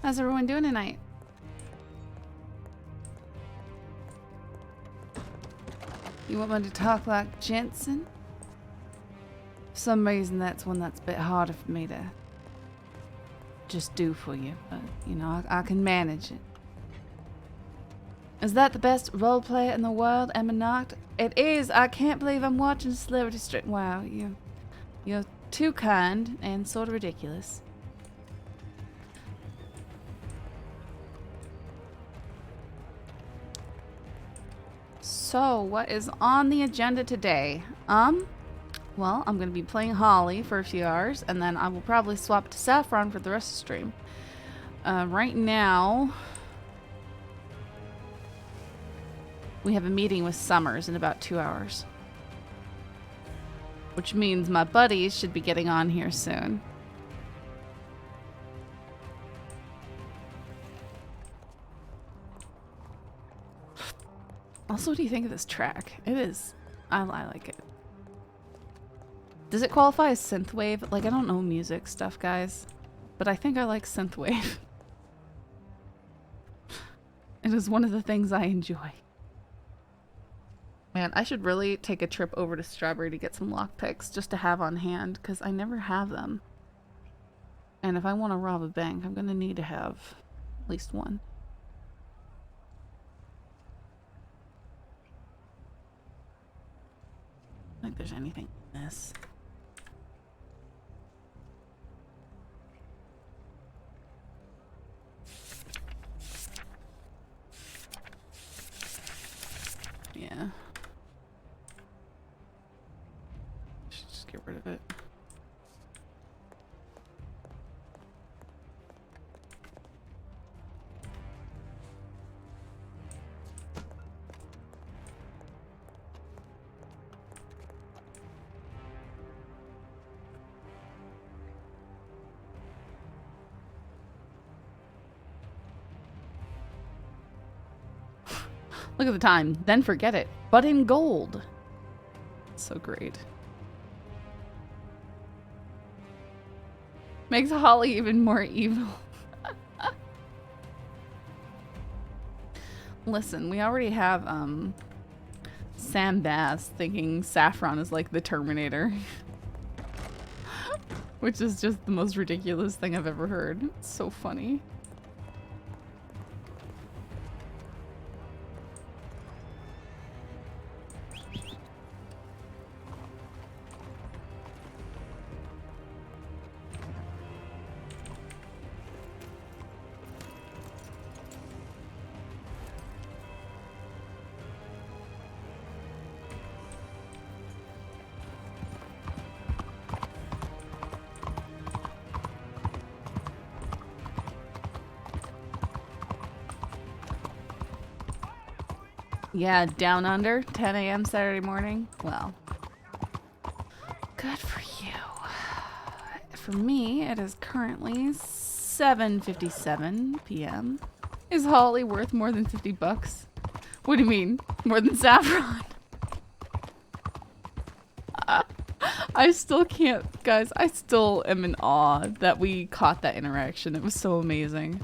How's everyone doing tonight? You want me to talk like Jensen? For some reason, that's one that's a bit harder for me to just do for you, but you know, I can manage it. Is that the best roleplay in the world, Emma Noct? It is. I can't believe I'm watching Celebrity Street. Wow, you're too kind and sort of ridiculous. So, what is on the agenda today? Well, I'm going to be playing Holly for a few hours, and then I will probably swap to Saffron for the rest of the stream. Right now, we have a meeting with Summers in about 2 hours. Which means my buddies should be getting on here soon. Also, what do you think of this track? It is. I like it. Does it qualify as synthwave? Like, I don't know music stuff, guys. But I think I like synthwave. It is one of the things I enjoy. Man, I should really take a trip over to Strawberry to get some lockpicks just to have on hand, because I never have them. And if I want to rob a bank, I'm going to need to have at least one. I don't think there's anything in this. Yeah. Should just get rid of it. Look at the time. Then forget it. But in gold. So great. Makes Holly even more evil. Listen, we already have Sam Bass thinking Saffron is like the Terminator. Which is just the most ridiculous thing I've ever heard. It's so funny. Yeah, down under, 10 a.m. Saturday morning. Well, good for you. For me, it is currently 7:57 p.m. Is Holly worth more than 50 bucks? What do you mean? More than Saffron? I still can't, guys, I still am in awe that we caught that interaction. It was so amazing.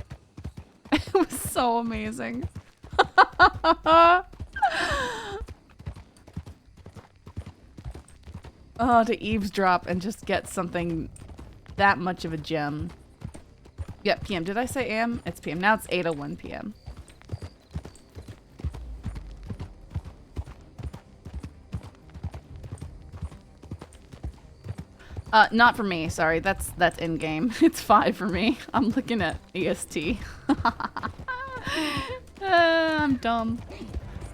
It was so amazing. Oh, to eavesdrop and just get something that much of a gem. Yep, PM. Did I say AM? It's PM. Now it's 8:01 PM. Not for me. Sorry, that's in game. It's 5 for me. I'm looking at EST. I'm dumb.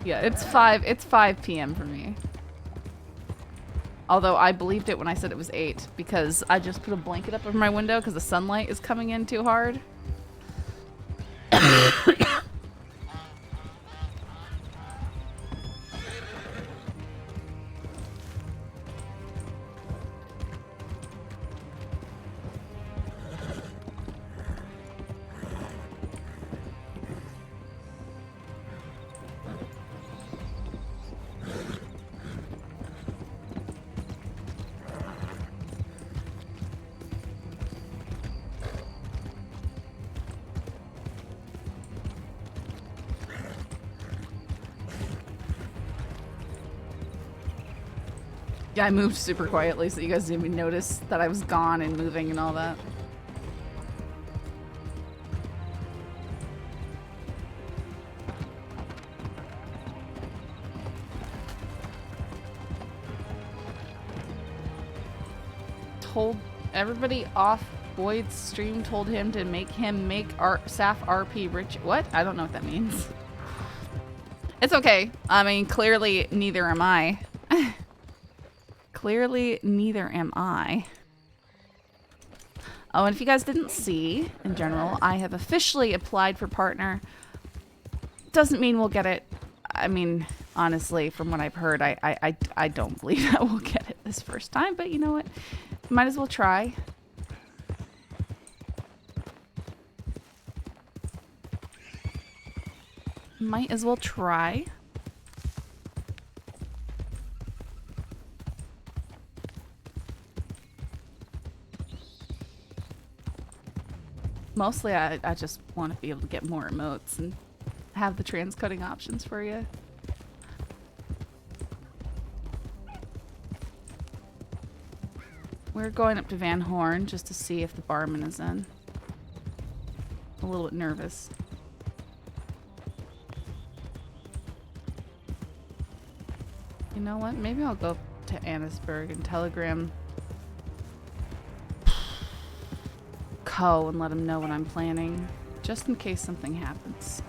Yeah, it's 5. It's 5 PM for me. Although I believed it when I said it was 8 because I just put a blanket up over my window because the sunlight is coming in too hard. Yeah, I moved super quietly so you guys didn't even notice that I was gone and moving and all that. Told everybody off Boyd's stream, told him to make Saf RP rich. What? I don't know what that means. It's okay. I mean, clearly neither am I. Clearly neither am I. Oh, and if you guys didn't see, in general, I have officially applied for partner. Doesn't mean we'll get it. I mean, honestly, from what I've heard, I don't believe that we'll get it this first time, but you know what? Might as well try. Might as well try. Mostly, I just want to be able to get more emotes and have the transcoding options for you. We're going up to Van Horn just to see if the barman is in. A little bit nervous. You know what? Maybe I'll go to Annisburg and telegram Co and let him know what I'm planning, just in case something happens.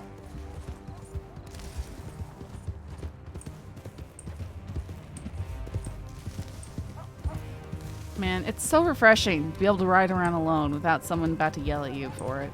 Man, it's so refreshing to be able to ride around alone without someone about to yell at you for it.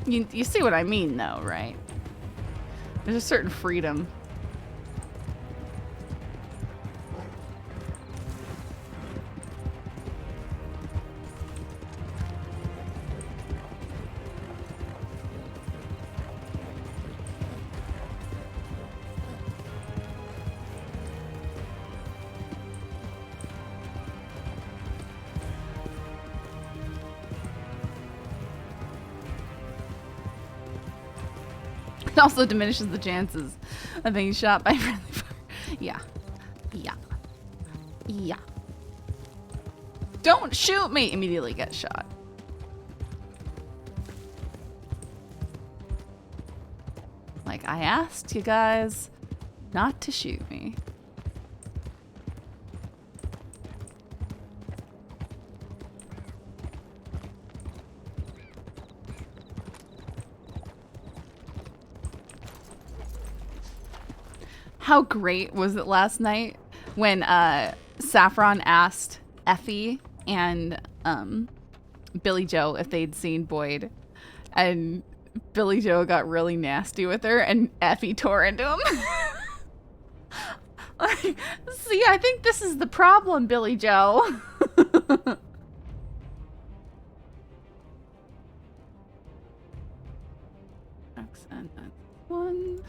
You see what I mean, though, right? There's a certain freedom. It also diminishes the chances of being shot by friendly fire. Yeah. Yeah. Yeah. Don't shoot me! Immediately get shot. Like, I asked you guys not to shoot me. How great was it last night when Saffron asked Effie and Billy Joe if they'd seen Boyd, and Billy Joe got really nasty with her and Effie tore into him. Like, see, I think this is the problem, Billy Joe. Accent one.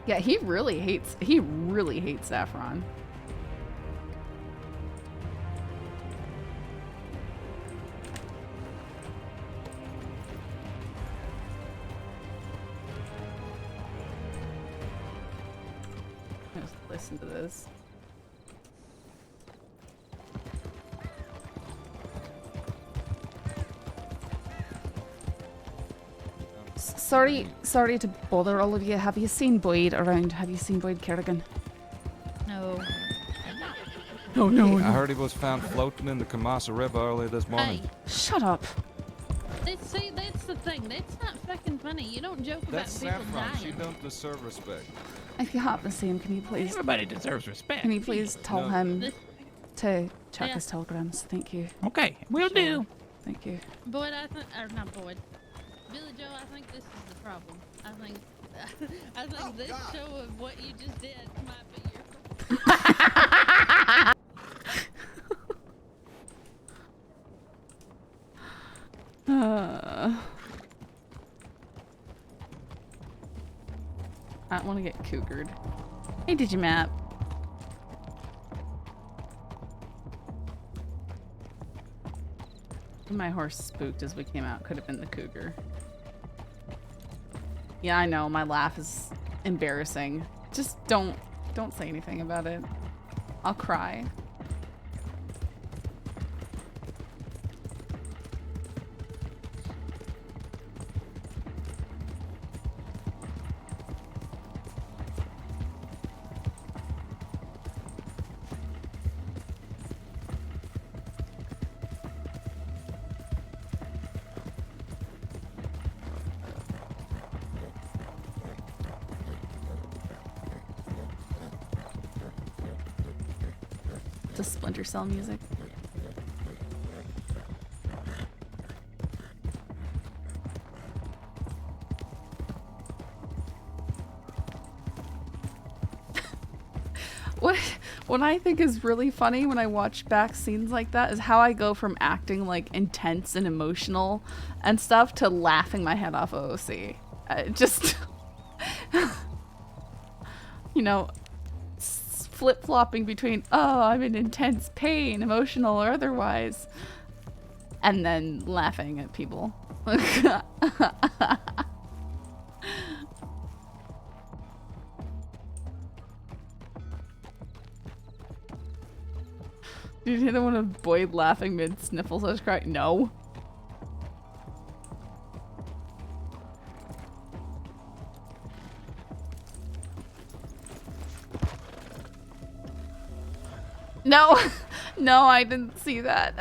Yeah, he really hates Saffron. Just listen to this. Sorry to bother all of you. Have you seen Boyd around? Have you seen Boyd Kerrigan? No. Oh no. I heard he was found floating in the Kamasa River early this morning. Hey, Shut up. see, that's the thing. That's not fucking funny. You don't joke about That's people Saffron. She dying. don't deserve respect. If you happen to see him, can you please respect. can you please tell No. him This- to check Yeah. his telegrams? Thank you. Okay, will do. Thank you. Boyd, I think, or not Boyd. Billy Joe, I think this is the problem. I think, I think this show of what you just did might be your I don't want to get cougared. Hey, Digimap. My horse spooked as we came out. Could have been the cougar. Yeah, I know. My laugh is embarrassing. Just don't say anything about it. I'll cry. To Splinter Cell music. What I think is really funny when I watch back scenes like that is how I go from acting like intense and emotional and stuff to laughing my head off OOC. Just, you know, flip-flopping between, oh, I'm in intense pain, emotional or otherwise, and then laughing at people. Did you hear the one of Boyd laughing mid-sniffles? I was crying. No. No, no, I didn't see that.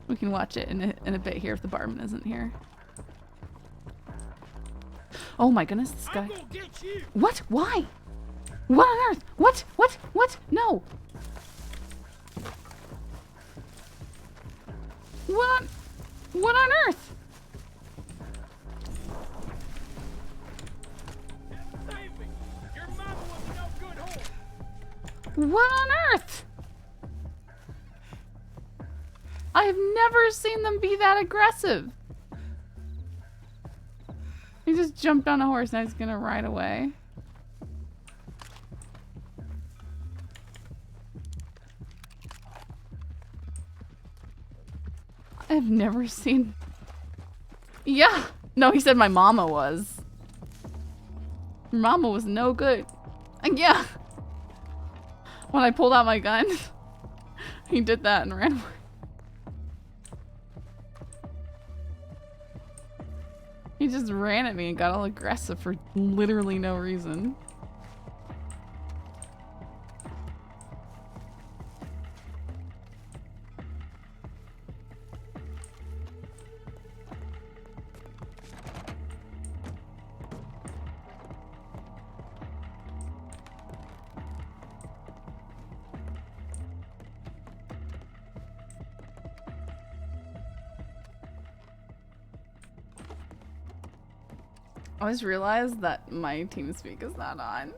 We can watch it in a bit here if the barman isn't here. Oh my goodness, this guy. What? Why? What on earth? What? What? What? No. What on earth? What on earth? I've never seen them be that aggressive. He just jumped on a horse and he's gonna ride away. I've never seen... Yeah. No, he said my mama was. Mama was no good. And yeah. When I pulled out my gun, he did that and ran away. He just ran at me and got all aggressive for literally no reason. I just realized that my TeamSpeak is not on.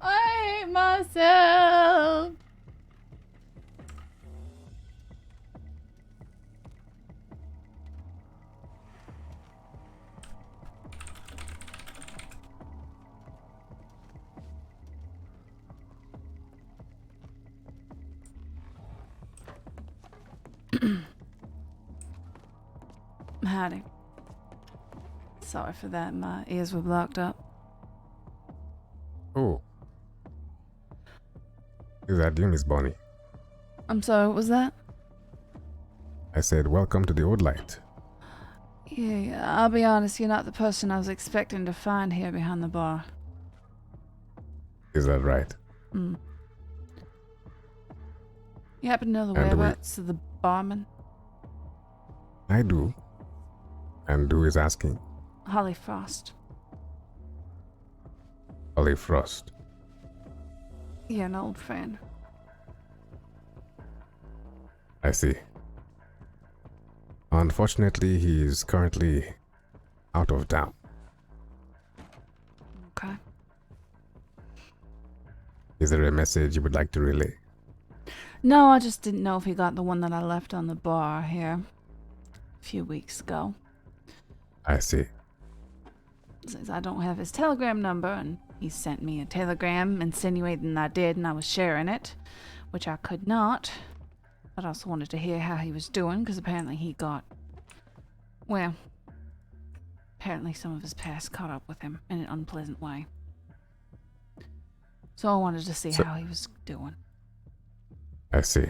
I hate myself. Howdy. Sorry for that, my ears were blocked up. Oh. Is that you, Miss Bonnie? I'm sorry, what was that? I said, welcome to the old light. Yeah, I'll be honest, you're not the person I was expecting to find here behind the bar. Is that right? Hmm. You happen to know the And whereabouts of the barman? I do. And who is asking? Holly Frost. Holly Frost. Yeah, an old friend. I see. Unfortunately, he is currently out of town. Okay. Is there a message you would like to relay? No, I just didn't know if he got the one that I left on the bar here a few weeks ago. I see. Since I don't have his telegram number, and he sent me a telegram insinuating I did and I was sharing it, which I could not. But I also wanted to hear how he was doing, because apparently he got... Well, apparently some of his past caught up with him in an unpleasant way. So I wanted to see how he was doing. I see.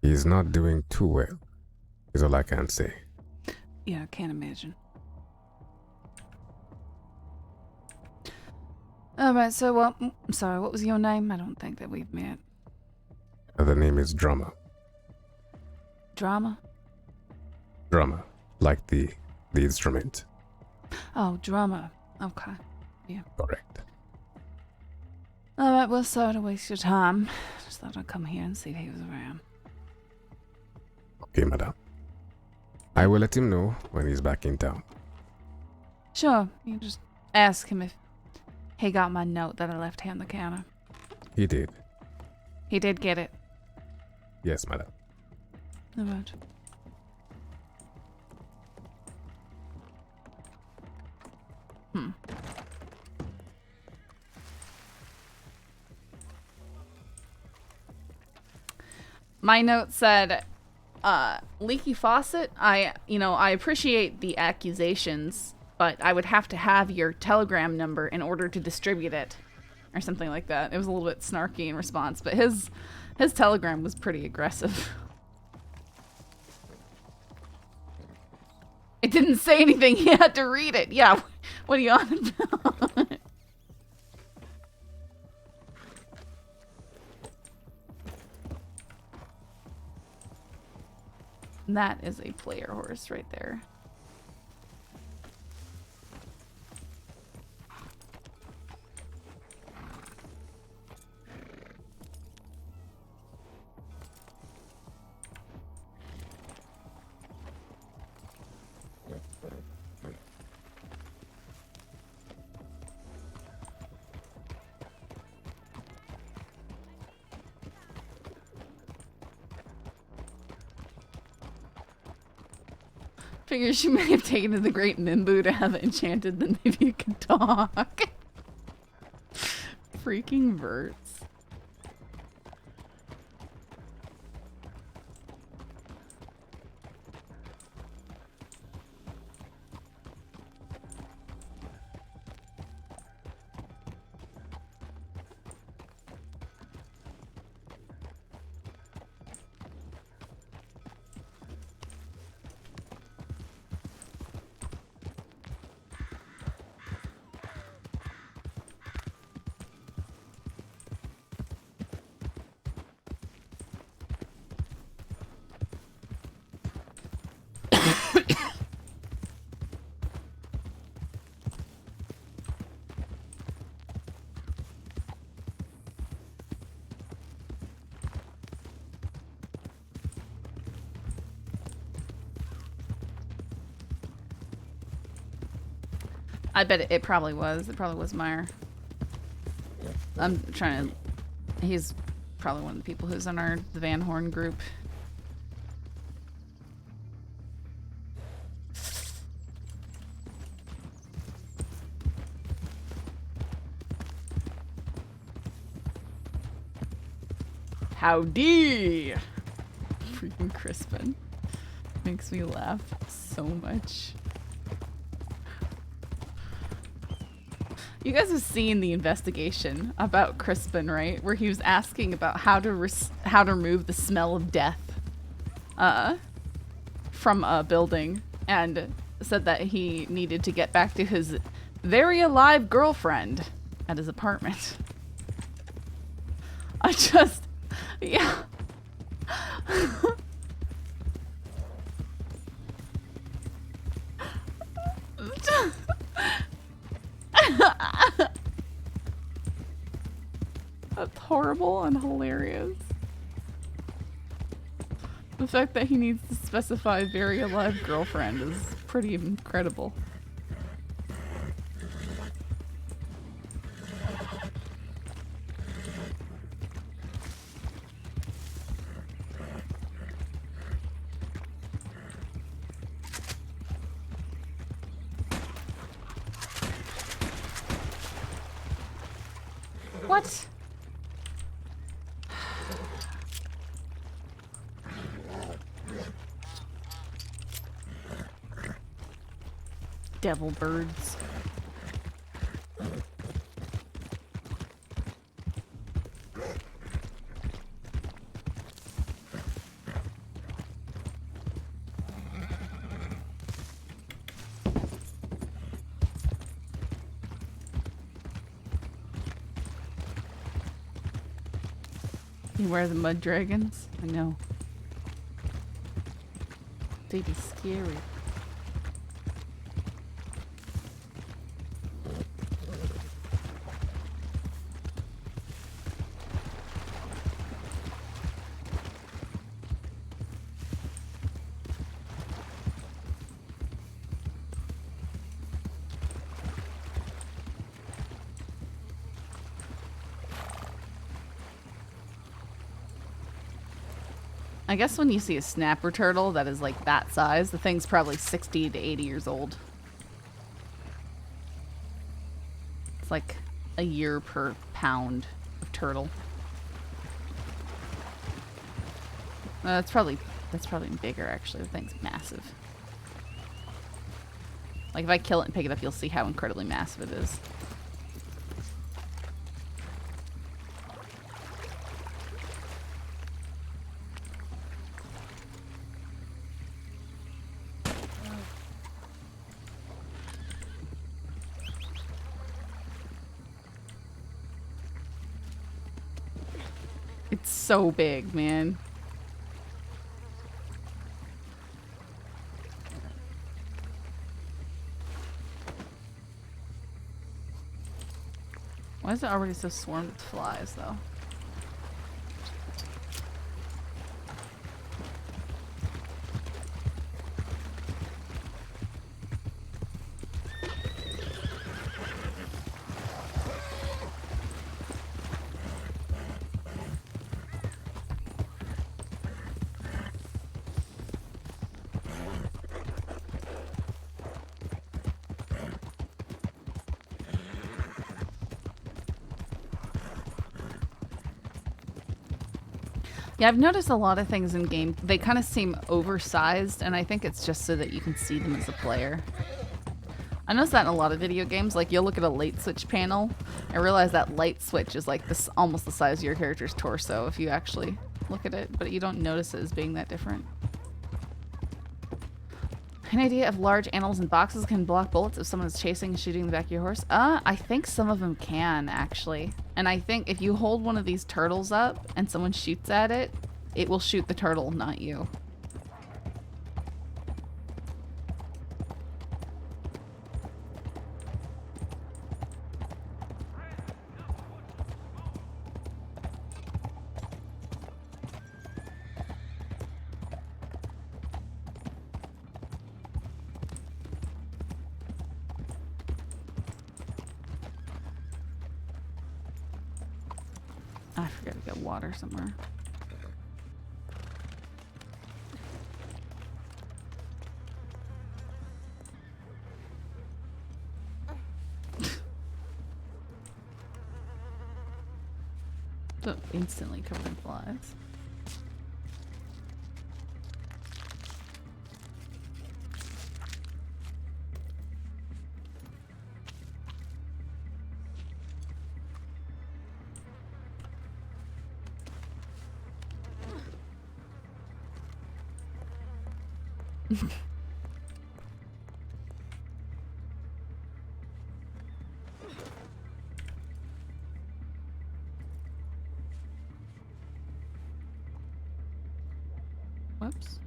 He's not doing too well, is all I can say. Yeah, I can't imagine. Alright, so, well, I'm sorry, what was your name? I don't think that we've met. The name is Drummer. Drama? Drummer, like the instrument. Oh, drummer. Okay. Yeah. Correct. Alright, well, sorry to waste your time. Just thought I'd come here and see if he was around. Okay, madam. I will let him know when he's back in town. Sure, you can just ask him if he got my note that I left here on the counter. He did. He did get it. Yes, madam. Alright. My note said, leaky faucet. I appreciate the accusations, but I would have to have your telegram number in order to distribute it, or something like that. It was a little bit snarky in response, but his telegram was pretty aggressive. It didn't say anything. He had to read it. Yeah, what are you on about? That is a player horse right there. Figures she may have taken to the great Mimbu to have it enchanted, then maybe it could talk. Freaking verts. I bet it probably was. It probably was Meyer. I'm trying to... He's probably one of the people who's on the Van Horn group. Howdy! Freaking Crispin. Makes me laugh so much. You guys have seen the investigation about Crispin, right? Where he was asking about how to remove the smell of death. from a building and said that he needed to get back to his very alive girlfriend at his apartment. I just, yeah. That's horrible and hilarious. The fact that he needs to specify very alive girlfriend is pretty incredible. What? Devil birds. You wear the mud dragons? I know. They'd be scary. I guess when you see a snapper turtle that is like that size, the thing's probably 60 to 80 years old. It's like a year per pound of turtle. That's probably bigger actually. The thing's massive. Like if I kill it and pick it up, you'll see how incredibly massive it is. It's so big, man. Why is it already so swarmed with flies, though? Yeah, I've noticed a lot of things in game. They kind of seem oversized, and I think it's just so that you can see them as a player. I noticed that in a lot of video games. Like, you'll look at a light switch panel and realize that light switch is like this, almost the size of your character's torso if you actually look at it, but you don't notice it as being that different. An idea of large animals in boxes can block bullets if someone is chasing and shooting the back of your horse? I think some of them can, actually. And I think if you hold one of these turtles up and someone shoots at it, it will shoot the turtle, not you. I forgot to get water somewhere. So instantly covered in flies. Whoops.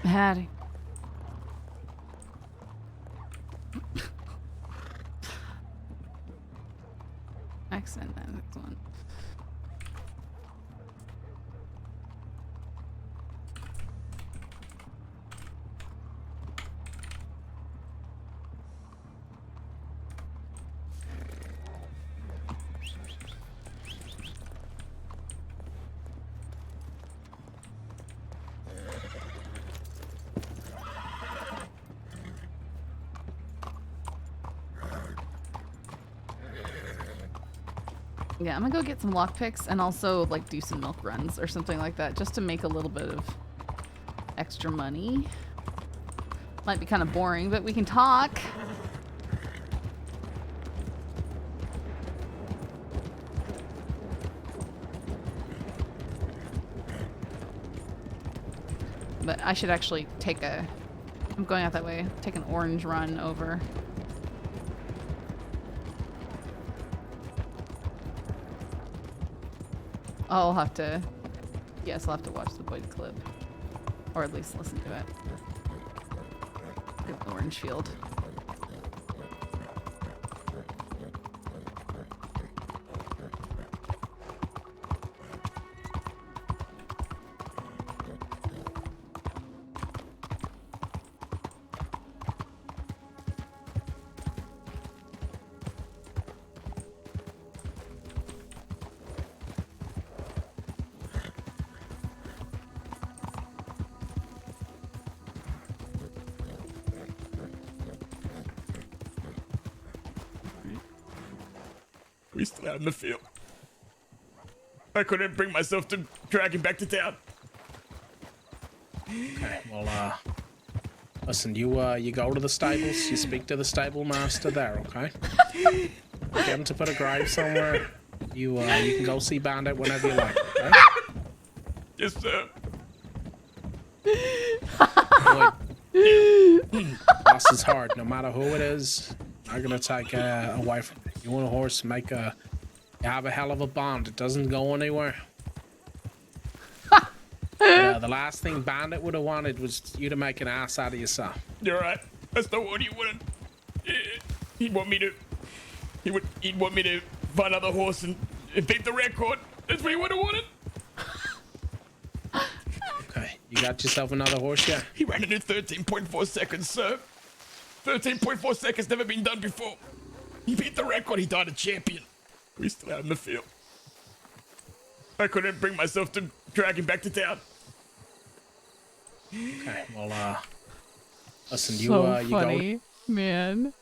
Howdy. Excellent, excellent. Yeah, I'm gonna go get some lockpicks and also like do some milk runs or something like that just to make a little bit of extra money. Might be kind of boring, but we can talk. But I should actually take a... I'm going out that way. Take an orange run over. I'll have to... Yes, I'll have to watch the Boyd clip. Or at least listen to it. The orange field. We still out in the field. I couldn't bring myself to drag him back to town. Okay, well, listen, you go to the stables, you speak to the stable master there, okay? Get him to put a grave somewhere. You can go see Bandit whenever you like, okay? Yes, sir. Loss is hard, no matter who it is. I'm gonna take away from you. You want a horse, you have a hell of a bond. It doesn't go anywhere. But, the last thing Bandit would have wanted was you to make an ass out of yourself. You're right. That's not what he wanted. He'd want me to find another horse and beat the record. That's what he would have wanted. Okay, you got yourself another horse yet? He ran it in 13.4 seconds, sir. 13.4 seconds, never been done before. He beat the record, he died a champion. We still out in the field. I couldn't bring myself to drag him back to town. Okay, well, listen, you funny, go. Man.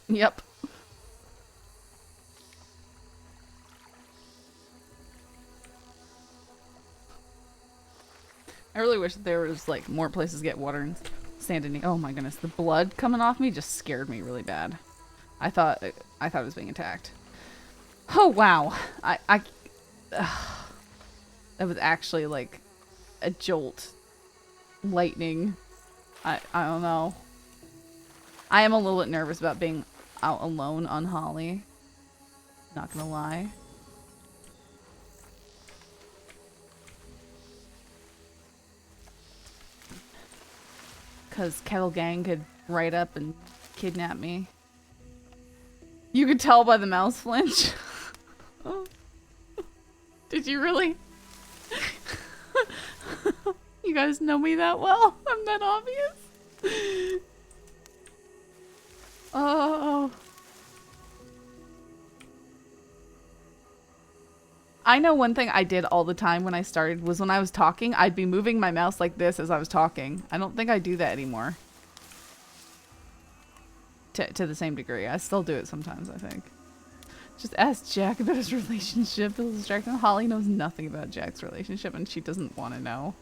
Yep. I really wish that there was like more places to get water and sand. Oh my goodness, the blood coming off me just scared me really bad. I thought I was being attacked. Oh wow, that was actually like a jolt, lightning. I don't know. I am a little bit nervous about being out alone on Holly. Not gonna lie. Because Kettle Gang could right up and kidnap me. You could tell by the mouse flinch. Did you really? You guys know me that well? I'm that obvious? Oh. I know one thing I did all the time when I started was when I was talking, I'd be moving my mouse like this as I was talking. I don't think I do that anymore. To the same degree. I still do it sometimes, I think. Just ask Jack about his relationship. It'll distract him. Holly knows nothing about Jack's relationship and she doesn't want to know.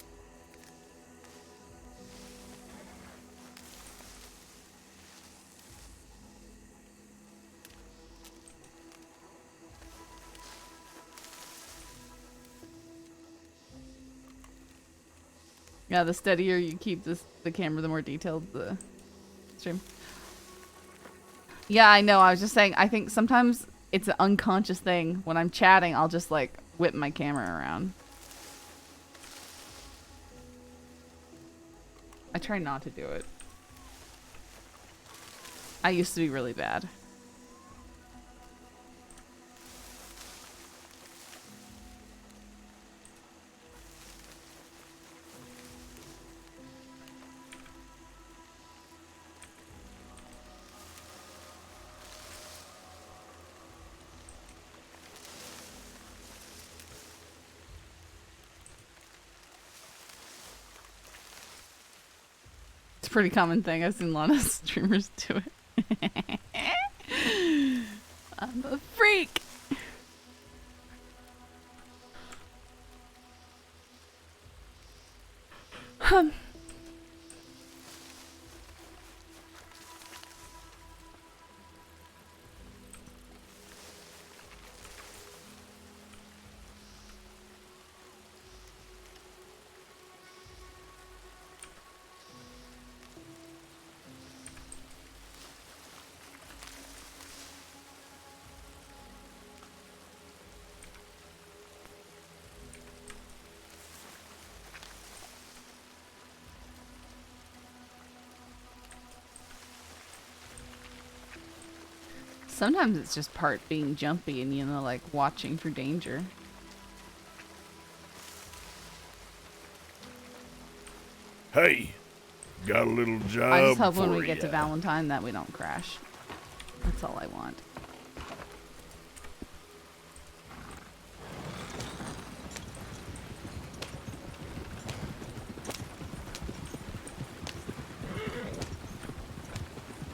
Yeah, the steadier you keep the camera, the more detailed the stream. Yeah, I know. I was just saying, I think sometimes it's an unconscious thing. When I'm chatting, I'll just like whip my camera around. I try not to do it. I used to be really bad. It's a pretty common thing. I've seen a lot of streamers do it. I'm a freak. Sometimes it's just part being jumpy and, you know, like watching for danger. Hey, got a little job I just hope when for we get to ya. Valentine that we don't crash. That's all I want.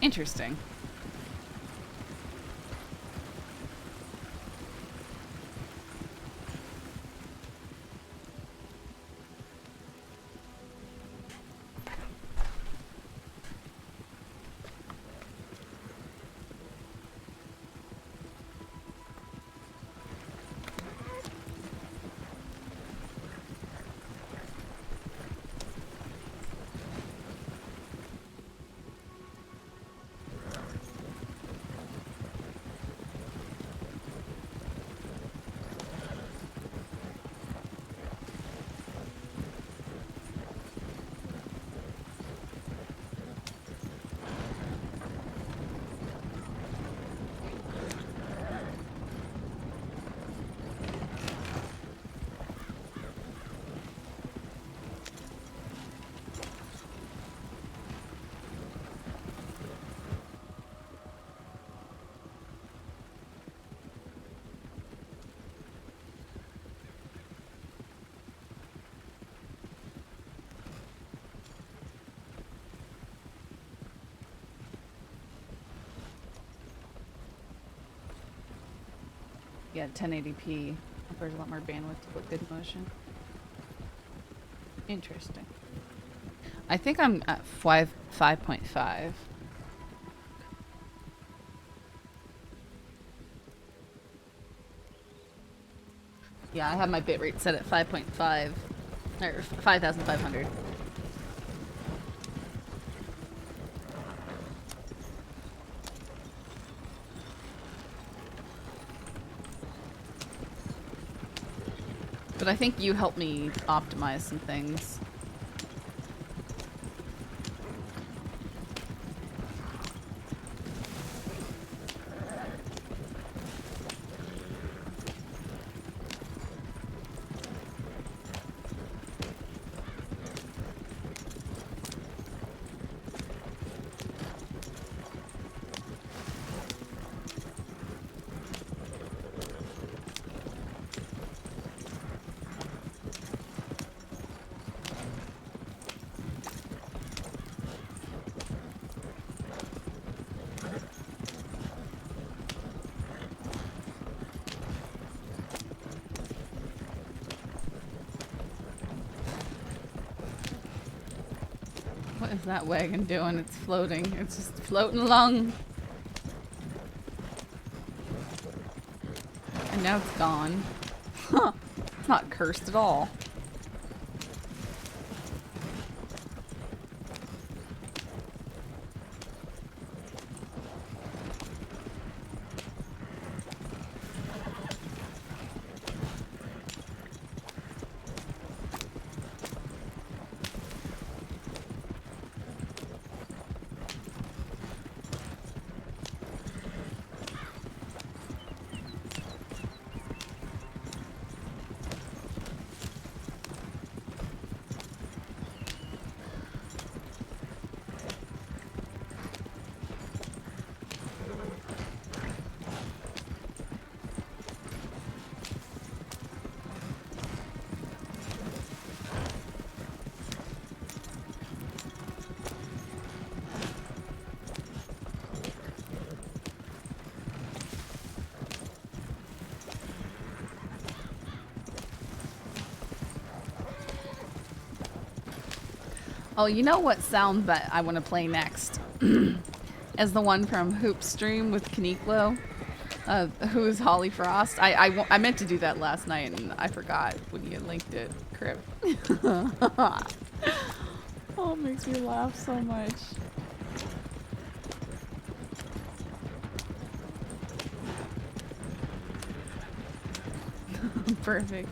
Interesting. Yeah, 1080p offers a lot more bandwidth to put good motion. Interesting. I think I'm at 5.5. Yeah, I have my bitrate set at 5.5 or 5,500. But I think you helped me optimize some things. What is that wagon doing? It's floating. It's just floating along. And now it's gone. Huh. It's not cursed at all. Oh, you know what sound that I want to play next? As the one from Hoop Stream with Kaniklo, who's Holly Frost. I meant to do that last night and I forgot when you linked it, Crip. Oh, it makes me laugh so much. Perfect.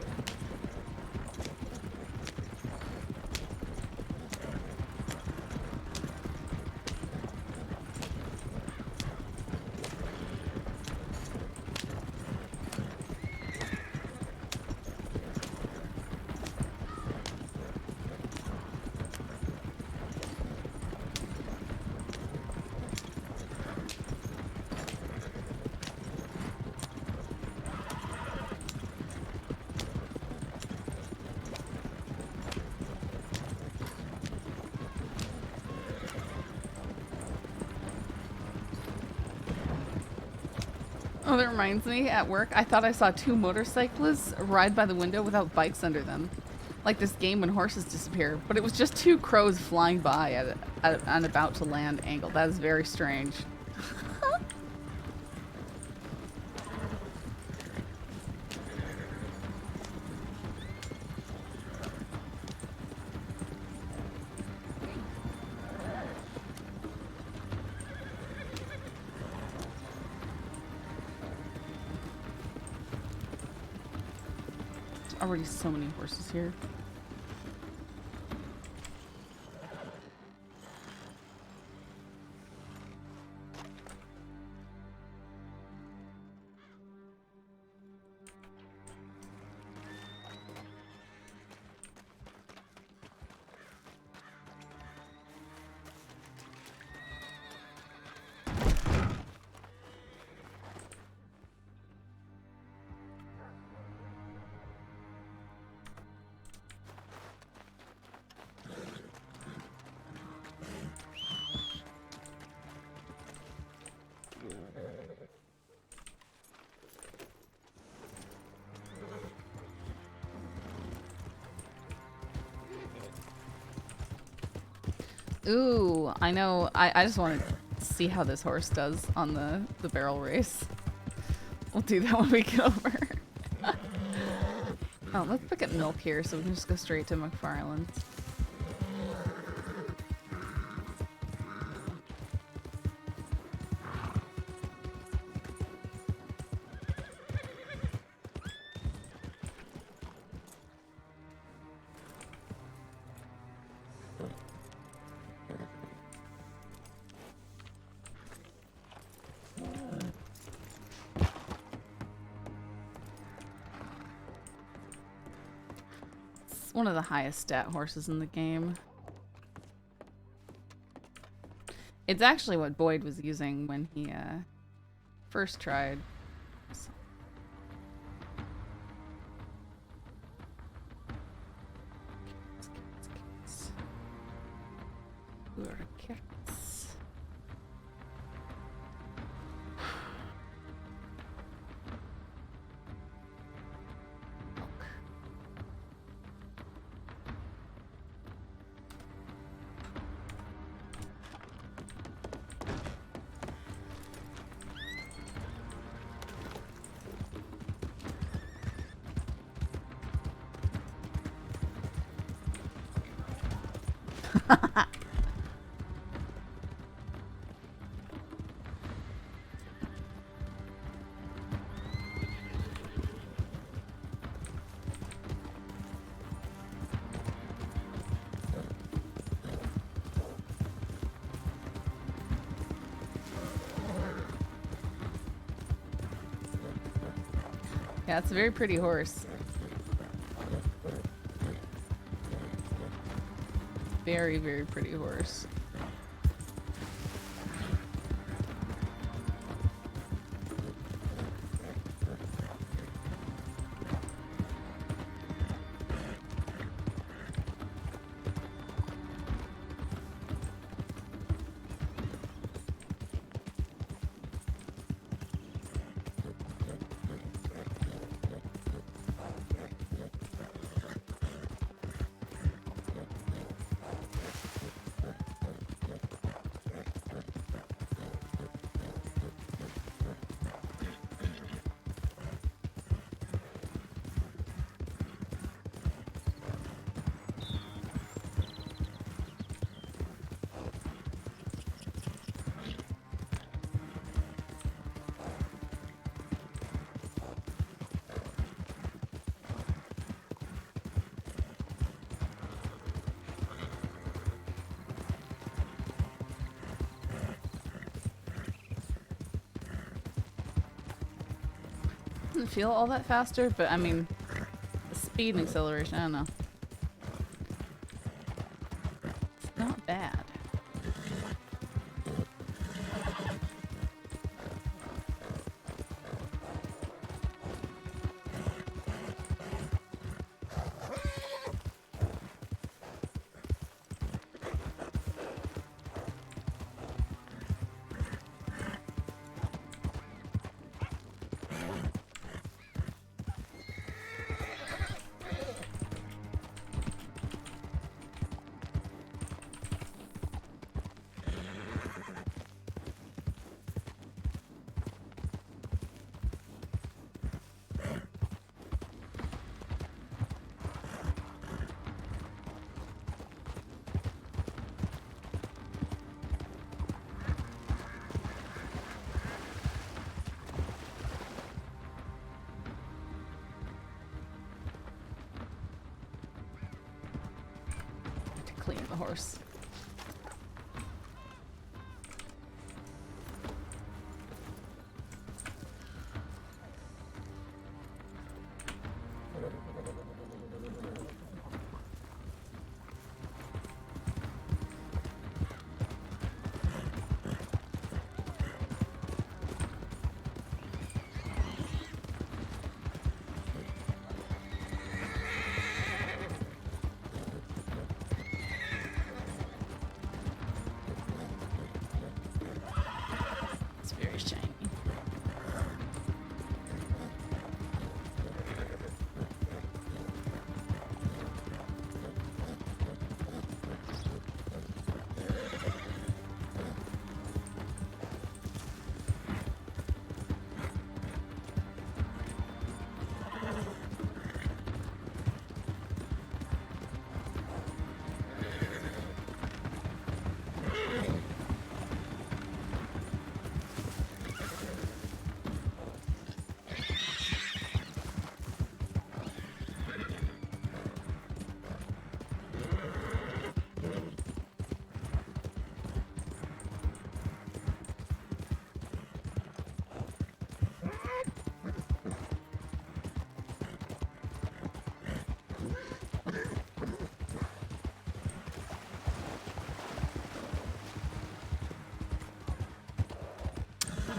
Oh, that reminds me, at work, I thought I saw two motorcyclists ride by the window without bikes under them. Like this game when horses disappear. But it was just two crows flying by at an about to land angle. That is very strange. Already so many horses here. Ooh, I know. I just want to see how this horse does on the barrel race. We'll do that when we get over. Oh, let's pick up milk here so we can just go straight to McFarland. One of the highest stat horses in the game. It's actually what Boyd was using when he first tried. So. Who are the carrots? Yeah, it's a very pretty horse. Very, very pretty horse. Doesn't feel all that faster, but I mean, the speed and acceleration, I don't know. It's not bad. Clean the horse.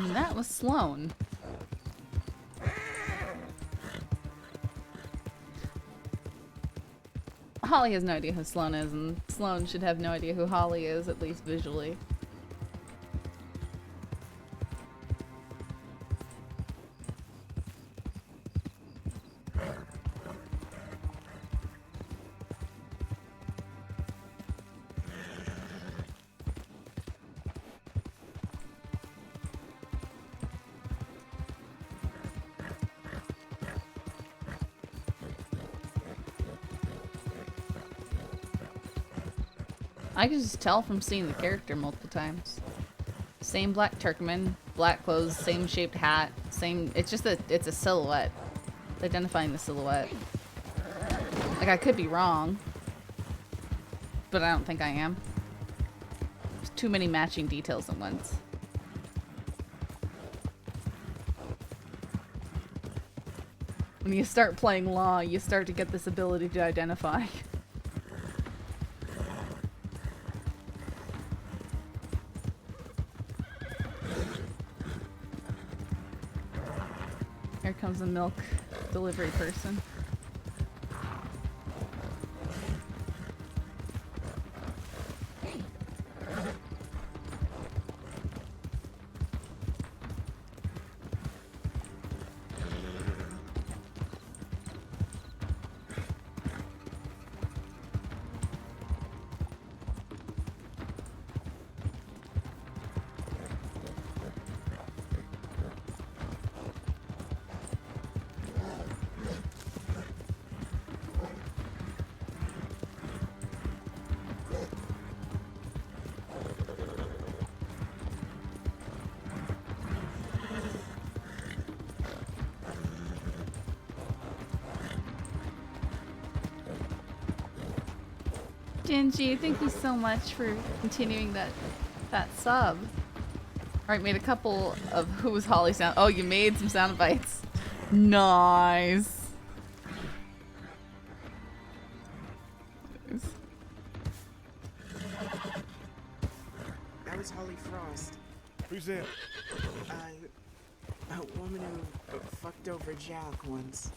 And that was Sloan. Holly has no idea who Sloan is, and Sloan should have no idea who Holly is, at least visually. I can just tell from seeing the character multiple times. Same black Turkmen, black clothes, same shaped hat, same. It's just it's a silhouette. Identifying the silhouette. Like, I could be wrong, but I don't think I am. There's too many matching details at once. When you start playing Law, you start to get this ability to identify. Here comes a milk delivery person. Genji, thank you so much for continuing that sub. Alright, made a couple of Who's Holly sound. Oh, you made some sound bites. Nice. That was Holly Frost. Who's that? A woman who fucked over Jack once.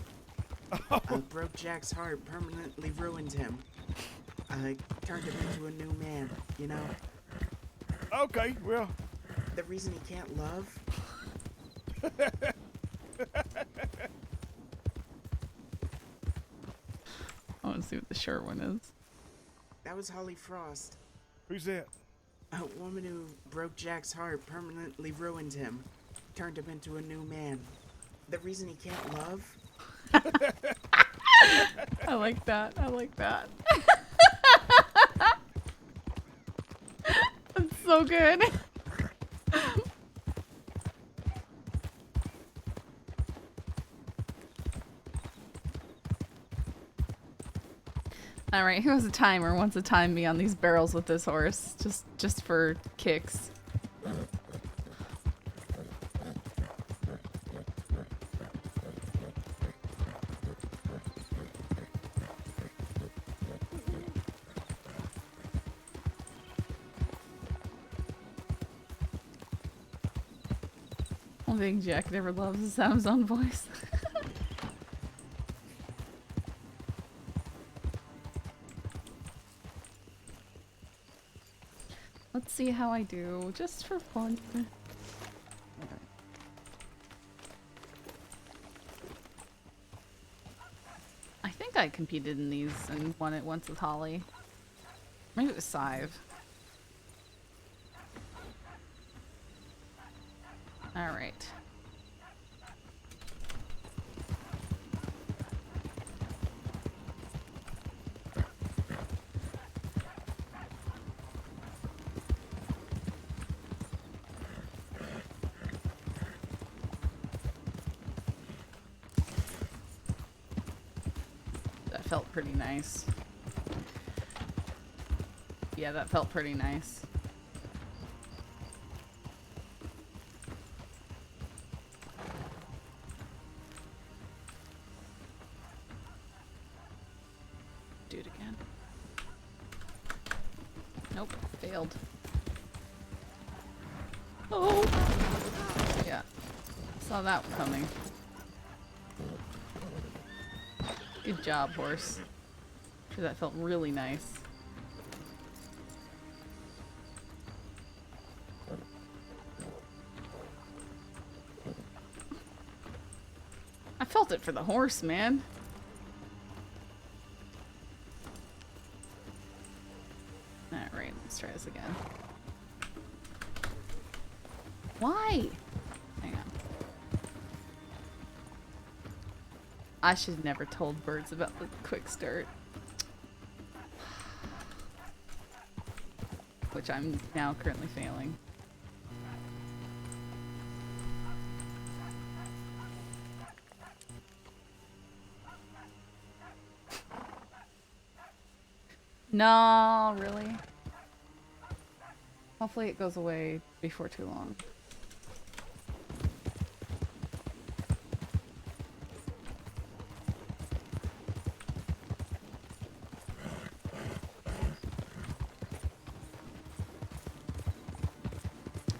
Broke Jack's heart, permanently ruined him. Turned him into a new man, you know? Okay, well. The reason he can't love? I want to see what the short one is. That was Holly Frost. Who's that? A woman who broke Jack's heart, permanently ruined him. Turned him into a new man. The reason he can't love? I like that. I like that. That's so good. Alright, who has a timer wants to time me on these barrels with this horse? Just for kicks. One thing Jack never loves is Sam's own voice. Let's see how I do, just for fun. I think I competed in these and won it once with Holly. Maybe it was Sive. Alright. That felt pretty nice. Yeah, that felt pretty nice. Do it again. Nope, failed. Oh! Yeah, saw that coming. Good job, horse. Sure, that felt really nice. I felt it for the horse, man. Alright, let's try this again. Why? Hang on. I should never told birds about the quick start. which I'm now currently failing. No, really? Hopefully it goes away before too long.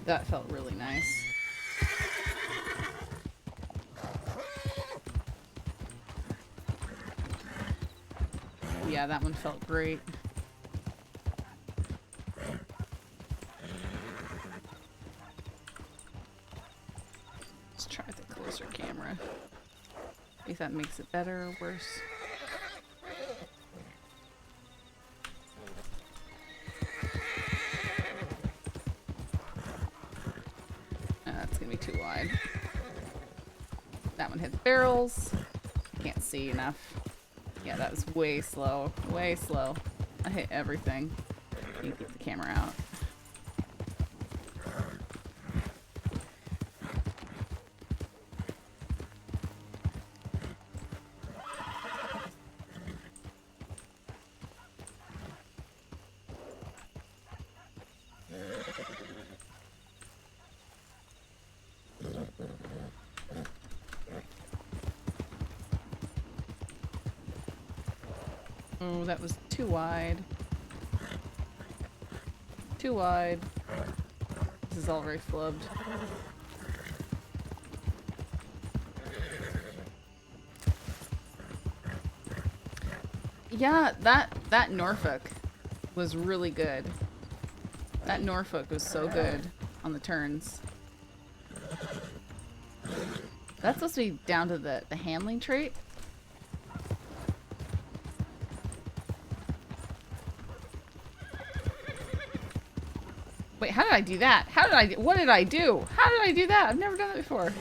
That felt really nice. Yeah, that one felt great. Let's try the closer camera. If that makes it better or worse. That's gonna be too wide. That one hits barrels. Can't see enough. Yeah, that was way slow. Way slow. I hit everything. You can get the camera out. Oh, that was too wide. Too wide. This is all very flubbed. Yeah, that Norfolk was really good. That Norfolk was so good on the turns. That's supposed to be down to the handling trait. Wait, how did I do that? What did I do? How did I do that? I've never done it before.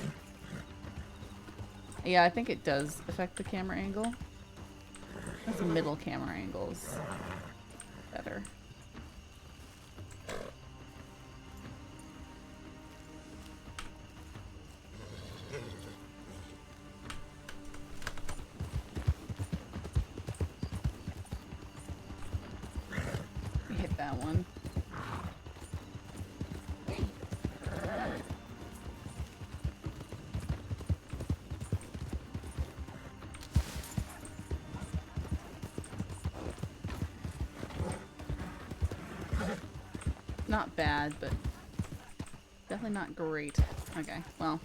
Yeah, I think it does affect the camera angle. That's middle camera angles. Better. Hit that one. Not bad, but definitely not great. Okay, well.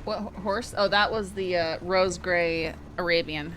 What horse? Oh, that was the rose gray Arabian.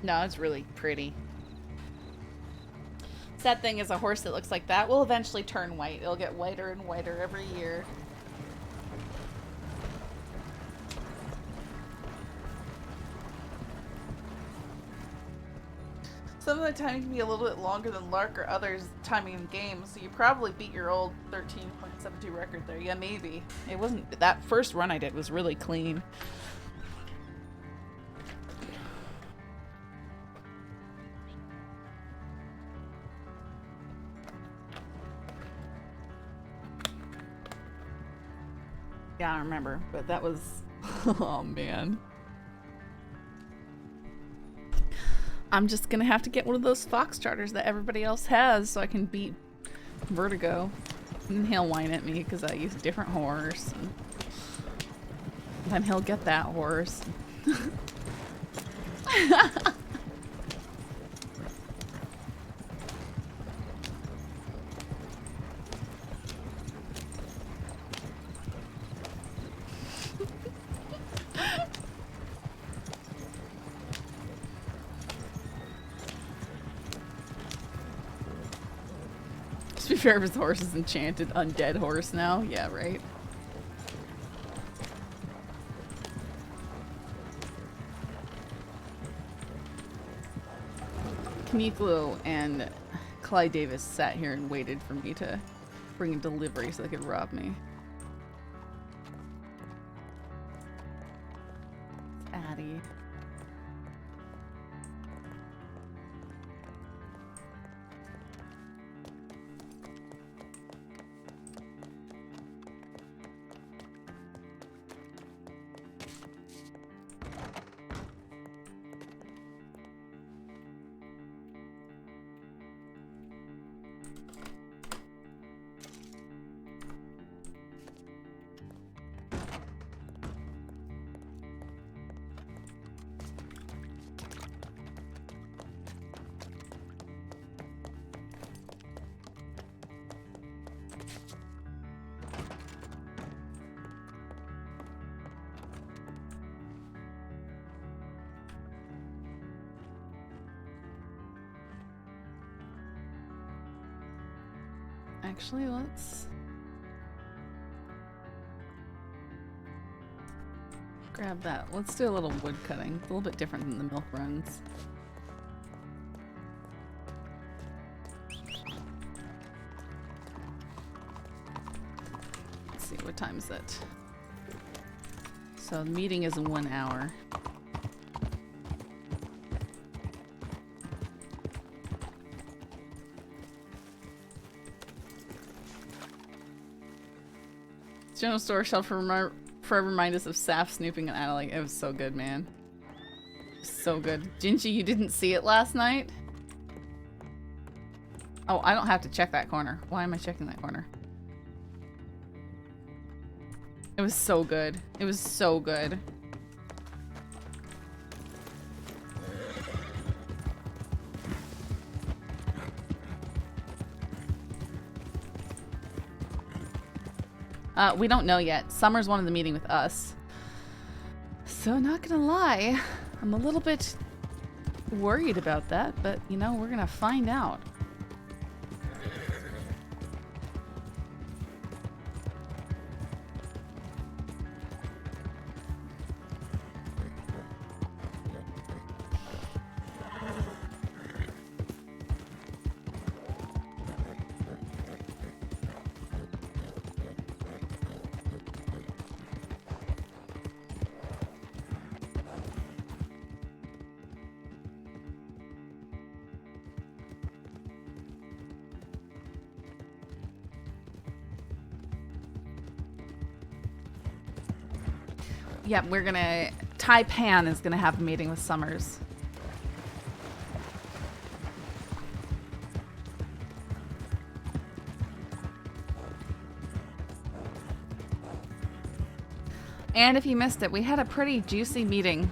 No, it's really pretty. Sad thing is a horse that looks like that will eventually turn white. It'll get whiter and whiter every year. Some of the timing can be a little bit longer than Lark or others timing in games, so you probably beat your old 13.72 record there. Yeah, maybe. It wasn't... That first run I did was really clean. Yeah, I remember, but that was... oh, man. I'm just gonna have to get one of those fox charters that everybody else has so I can beat Vertigo. And then he'll whine at me because I use a different horse. And then he'll get that horse. To be fair, his horse is enchanted undead horse now. Yeah, right. Kaniklo and Clyde Davis sat here and waited for me to bring a delivery so they could rob me. Addie. Actually, let's grab that. Let's do a little wood cutting. It's a little bit different than the milk runs. Let's see, what time is it? So the meeting is in 1 hour. General store shall forever remind us of Saf snooping and Adelaide. It was so good, man. So good. Gingy, you didn't see it last night? Oh, I don't have to check that corner. Why am I checking that corner? It was so good. It was so good. We don't know yet. Summer's wanted the meeting with us. So not gonna lie, I'm a little bit worried about that, but you know, we're gonna find out. Yep, we're gonna... Taipan is gonna have a meeting with Summers. And if you missed it, we had a pretty juicy meeting.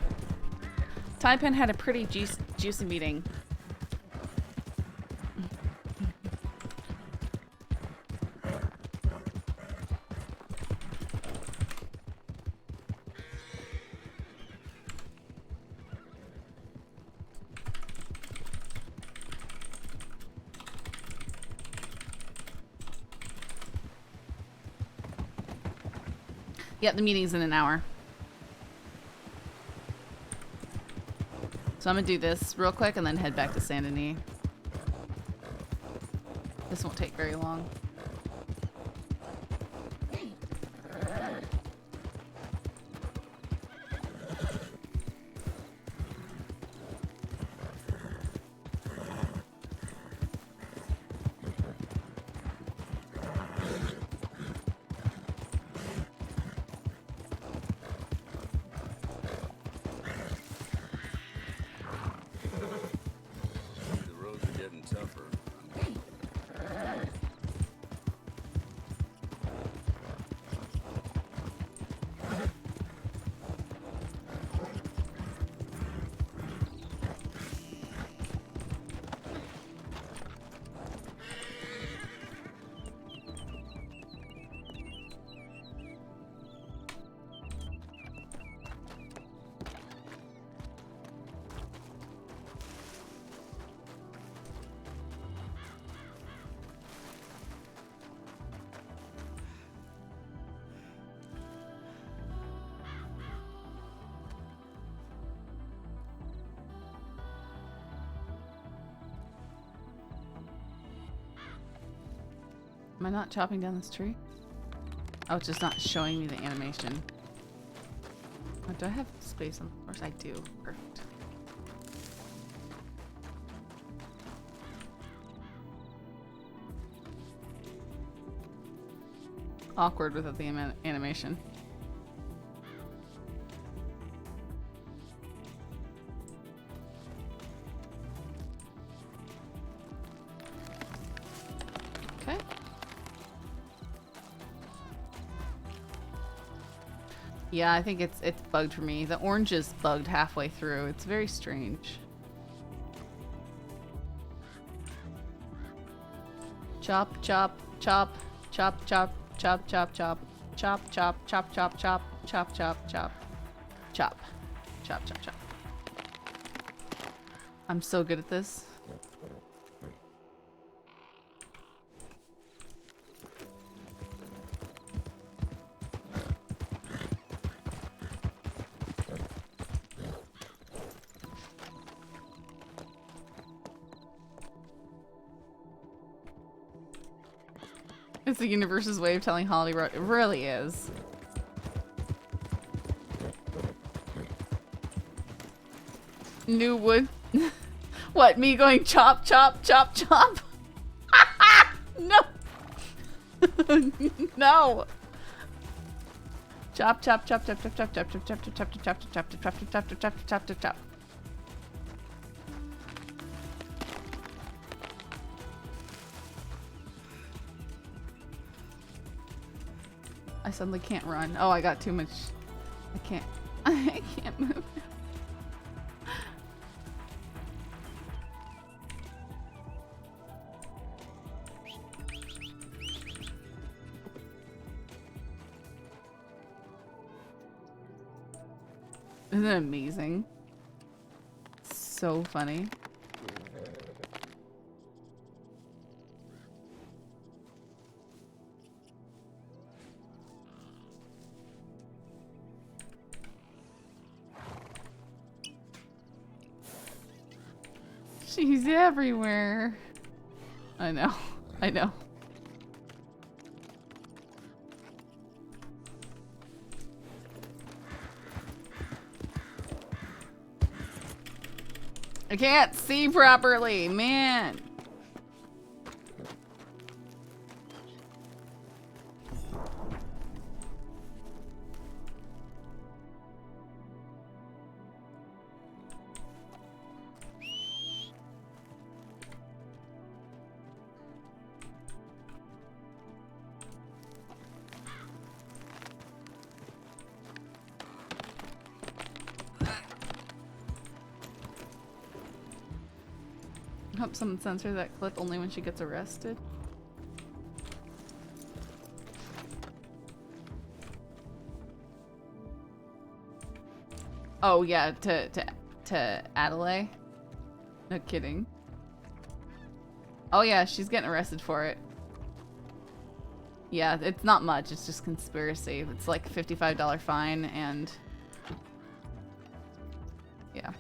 Taipan had a pretty juicy meeting. Yeah, the meeting's in an hour. So I'm gonna do this real quick and then head back to Saint Denis. This won't take very long. The roads are getting tougher. Am I not chopping down this tree? Oh, it's just not showing me the animation. Oh, do I have space on the horse? I do. Perfect. Awkward without the animation. Okay. Yeah, I think it's bugged for me. The orange is bugged halfway through. It's very strange. Chop, chop, chop, chop, chop, chop, chop, chop, chop, chop, chop, chop, chop, chop, chop, chop, chop, chop, chop, chop. I'm so good at this. It's the universe's way of telling Holly Road. It really is. New wood. What, me going chop, chop, chop, chop? No. No. Chop, chop, chop, chop, chop, chop, chop, chop, chop, chop, chop, chop, chop, chop, chop, chop, chop, chop, chop, chop. I suddenly can't run. Oh, I got too much. I can't. I can't move. Isn't it amazing? So funny. She's everywhere. I know. I know. I can't see properly, man. I hope someone censors that clip only when she gets arrested. Oh yeah, to Adelaide. No kidding. Oh yeah, she's getting arrested for it. Yeah, it's not much. It's just conspiracy. It's like a $55 fine and... yeah.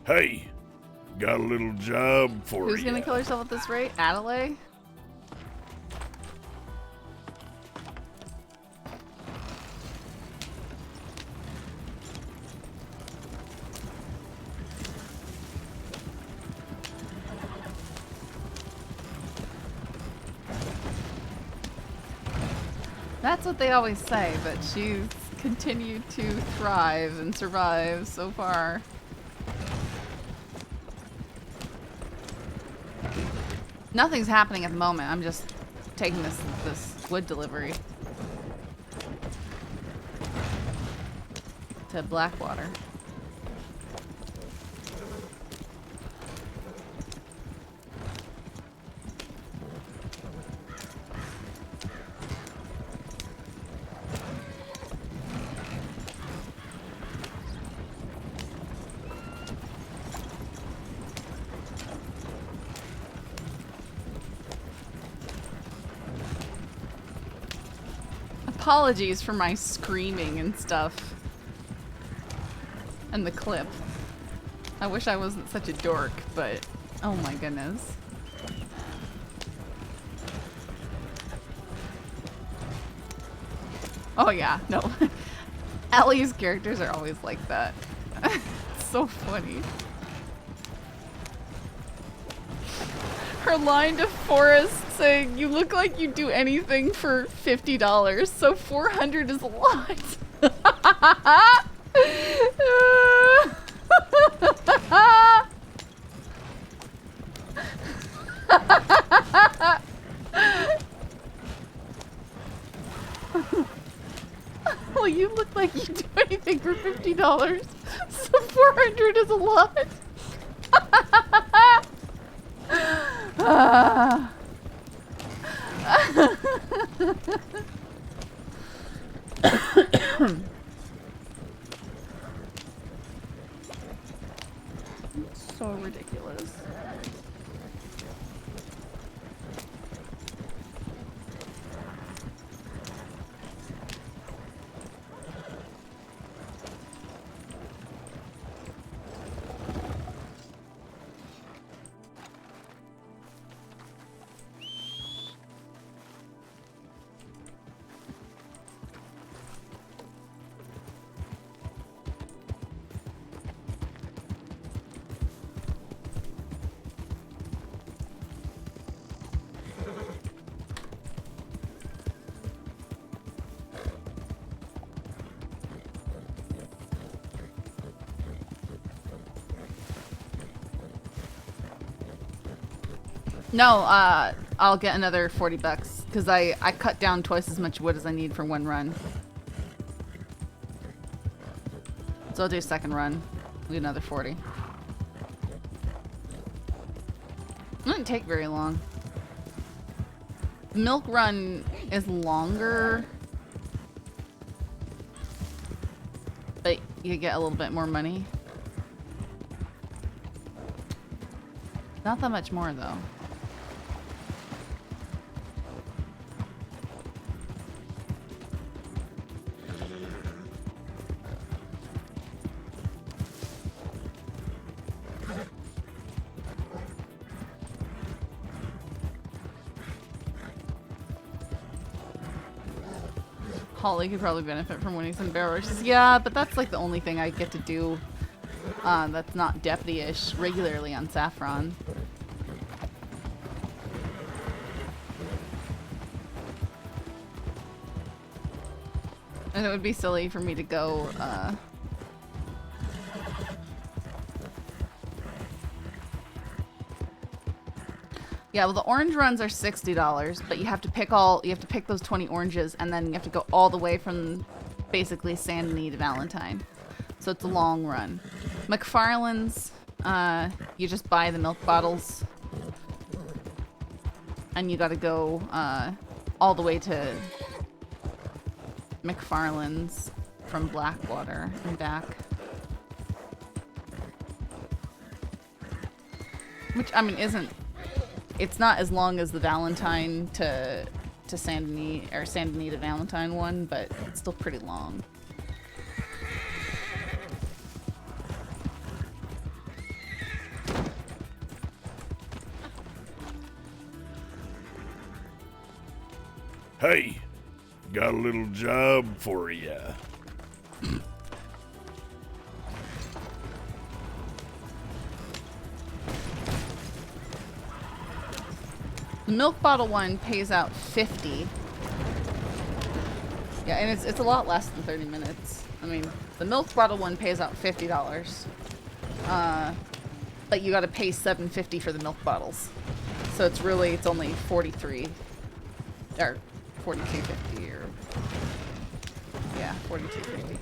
Hey, got a little job for Who's you. gonna kill herself at this rate? Adelaide? That's what they always say, but she's continued to thrive and survive so far. Nothing's happening at the moment. I'm just taking this wood delivery to Blackwater. Apologies for my screaming and stuff. And the clip. I wish I wasn't such a dork, but oh my goodness. Oh yeah, no. Ellie's characters are always like that. It's so funny. Her line to Forrest saying, "You look like you'd do anything for $50, so $400 is a lot." Well, you look like you'd do anything for $50, so $400 is a lot. So ridiculous. No, I'll get another $40 because I cut down twice as much wood as I need for one run. So I'll do a second run. We'll get another 40. It doesn't take very long. The milk run is longer, but you get a little bit more money. Not that much more though. Holly could probably benefit from winning some barrel rushes. Yeah, but that's like the only thing I get to do that's not deputy-ish regularly on Saffron. And it would be silly for me to go Yeah, well, the orange runs are $60, but you have to pick those 20 oranges, and then you have to go all the way from basically Saint Denis to Valentine. So it's a long run. McFarland's, you just buy the milk bottles, and you gotta go all the way to McFarland's from Blackwater and back. Which, I mean, it's not as long as the Valentine to Saint Denis, or Saint Denis to Valentine one, but it's still pretty long. Hey, got a little job for ya. The milk bottle one pays out 50. Yeah, and it's a lot less than 30 minutes. I mean, the milk bottle one pays out $50. But you gotta pay $7.50 for the milk bottles. So it's only 43 or 42.50 or yeah, 42.50.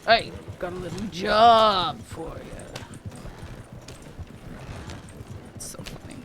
Hey, got a little job for you. So funny.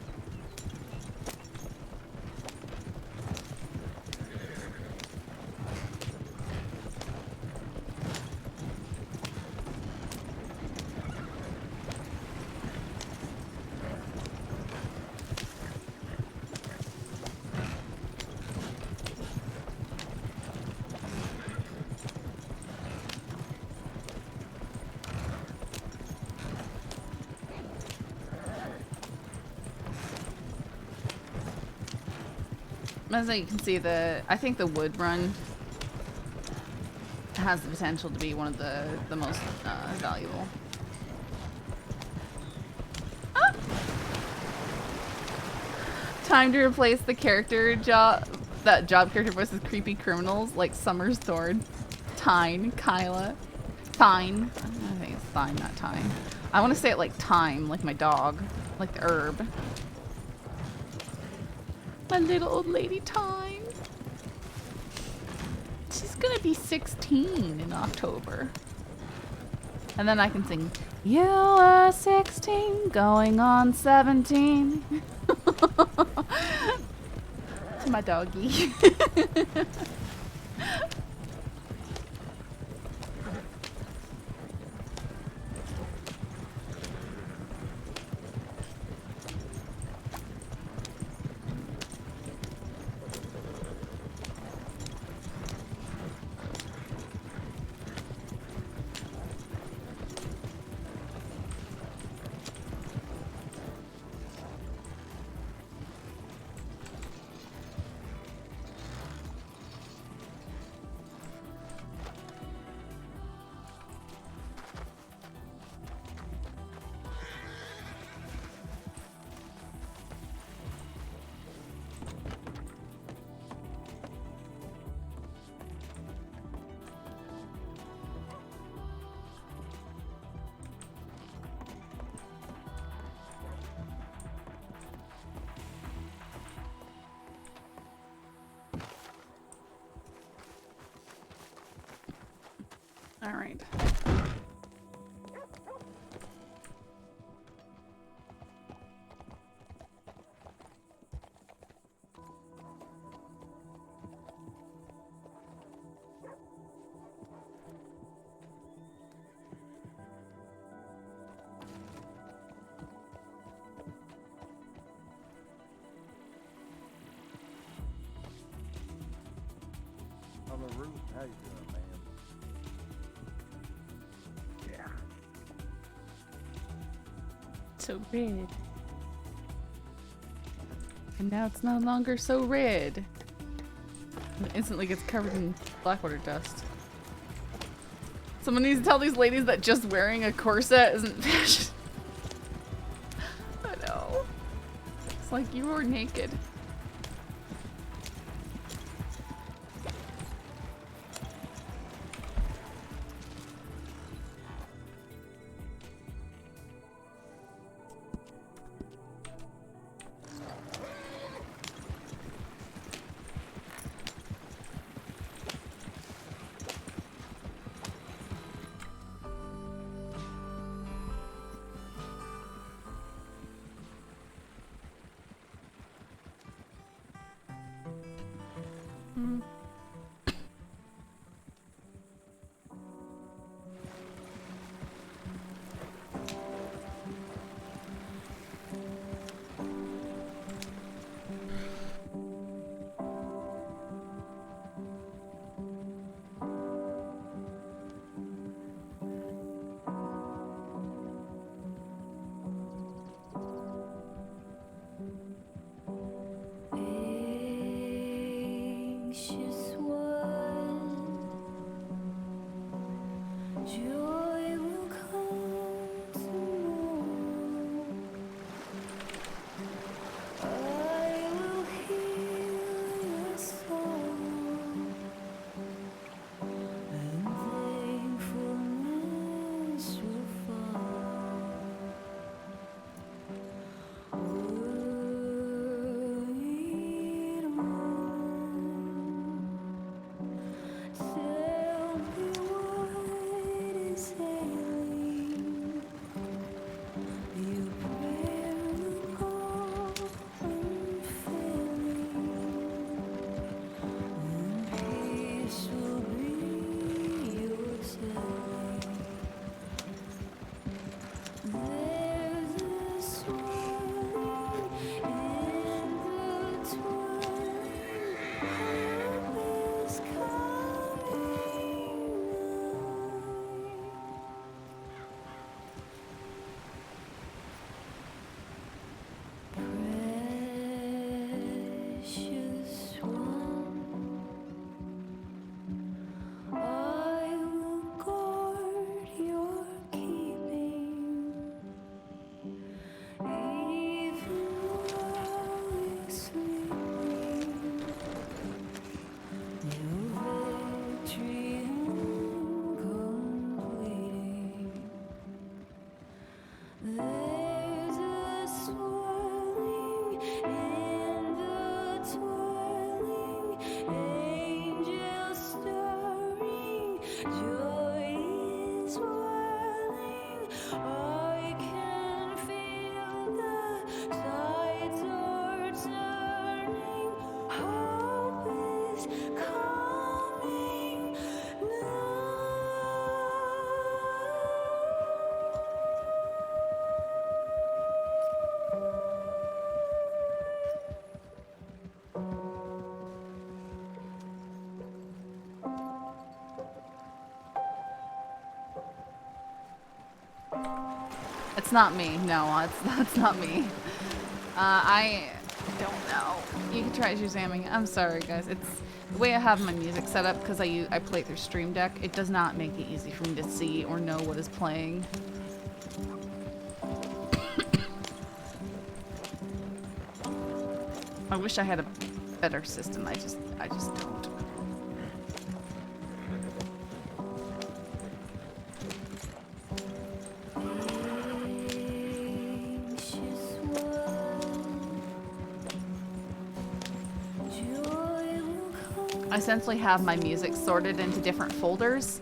As you can see, I think the wood run has the potential to be one of the most valuable. Ah! Time to replace the character job character voices creepy criminals like Summer's Thorn, Tyne, Kyla, Thine. I think it's Thine, not Tyne. I want to say it like Thyme, like my dog, like the herb. My little old lady Time. She's gonna be 16 in October. And then I can sing, you were 16, going on 17. To my doggy. All right. On the roof, how you doing, man? So red. And now it's no longer so red. It instantly gets covered in Blackwater dust. Someone needs to tell these ladies that just wearing a corset isn't fashion. I know. It's like you are naked. It's not me. No, that's not me. I don't know. You can try Shazamming. I'm sorry, guys. It's the way I have my music set up because I play through Stream Deck. It does not make it easy for me to see or know what is playing. I wish I had a better system. I just don't. I essentially have my music sorted into different folders,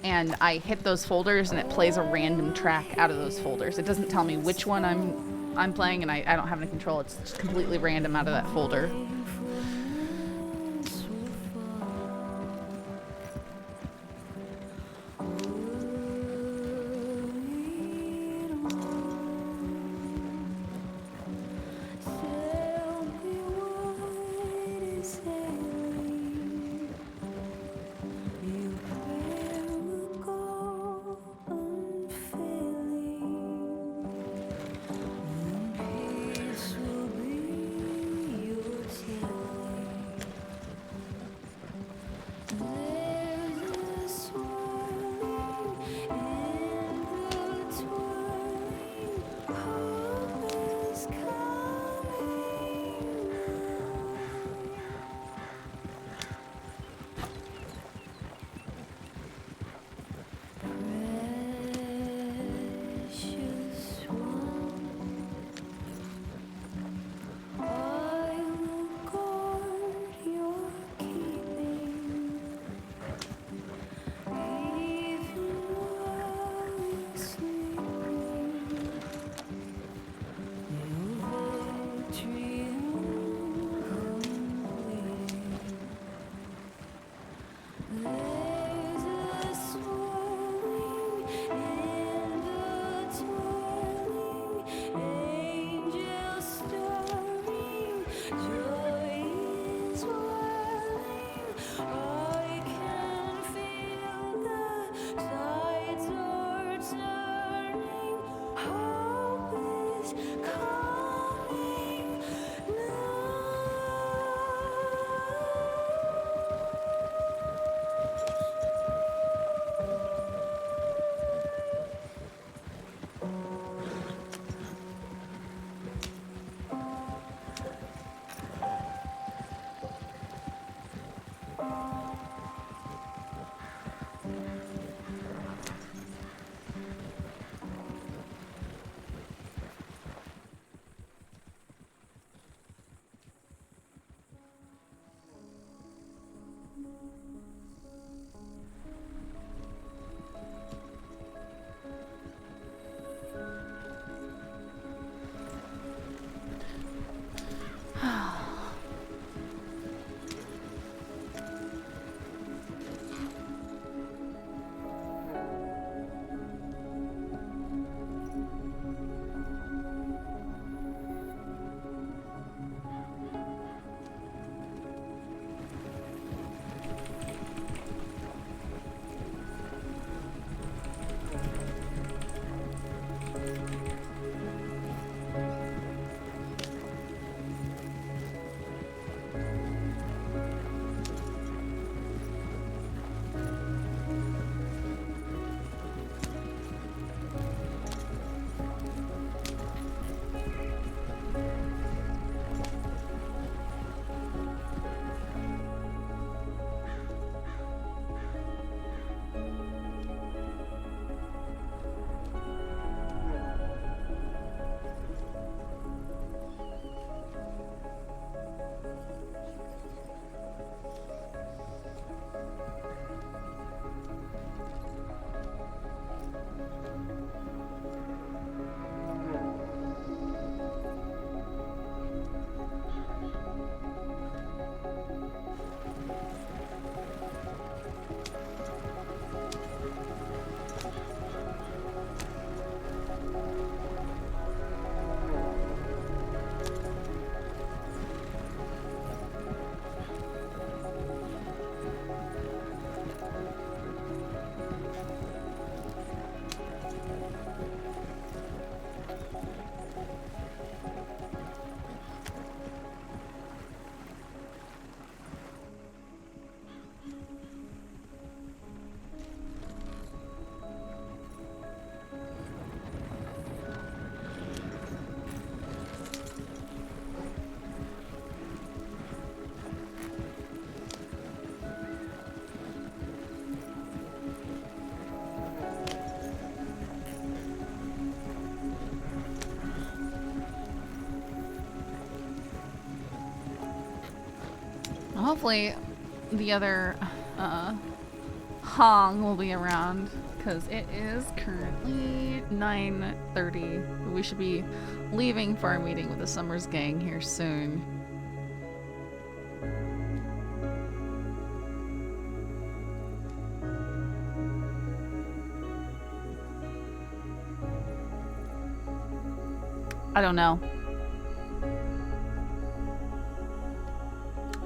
and I hit those folders and it plays a random track out of those folders. It doesn't tell me which one I'm playing, and I don't have any control. It's just completely random out of that folder. Hopefully, the other Hong will be around because it is currently 9:30. We should be leaving for our meeting with the Summers gang here soon. I don't know.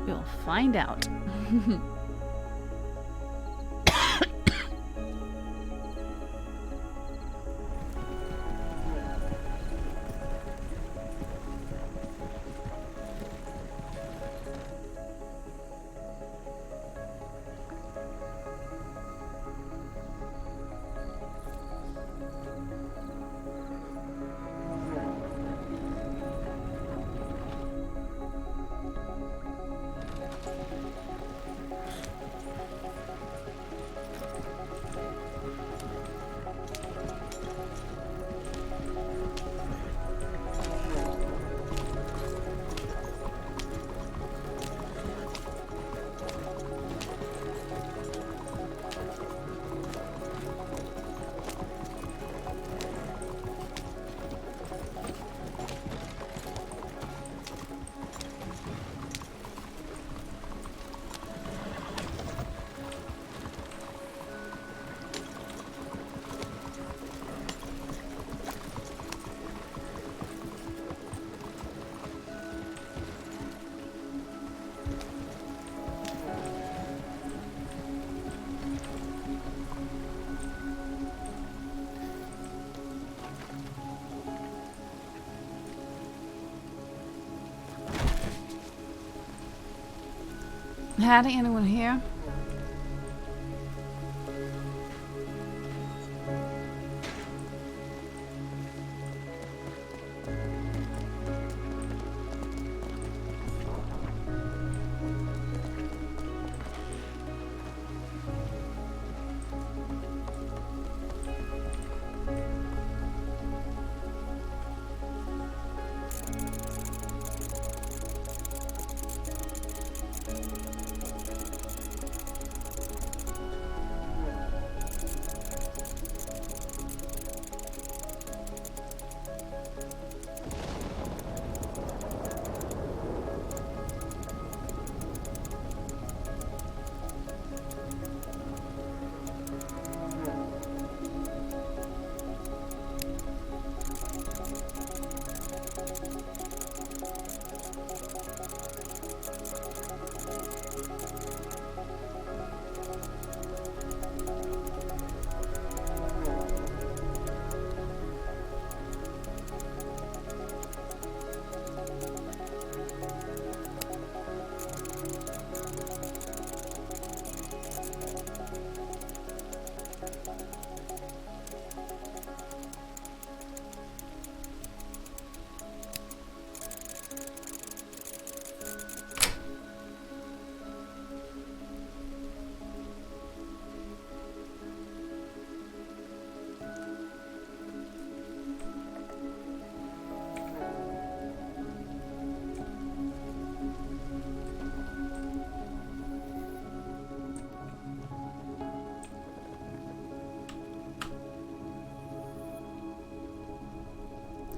We'll find out. Howdy, anyone here?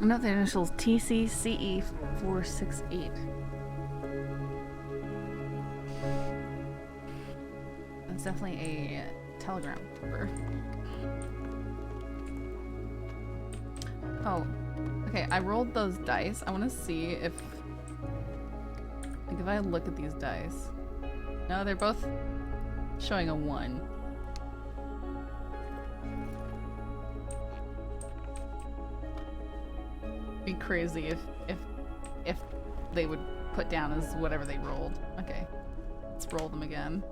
I know the initials TCCE468. That's definitely a telegram number. Oh, okay. I rolled those dice. I want to see if, like, if I look at these dice. No, they're both showing a 1. Be crazy if they would put down as whatever they rolled. Okay, let's roll them again.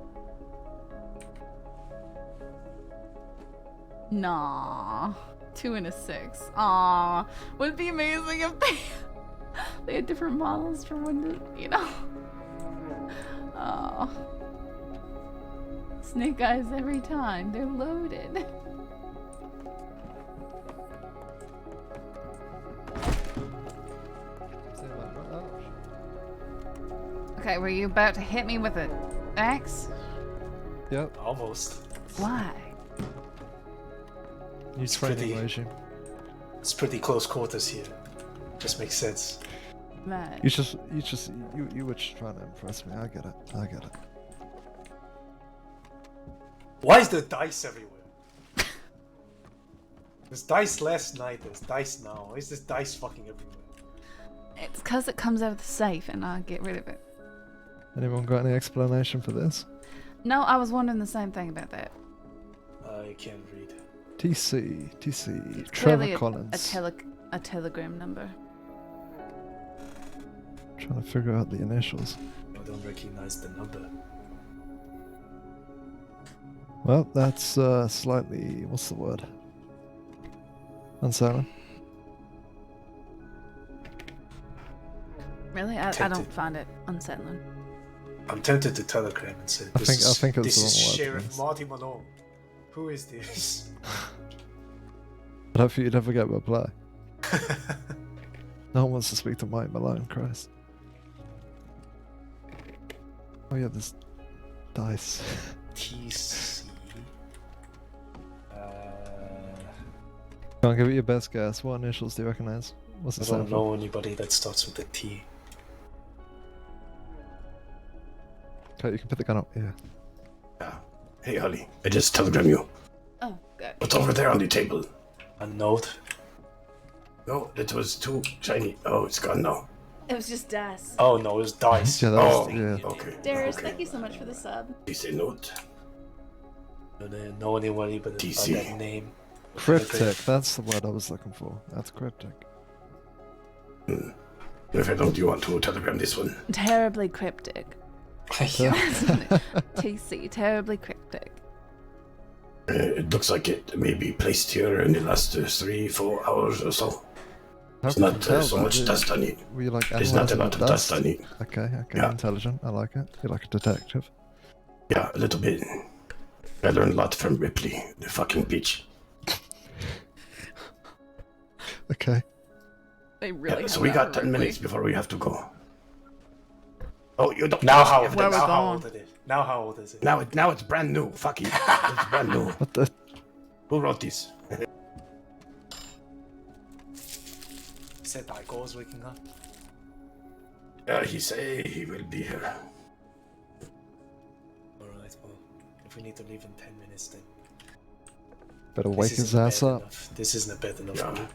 Nah, 2 and a 6. Aw, would it be amazing if they had different models for when to, you know. Oh, snake eyes every time. They're loaded. Okay, were you about to hit me with an axe? Yep. Almost. Why? New It's training pretty- regime. It's pretty close quarters here. Just makes sense. Right. You were just trying to impress me. I get it. Why is there dice everywhere? There's dice last night, there's dice now. Why is this dice fucking everywhere? It's because it comes out of the safe and I get rid of it. Anyone got any explanation for this? No, I was wondering the same thing about that. I can't read. TC, Clearly Trevor Collins. a telegram number. Trying to figure out the initials. I don't recognize the number. Well, that's slightly, what's the word? Unsettling. Really? I Tempted. don't find it unsettling. I'm tempted to telegram and say, I think it's this the is wrong word for Sheriff this. Marty Malone. Who is this? But hopefully you never get a reply. No one wants to speak to Mike Malone, Christ. Oh yeah, there's dice. TC. Can't give it your best guess. What initials do you recognize? What's I the don't sound? know anybody that starts with a T. Okay, you can put the gun up. Yeah. Hey, Holly, I just telegram you. Oh, good. What's over there on the table? A note. No, it was too shiny. Oh, it's gone now. It was just dice. Oh no, it was dice. Yeah, that was, Oh, yeah. okay. Darius, okay. thank you so much for the sub. Please say note. I don't know anybody but by TC. that name. Cryptic. That's the word I was looking for. That's cryptic. If I don't, you want to telegram this one? Terribly cryptic. TC, terribly cryptic. It looks like it may be placed here in the last 3-4 hours or so. How It's can you not tell so that? much dust on it. Were you like There's not a analysing lot the of dust on it. Okay, Yeah. intelligent. I like it. You're like a detective. Yeah, a little bit. I learned a lot from Ripley, the fucking bitch. Okay. They really Yeah, so have we that got 10 correctly. minutes before we have to go. Oh, you don't. Now how, you have Where the- we now how going? old it is? Now how old is it? Now it's brand new. Fuck it. It's brand new. What the? Who wrote this? Said Igor's waking up. He say he will be here. Alright, well, if we need to leave in 10 minutes then. Better This wake his isn't ass bad up. enough. This isn't a bad enough Yeah. group.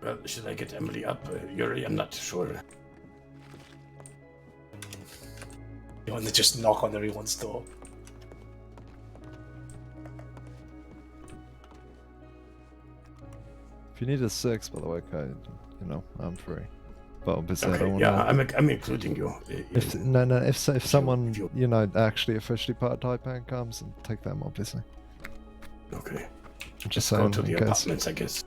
Well, should I get Emily up? Yuri, I'm not sure. You want to just knock on everyone's door? If you need a 6, by the way, Kai, I'm free. But obviously, I Okay, don't yeah, want I'm including you. If someone, you- actually officially part of Taipan comes, and take them, obviously. Okay. I'm just Go saying, to the in case. apartments, I guess.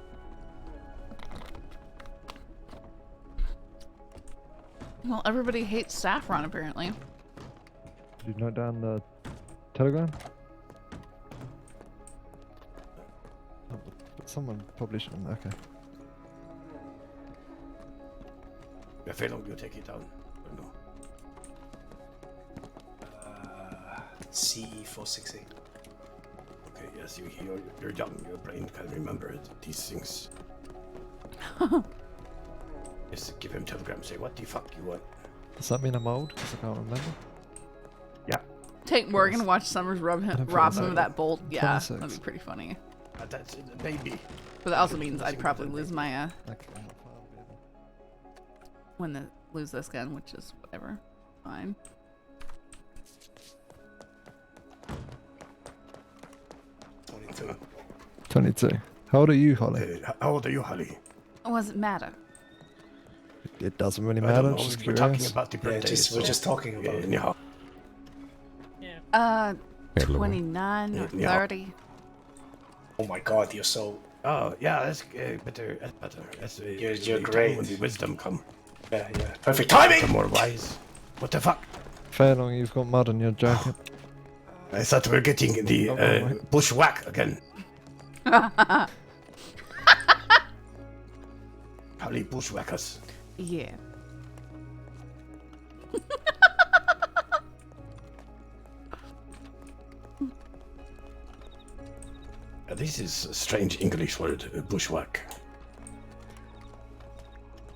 Well, everybody hates saffron, apparently. Did you note down the telegram? Oh, but someone probably shouldn't. Okay. Yeah, Fellow, you take it down. Or no? CE468. Okay, yes, you're young. Your brain can remember these things. Just give him telegram. Say, what the fuck you want? Does that mean I'm old? Because I can't remember. Yeah. Take Morgan and watch Summers rob him of that bolt. Yeah, 26. that'd be pretty funny. That's it, baby. But that also means I'd probably lose my Okay. lose this gun, which is whatever. Fine. Uh, 22. How old are you, Holly? How old are you, Holly? What does it matter? It doesn't really I matter. don't know. Just We're curious. talking about the Yeah, birthdays. we're just talking about it. Anyhow. 29 or Yeah. 30. Oh my god, you're so... Oh, yeah, that's better. That's better. That's, You're the time great. when the wisdom come. Yeah, yeah. Perfect timing! The more wise. What the fuck? Fair long, you've got mud on your jacket. I thought we were getting the bushwhack again. Holly bushwhackers. Yeah. This is a strange English word, bushwhack.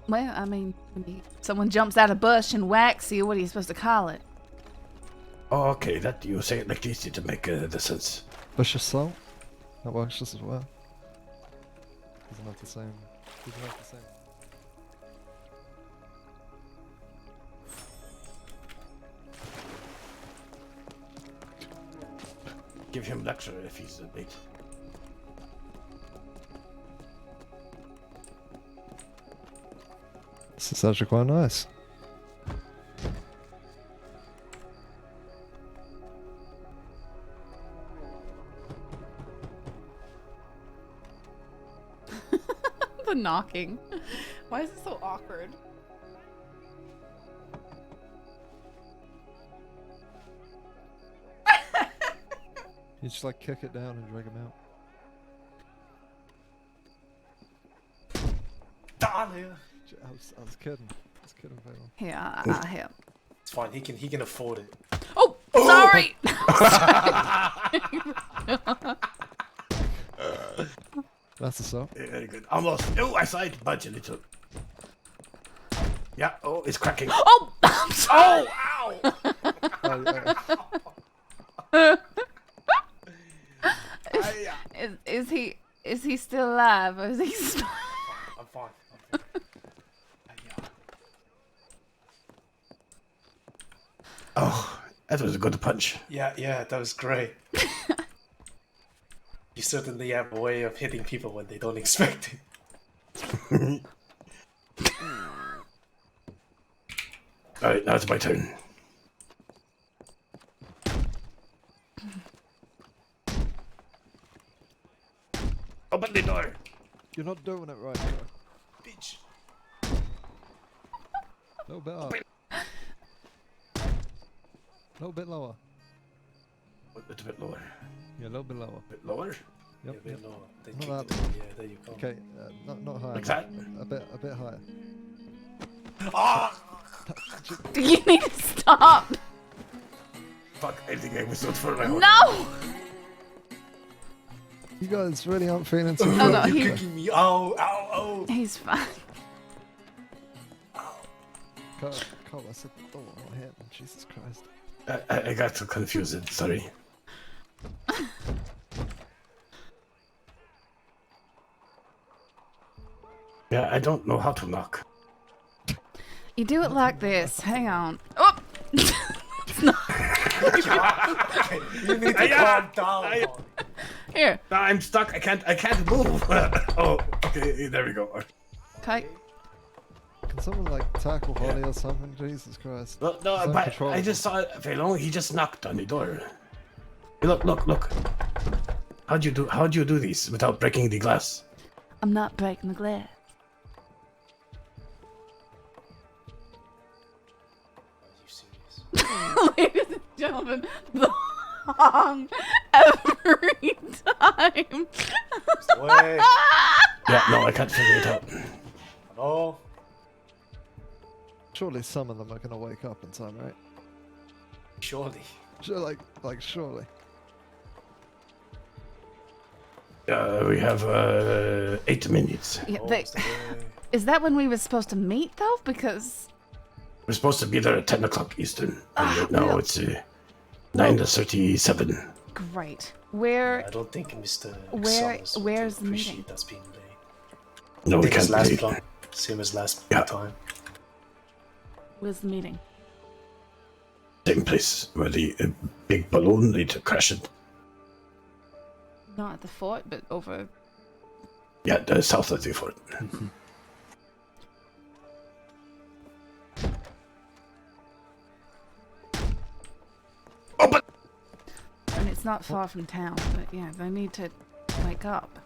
Well, I mean, when someone jumps out of bush and whacks you, what are you supposed to call it? Oh, okay, that you say it like this to make the sense. Bush assault? That works just as well. Doesn't have the same. Doesn't have the same. Give him lecture if he's a bait. This is actually quite nice. The knocking. Why is it so awkward? You just like kick it down and drag him out. Darling. I was kidding. I was kidding, Valen. Here, I'll help. It's fine. He can afford it. Oh, sorry. That's assault. Yeah, very good. Almost. Oh, I saw it budge a little. Yeah. Oh, it's cracking. Oh, I'm sorry. Oh, Is he still alive or is he still... I'm fine. Oh, that was a good punch. Yeah, that was great. You certainly have a way of hitting people when they don't expect it. Alright, now it's my turn. Open the door! You're not doing it right, bro. Bitch! A little bit up. A little bit lower. A little bit lower. Yeah, a little bit lower. A bit lower? Yep. Yeah, a bit lower. Then Not kick that. it. Yeah, there you go. Okay, not higher. Like that? A bit higher. Ah! You need to stop. Fuck, I think I was not for my own. No. You guys really aren't feeling too Oh, good. no, You're kicking me. Ow, ow, ow. He's fine. Carl, I said don't hit him. Jesus Christ. I got so confused, sorry. Yeah, I don't know how to knock. You do it like this. Hang on. Oh. You need to calm down. Here. No, I'm stuck. I can't move. Oh, okay, there we go. Okay. Can someone like tackle Holly or something? Jesus Christ. Well, no, It's but I uncontrollable. just saw it. Velon, he just knocked on the door. Look. How'd you do this without breaking the glass? I'm not breaking the glass. Ladies and gentlemen, the song every time. Way. Yeah, no, I can't figure it out. Oh. Surely some of them are gonna wake up in time, right? Surely. Sure, like surely. We have 8 minutes. Yeah, is that when we were supposed to meet, though? Because We're supposed to be there at 10 o'clock Eastern. And right now no. it's 9:37. great. Where? I don't think Mr. Where's the meeting? That's being late. No, we Same as can't last leave. plan. Same as last Yeah. time. Where's the meeting? Same place where the big balloon later crashed. Not at the fort, but over. Yeah, the south of the fort. Open! And it's not far from town, but yeah, they need to wake up.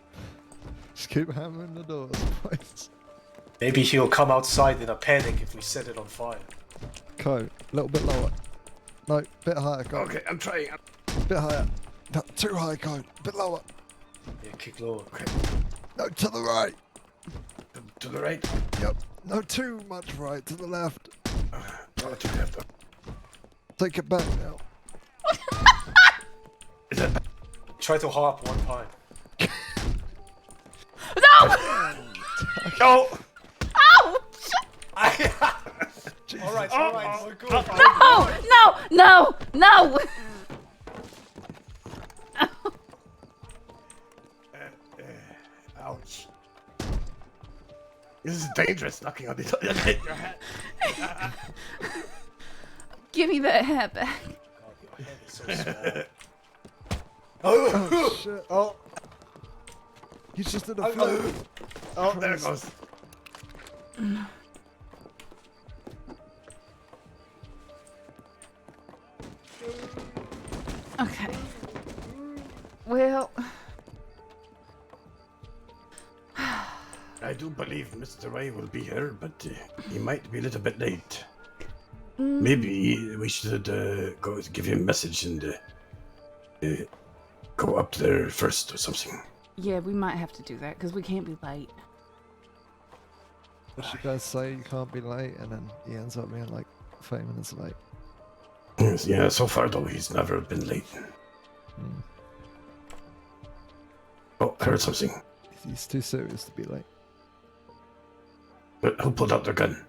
Just keep hammering the doors, please. Maybe he'll come outside in a panic if we set it on fire. Coat, a little bit lower. No, bit higher, Coat. Okay, I'm trying. Bit higher. No, too high, Coat. Bit lower. Yeah, kick lower. Okay. No, to the right. To the right. Yep. No, too much right. To the left. No, to the left. Take it back now. Is that Try to hop one time. Oh! Ouch! Alright, alright, we're good. No! Ouch. This is dangerous, knocking on the hit your head. Give me that hat back. God, your head is so small. Oh shit! Oh, he's just in a float. Oh, there it goes. Okay. Well, I do believe Mr. Ray will be here, but he might be a little bit late. Maybe we should go give him a message and go up there first or something. yeah, we might have to do that because we can't be late. What you guys say? You can't be late, and then he ends up being like 5 minutes late. Yeah, so far though, he's never been late. Oh, I heard something. He's too serious to be late. But who pulled out their gun?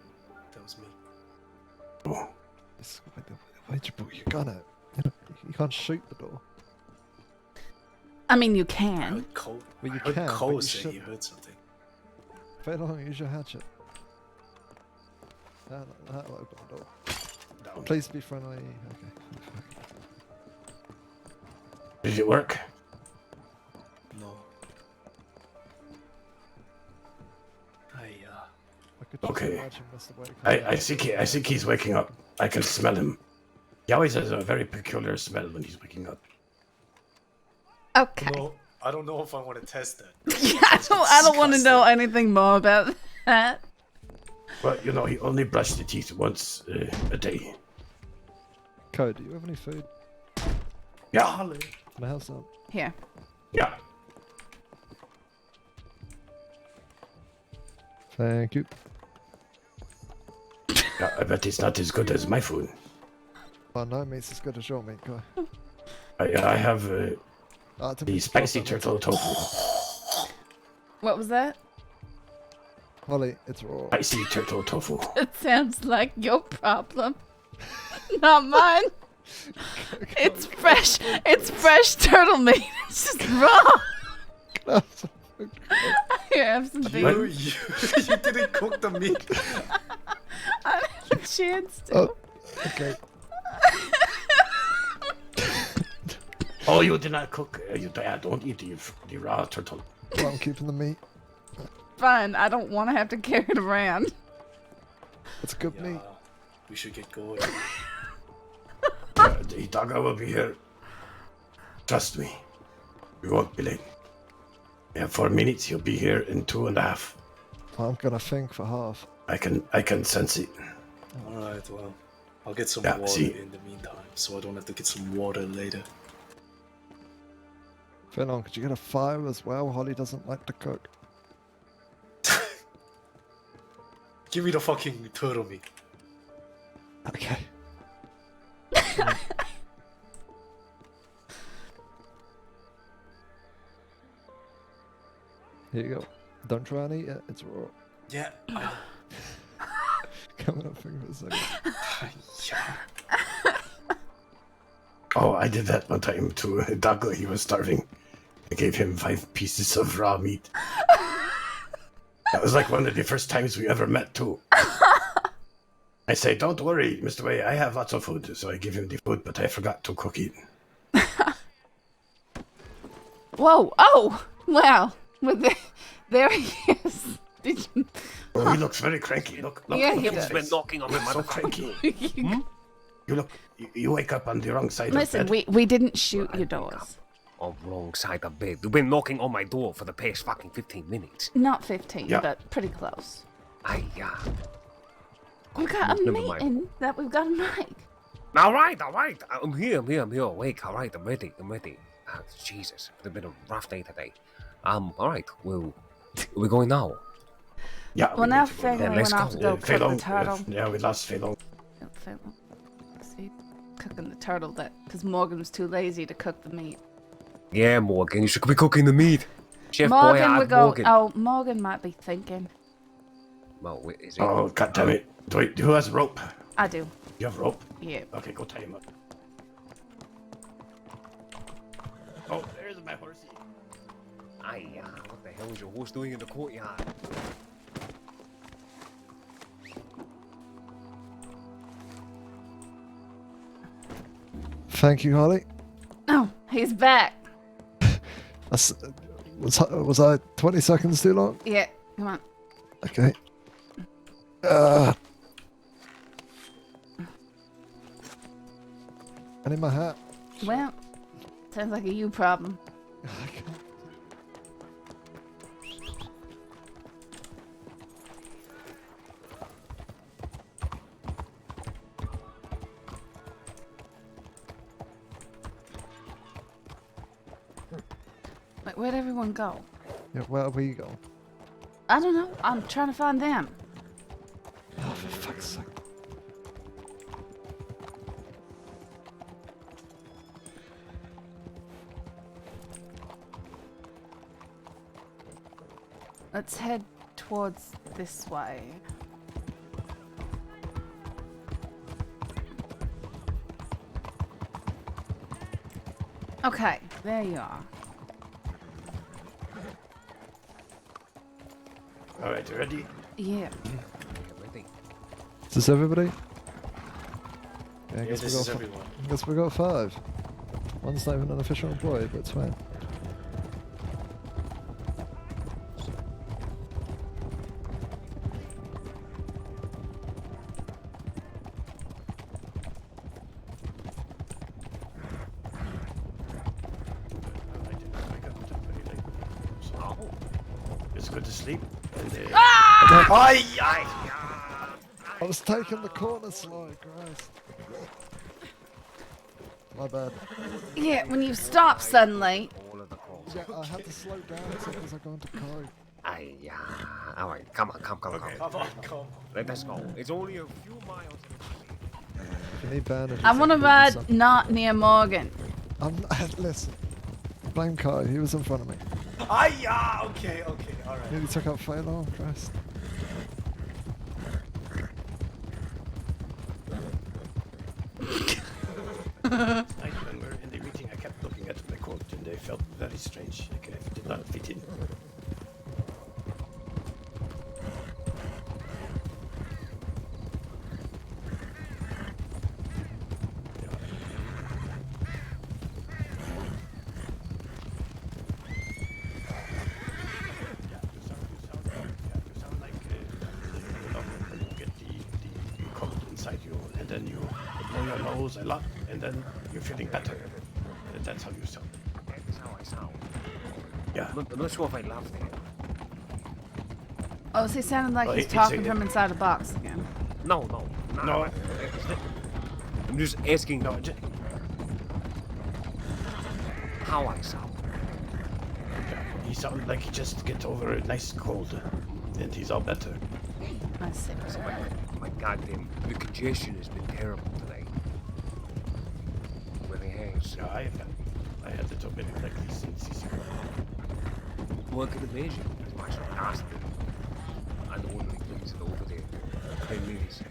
That was me. Oh. Why'd you put your gun out? You can't shoot the door. I mean, you can. Well, you I heard can, Cole but you say he shouldn't. heard something. Fair long, use your hatchet. That'll open the door. Down. Please be friendly. Okay. Did it work? No. I could just Okay. imagine Mr. Wake. I think he's waking up. I can smell him. He always has a very peculiar smell when he's waking up. Okay. No, I don't know if I want to test that. I don't want to know anything more about that. Well, you know, he only brushed the teeth once a day. Code, do you have any food? Yeah. Can I have some? Here. Yeah. Thank you. Yeah, I bet it's not as good as my food. Oh, no meat's as good as your meat, guy. I have to the be spicy proper. turtle tofu. What was that? Holly, it's raw. Spicy turtle tofu. It sounds like your problem, not mine. It's fresh. It's fresh turtle meat. It's just raw. Here, have some beans. You didn't cook the meat. I didn't have a chance to. Oh, okay. Oh, you did not cook. Don't eat the raw turtle. Well, I'm keeping the meat. Fine, I don't want to have to carry it around. It's good meat. We should get going. The doggo will be here. Trust me. We won't be late. We have 4 minutes. He'll be here in 2.5. Well, I'm gonna think for half. I can sense it. Alright, well, I'll get some Yeah, water see. in the meantime, so I don't have to get some water later. Fennel, could you get a fire as well? Holly doesn't like to cook. Give me the fucking turtle meat. Okay. Here you go. Don't try and eat it. It's raw. Yeah. Coming up for a second. Oh, I did that one time to a doggo. He was starving. I gave him 5 pieces of raw meat. That was like one of the first times we ever met, too. I say, don't worry, Mr. Way, I have lots of food. So I give him the food, but I forgot to cook it. Whoa! Oh! Wow! There he is. Did you? Oh, he looks very cranky. Look, Yeah, he look at does. his Been face. knocking on He my looks so motherfucking cranky. You look, you wake up on the wrong side Listen, of bed. we didn't shoot your doors. On wrong side of bed. You've been knocking on my door for the past fucking 15 minutes. Not 15, Yeah. but pretty close. Aye, yeah. We got a Never mind. meeting that we've got to make. All right. I'm here, awake. All right, I'm ready. Jesus, it's been a rough day today. All right, we're going now. Yeah. Well, now Feng Yeah, went let's off go. to go cook the Feilong, turtle. yeah, we lost Feilong. See, cooking the turtle because Morgan was too lazy to cook the meat. Yeah, Morgan, you should be cooking the meat. Chef Morgan Boy, would go. Morgan. Oh, Morgan might be thinking. Well, is it? Oh, god damn it. Wait, who has rope? I do. You have rope? Yeah. Okay, go tie him up. Oh, there's my horsey. Aye, what the hell is your horse doing in the courtyard? Thank you, Holly. Oh, he's back. Was I 20 seconds too long? Yeah, come on. Okay. I need my hat. Well, sounds like a you problem. Like, where'd everyone go? Yeah, where are we going? I don't know. I'm trying to find them. Oh, for fuck's sake. Let's head towards this way. Okay, there you are. Alright, you ready? Yeah. Is this everybody? Yeah, I Yeah, guess this we is got everyone. I guess we got 5. One's not even an official employee, but it's fine. It's good to sleep. And, Aye, aye. I was taking the corner slide, Christ. My bad. Yeah, when you stop suddenly. Yeah, I had to slow down because I go into code. Aye, alright, come on. Come on. Let's go. It's only a few miles. If you need bandages, I want to I'll give you ride some. not near Morgan. Listen. Blame Kai, he was in front of me. Okay, alright. Nearly took out Phelan, Christ. Tonight when we were in the meeting, I kept looking at my coat and they felt very strange. Like I did not fit in. Then you blow your nose a lot, and then you're feeling better. And that's how you sound. That's how I sound. Yeah. I'm not sure if I laughed at him. Oh, so he sounded like Well, he's it's talking from inside a box again. No. I'm just asking how I sound. He sounded like he just get over a nice cold, and he's all better. I see. My goddamn, the congestion has been terrible today. Really has. Yeah, I had it already like this since he's Well, I can imagine. It's much nasty. And only things over there. 10 minutes.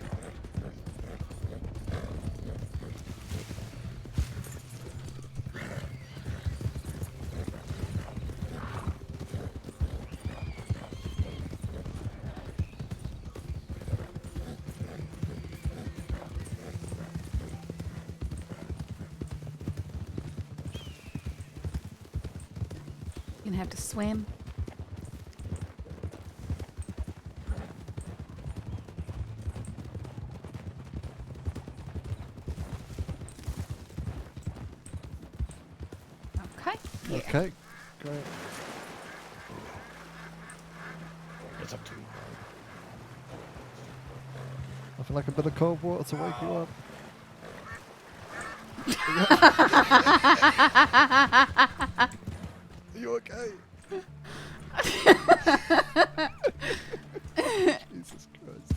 You're gonna have to swim. Okay. Yeah. Okay, great. It's up to you. Nothing like a bit of cold water to wake you up. Are you okay? Jesus Christ.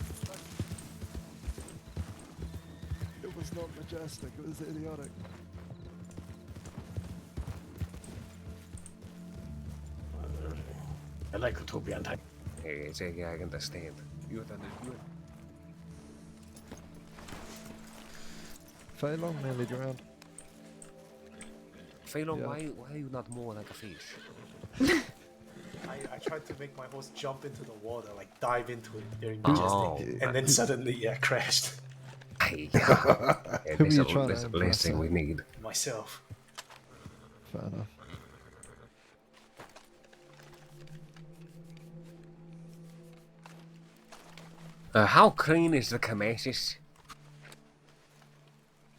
It was not majestic, it was idiotic. I like Utopia and Hey, I understand. You understood. Fei Long nearly drowned. Fei Long, Yeah. why are you not more like a fish? I tried to make my horse jump into the water, like dive into it, very Oh. majestic, and then suddenly, yeah, crashed. Hey, yeah. Who are you That's trying to the impress last thing we then? need. Myself. Fair enough. How clean is the Kamesis?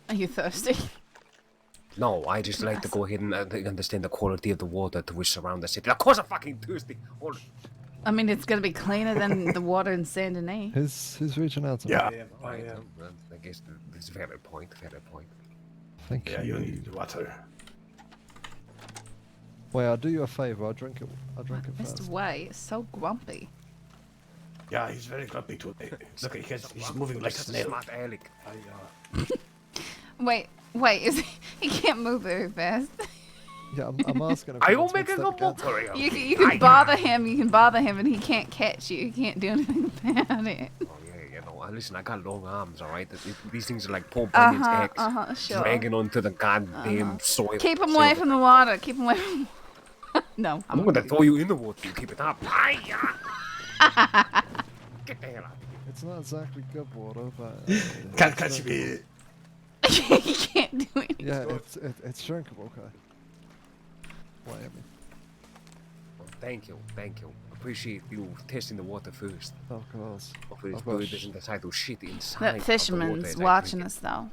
Are you thirsty? No, I just like to go ahead and understand the quality of the water to which surround the city. Of course I'm fucking thirsty. Hold on. I mean, it's gonna be cleaner than the water in Saint Denis. Who's reaching out to me? Yeah. I guess that's a valid point. Valid point. Thank Yeah, you need water. Wait, I'll do you a favour. I'll drink it Mr. first. Way is so grumpy. Yeah, he's very grumpy today. Look, he's moving like a Such a snail. smart aleck. Wait, is he can't move very fast. Yeah, I'm asking. Are you making a mockery of You me? can bother him. You can bother him, and he can't catch you. You can't do anything about it. Oh yeah, you know. Listen, I got long arms, all right. These things are like Paul Bunyan's ex, Sure. dragging onto the goddamn soil. Keep him away from the water. Keep him away from. No, I'm gonna throw you in the water. You keep it up. Get the hell out of here. It's not exactly good water, but Can't catch me. He can't do it. yeah, it's drinkable. Okay. Why at me? Well, thank you. Appreciate you testing the water first. Of course. Hopefully this Of course. bird doesn't decide to shit inside. That of the fisherman's water as I watching drink us, though.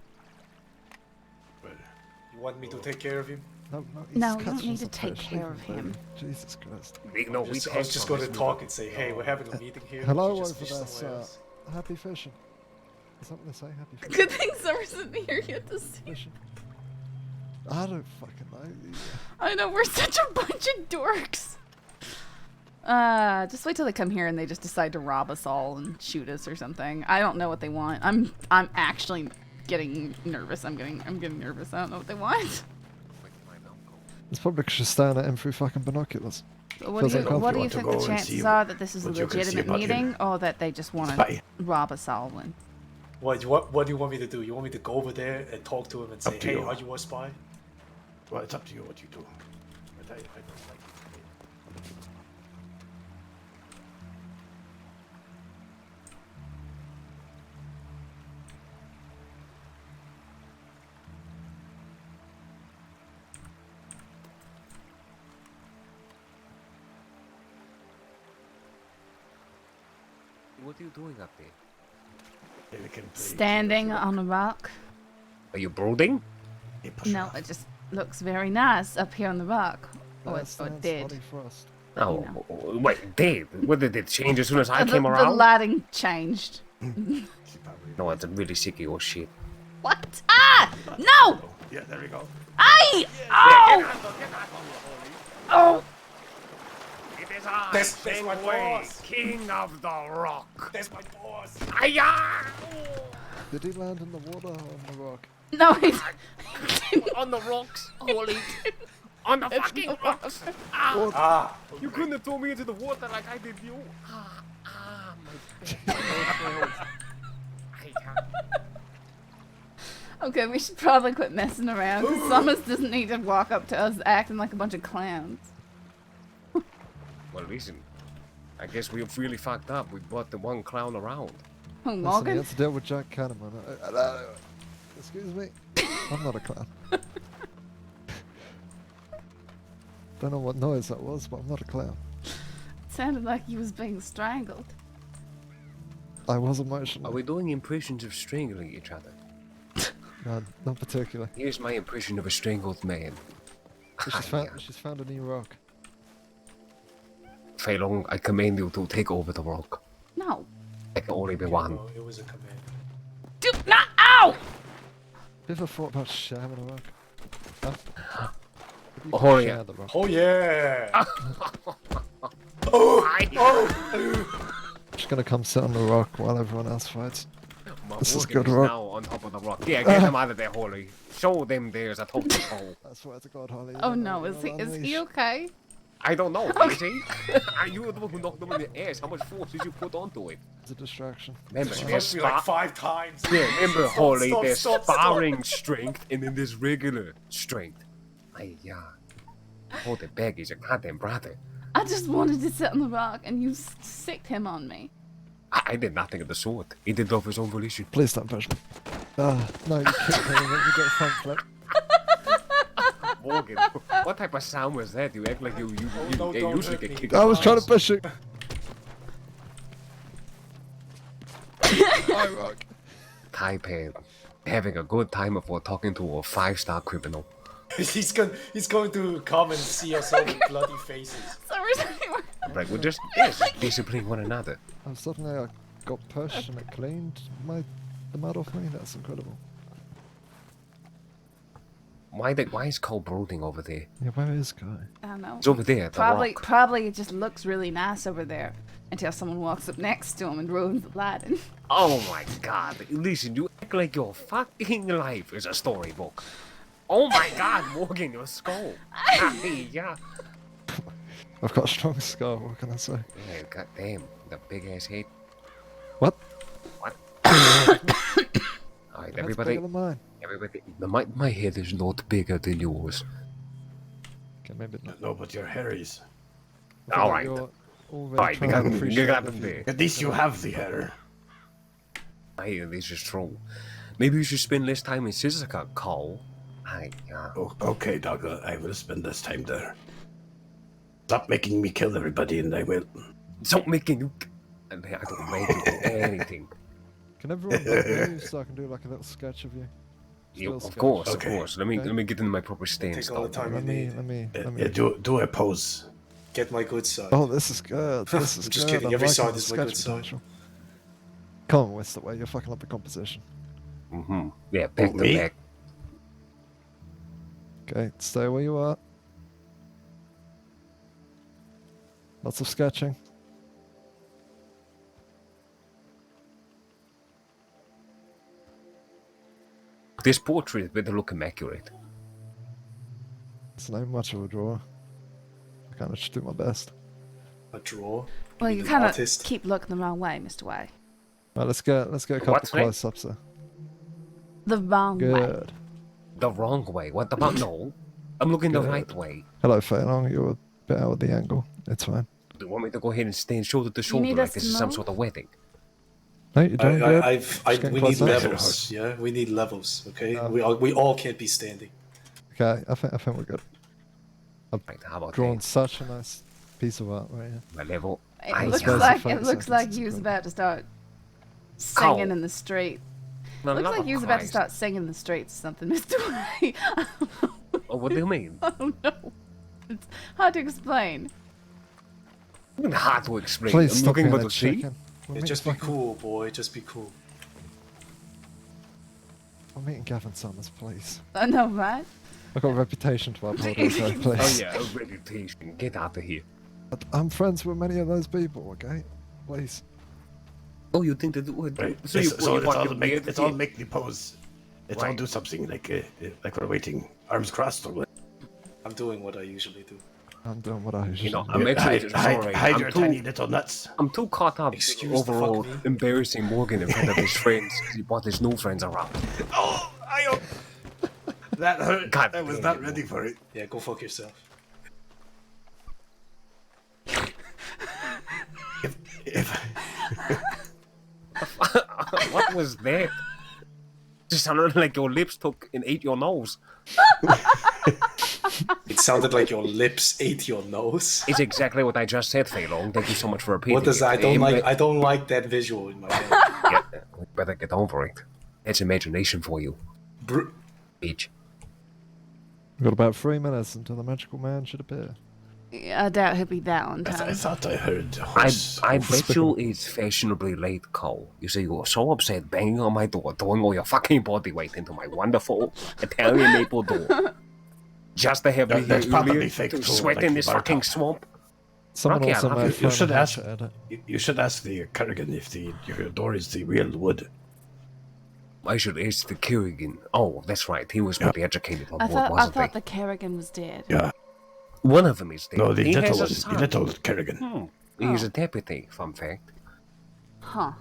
You want me to take care of him? No, No, you don't need to take care of him. Jesus Christ. it. No, I was just going to talk and say, hey, we're having a meeting here. Hello We should over just fish there, somewhere sir. else. Happy fishing. Is that what they say? Happy fishing. Good thing Summer's isn't here yet to see. Fishing. I don't fucking know. I know, we're such a bunch of dorks. Just wait till they come here and they just decide to rob us all and shoot us or something. I don't know what they want. I'm actually getting nervous. I'm getting nervous. I don't know what they want. It's probably because you're staring at him through fucking binoculars. So what Feels do you uncomfortable. think the chances are that this is a what you can see legitimate about him. meeting, or that they just want to Spy. rob us all? And What do you want me to do? You want me to go over there and talk to him and say, Up to hey, you. are you a spy? Well, it's up to you what you do. But I don't like it. What are you doing up there? Yeah, we can play standing on a rock. Are you brooding? Yeah, push No, it just looks very nice up here on the rock. Or it did. Bloody frost. Oh, wait, did? What did it change as soon as I came The around? lighting changed. No, it's a really sicky old shit. What? Ah! No! Yeah, there we go. Aye! Oh! Oh! It is I, That's my boss. King of the Rock. That's my boss. Hiya! Did he land in the water or on the rock? No, he's On the rocks, Holy. On the fucking rocks. Ah. You couldn't have thrown me into the water like I did you. My Okay, we should probably quit messing around, because Summers doesn't need to walk up to us acting like a bunch of clowns. Well, listen. I guess we really fucked up. We brought the one clown around. Oh, Listen, he Morgan? had to deal with Jack Kettleman. Excuse me. I'm not a clown. Don't know what noise that was, but I'm not a clown. It sounded like he was being strangled. I was emotional. Are we doing impressions of strangling each other? No, not particularly. Here's my impression of a strangled man. She's found a new rock. Fei Long, I command you to take over the rock. No. There can only be one. No, it was a command. Dude, not ow! Have you ever thought about sharing a rock? Huh? If you Oh, could yeah. share the rock. Oh, yeah. Just gonna come sit on the rock while everyone else fights. My This is Morgan good rock. now on top of the rock. Yeah, get them out of there, Holy. Show them there's a totem pole. I swear to God, Holly. Oh no, is he okay? I don't know, you see? You were the one who knocked them in the ass. How much force did you put onto it? It's a distraction. Remember, She there's punched me like 5 times. Yeah, remember, Stop, Holly, stop, there's stop, stop. sparring strength and then there's regular strength. Ay, yeah. Hold the bag is a goddamn brother. I just wanted to sit on the rock and you sicked him on me. I did nothing of the sort. He did it of his own volition. Please don't push me. No, you kicked me and you got a front flip. Morgan, what type of sound was that? You act like you don't usually hurt get me. kicked. I was trying to push you. Taipan, having a good time before talking to a 5-star criminal. He's going to come and see us all with bloody faces. Like, we're just disciplining one another. And suddenly I got pushed and it cleaned the mud off me. That's incredible. Why is Cole brooding over there? Yeah, where is Guy? I don't know. It's over there, at the rock. Probably it just looks really nice over there until someone walks up next to him and ruins the lighting. Oh my god, listen, you act like your fucking life is a storybook. Oh my god, Morgan, your skull. Yeah. I've got a strong skull, what can I say? Yeah, goddamn, the big ass head. What? What? Alright, That's everybody. bigger than mine. Everybody, my head is not bigger than yours. Okay, maybe not. No, but your hair is. Alright. Alright, you got them there. At least you have the hair. Hey, this is true. Maybe you should spend less time in Sisaka, Cole. Oh, okay, Douglas, I will spend this time there. Stop making me kill everybody and I will. Stop making you... I don't make you do anything. Can everyone look me so I can do like a little sketch of you? Of course. Let me get into my proper stance. Take all the time you need. Let me. Yeah, do a pose. Get my good side. Oh, this is good. This is I'm just good. kidding. I'm Every liking side the is my good sketch side. potential. Come on, Westaway, you're fucking up the composition. Yeah, back to back. Okay, stay where you are. Lots of sketching. This portrait better look immaculate. It's not much of a draw. I kind of just do my best. A draw? Well, you kind of keep looking the wrong way, Mr. Way. Right, let's get a couple of close-ups there. The wrong way. Good. The wrong way? What about no? I'm looking the right way. Hello, Feilong. You're a bit out of the angle. It's fine. Do you want me to go ahead and stand shoulder to shoulder like this is some sort of wedding? No, you're doing good. We need levels. Yeah, we need levels. Okay, we all can't be standing. Okay, I think we're good. I've how about drawn such a nice piece of art right here. My level. It looks like you was about to start singing in the street. No, looks like you was about to start singing in the streets or something, Mr. Way. Oh, what do you mean? I don't know. It's hard to explain. Hard to explain. Please I'm stop looking being for a the sea. chicken. Yeah, just be cool, boy. Just be cool. I'm meeting Gavin Summers, please. I know, right? I've got a reputation to uphold also, please. Oh yeah, a reputation. Get out of here. I'm friends with many of those people, okay? Please. Oh, you think that would? Right. So It's all make make the pose. Let's all do something like we're waiting, arms crossed or what? I'm doing what I usually do. I'm doing what I usually do. I'm actually sorry. Hide I'm your too, tiny little nuts. I'm too caught up overall me. embarrassing Morgan in front of his friends because he brought his new friends around. Oh, that hurt. God I was damn not it, ready for it. Yeah, go fuck yourself. What was that? Just sounded like your lips took and ate your nose. It sounded like your lips ate your nose. It's exactly what I just said, Feilong. Thank you so much for repeating. What does it. I don't like that visual in my head. Yeah, we better get over it. It's imagination for you. Bitch. We've got about 3 minutes until the magical man should appear. I doubt he'll be that on time. I thought I heard. I bet you it's fashionably late, Cole. You see, you were so upset banging on my door, throwing all your fucking body weight into my wonderful Italian maple door. Just to have me here earlier to sweat in this fucking swamp. Someone Rocky, also I love might You should find ask. out at it. You should ask the Kerrigan if your door is the real wood. I should ask the Kerrigan. Oh, that's right. He was pretty educated on I board, thought wasn't he? the Kerrigan was dead. Yeah. One of them is dead. No, the He little has a one, son. the little Kerrigan. He's a deputy, fun fact. Huh.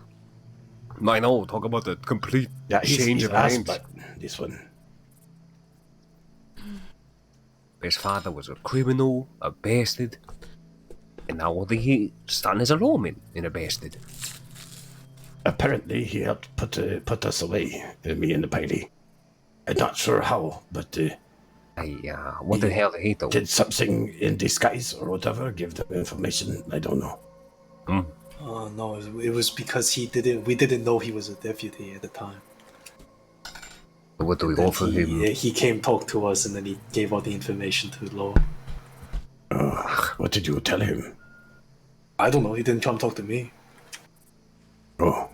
I know, talk about the complete change of ass, names. but this one. His father was a criminal, a bastard, and now the son is a lawman and a bastard. Apparently, he helped put us away, me and the Piley. I'm not sure how, but what the hell did he do? Did something in disguise or whatever, give them information. I don't know. Oh no, it was because we didn't know he was a deputy at the time. What do we offer him? He came talk to us and then he gave all the information to Law. What did you tell him? I don't know, he didn't come talk to me. Oh.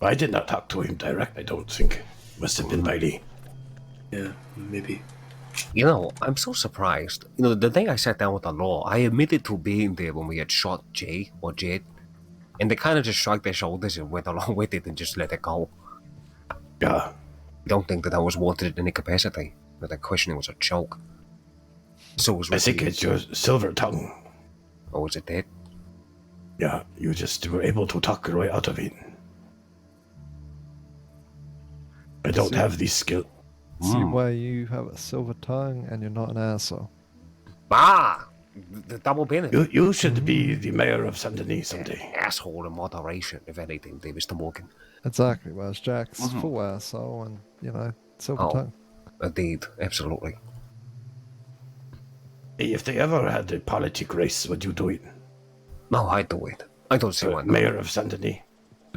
I did not talk to him direct, I don't think. Must have been Bailey. Yeah, maybe. You know, I'm so surprised. You know, the day I sat down with the Law, I admitted to being there when we had shot Jay or Jed, and they kind of just shrugged their shoulders and went along with it and just let it go. Yeah. I don't think that I was wanted in any capacity. That the questioning was a joke. So was I think it's your silver tongue. Oh, is it that? Yeah, you just were able to talk right out of it. I don't have these skills. See why you have a silver tongue and you're not an asshole. Ah! The double benefit. You should be the mayor of Saint Denis someday. Asshole in moderation, if anything, Mr. Morgan. Exactly, whereas Jack's full asshole and, you know, silver tongue. Indeed, absolutely. Hey, if they ever had a politic race, would you do it? No, I'd do it. I don't see why not. Mayor of Saint Denis.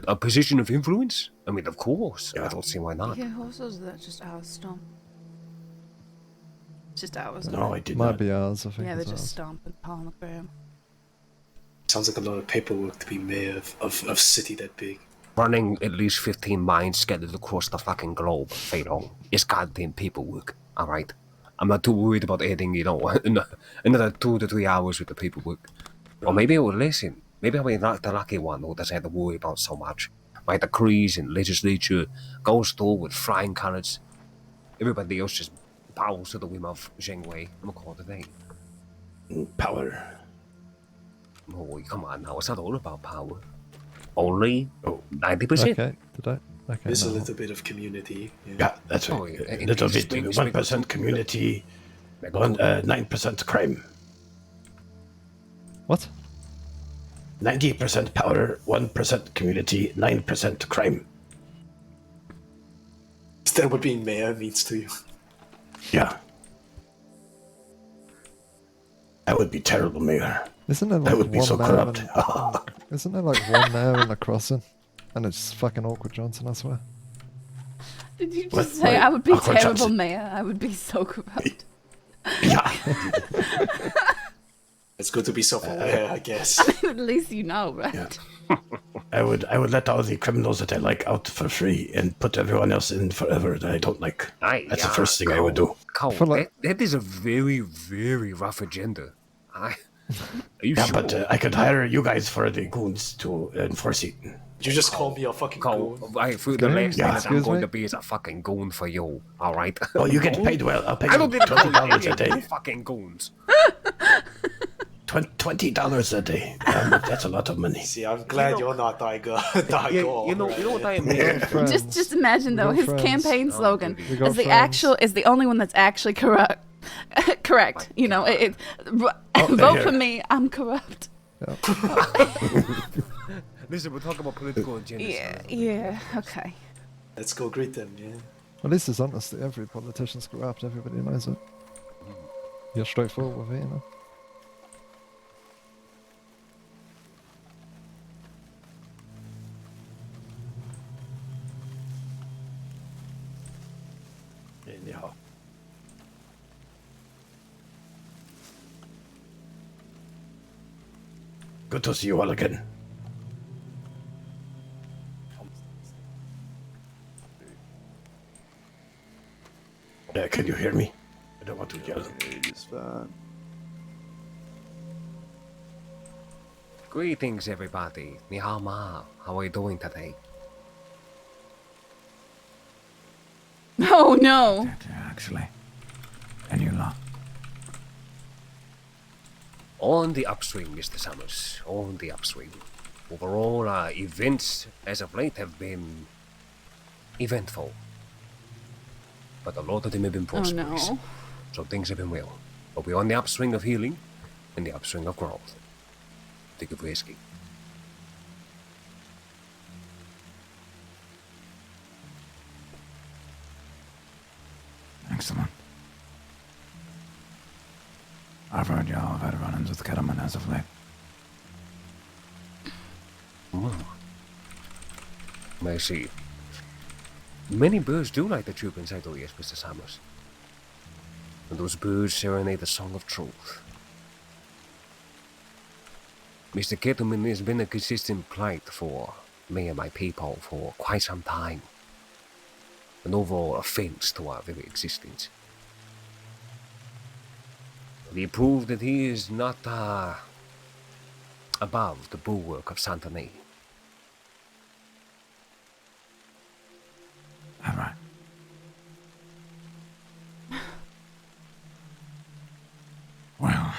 A position of influence? I mean, of course. I don't see why not. Yeah, horses, that's just ours, stomp. Just ours. No, I did Might not. be ours, I think. Yeah, they're it's just ours. stomping on the ground. Sounds like a lot of paperwork to be mayor of a city that big. Running at least 15 mines scattered across the fucking globe, Phaeton, is goddamn paperwork, alright? I'm not too worried about adding, you know, another 2 to 3 hours with the paperwork. Or maybe I will listen. Maybe I'll be not the lucky one who doesn't have to worry about so much. My decrees and legislature goes through with flying colors. Everybody else just bows to the whim of Zheng Wei. I'm a call today. Power. Oh, come on now. It's not all about power. Only 90%. Okay, Okay, There's a no. little bit of community. Yeah, that's right. A little bit. 1% community, 9% crime. What? 90% power, 1% community, 9% crime. Is that what being mayor means to you? Yeah. I would be terrible mayor. Isn't there like I would be one so mayor corrupt. Isn't there like one mayor in the crossing? And it's fucking awkward Johnson, I swear. Did you just What? say Like, I would be Awkward terrible Johnson. mayor? I would be so corrupt. Yeah. It's good to be self-aware, I guess. I mean, at least you know, right? Yeah. I would let all the criminals that I like out for free and put everyone else in forever that I don't like. That's the first thing I would do. Cole, that is a very, very rough agenda. Are you Yeah, sure? but I could hire you guys for the goons to enforce it. You just call me a fucking Cole, goon. for the last thing that I'm Excuse going me? to be is a fucking goon for you, alright? Oh, you get paid well. I'll pay I you don't need to call you $20 a any day. fucking goons. $20 a day. That's a lot of money. See, I'm glad you're not Daigo. Daigo, you know what I mean? Just imagine though, his campaign slogan We got is the friends. is the only one that's actually correct. Correct. You know, vote for me. I'm corrupt. Listen, we're talking about political agendas. Yeah. Okay. Let's go greet them, yeah. At least it's honestly every politician's corrupt, everybody knows it. You're straightforward with it, you know. Anyhow. Good to see you all again. Can you hear me? I don't want to yell. It's fine. Greetings, everybody. Ni hao ma. How are you doing today? Oh no. Actually. And you're not. On the upswing, Mr. Summers. On the upswing. Overall, events as of late have been eventful. But a lot of them have been prosperous. no. So things have been well. But we're on the upswing of healing and the upswing of growth. Think of whiskey. Excellent. I've heard y'all have had run-ins with Kettleman as of late. I see. Many birds do like the troop inside the ears, Mr. Summers. And those birds serenade the song of truth. Mr. Kettleman has been a consistent plight for me and my people for quite some time. An overall offense to our very existence. We prove that he is not above the bulwark of Saint Denis. All right. Well,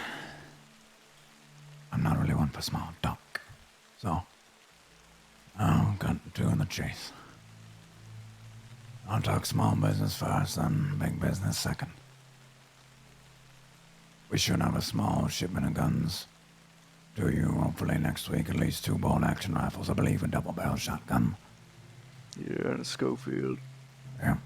I'm not really one for small talk, so I'll cut to the chase. I'll talk small business first, then big business second. We should have a small shipment of guns to you, hopefully next week, at least 2 bolt-action rifles, I believe a double-barrel shotgun. Yeah, and a Schofield. Yeah.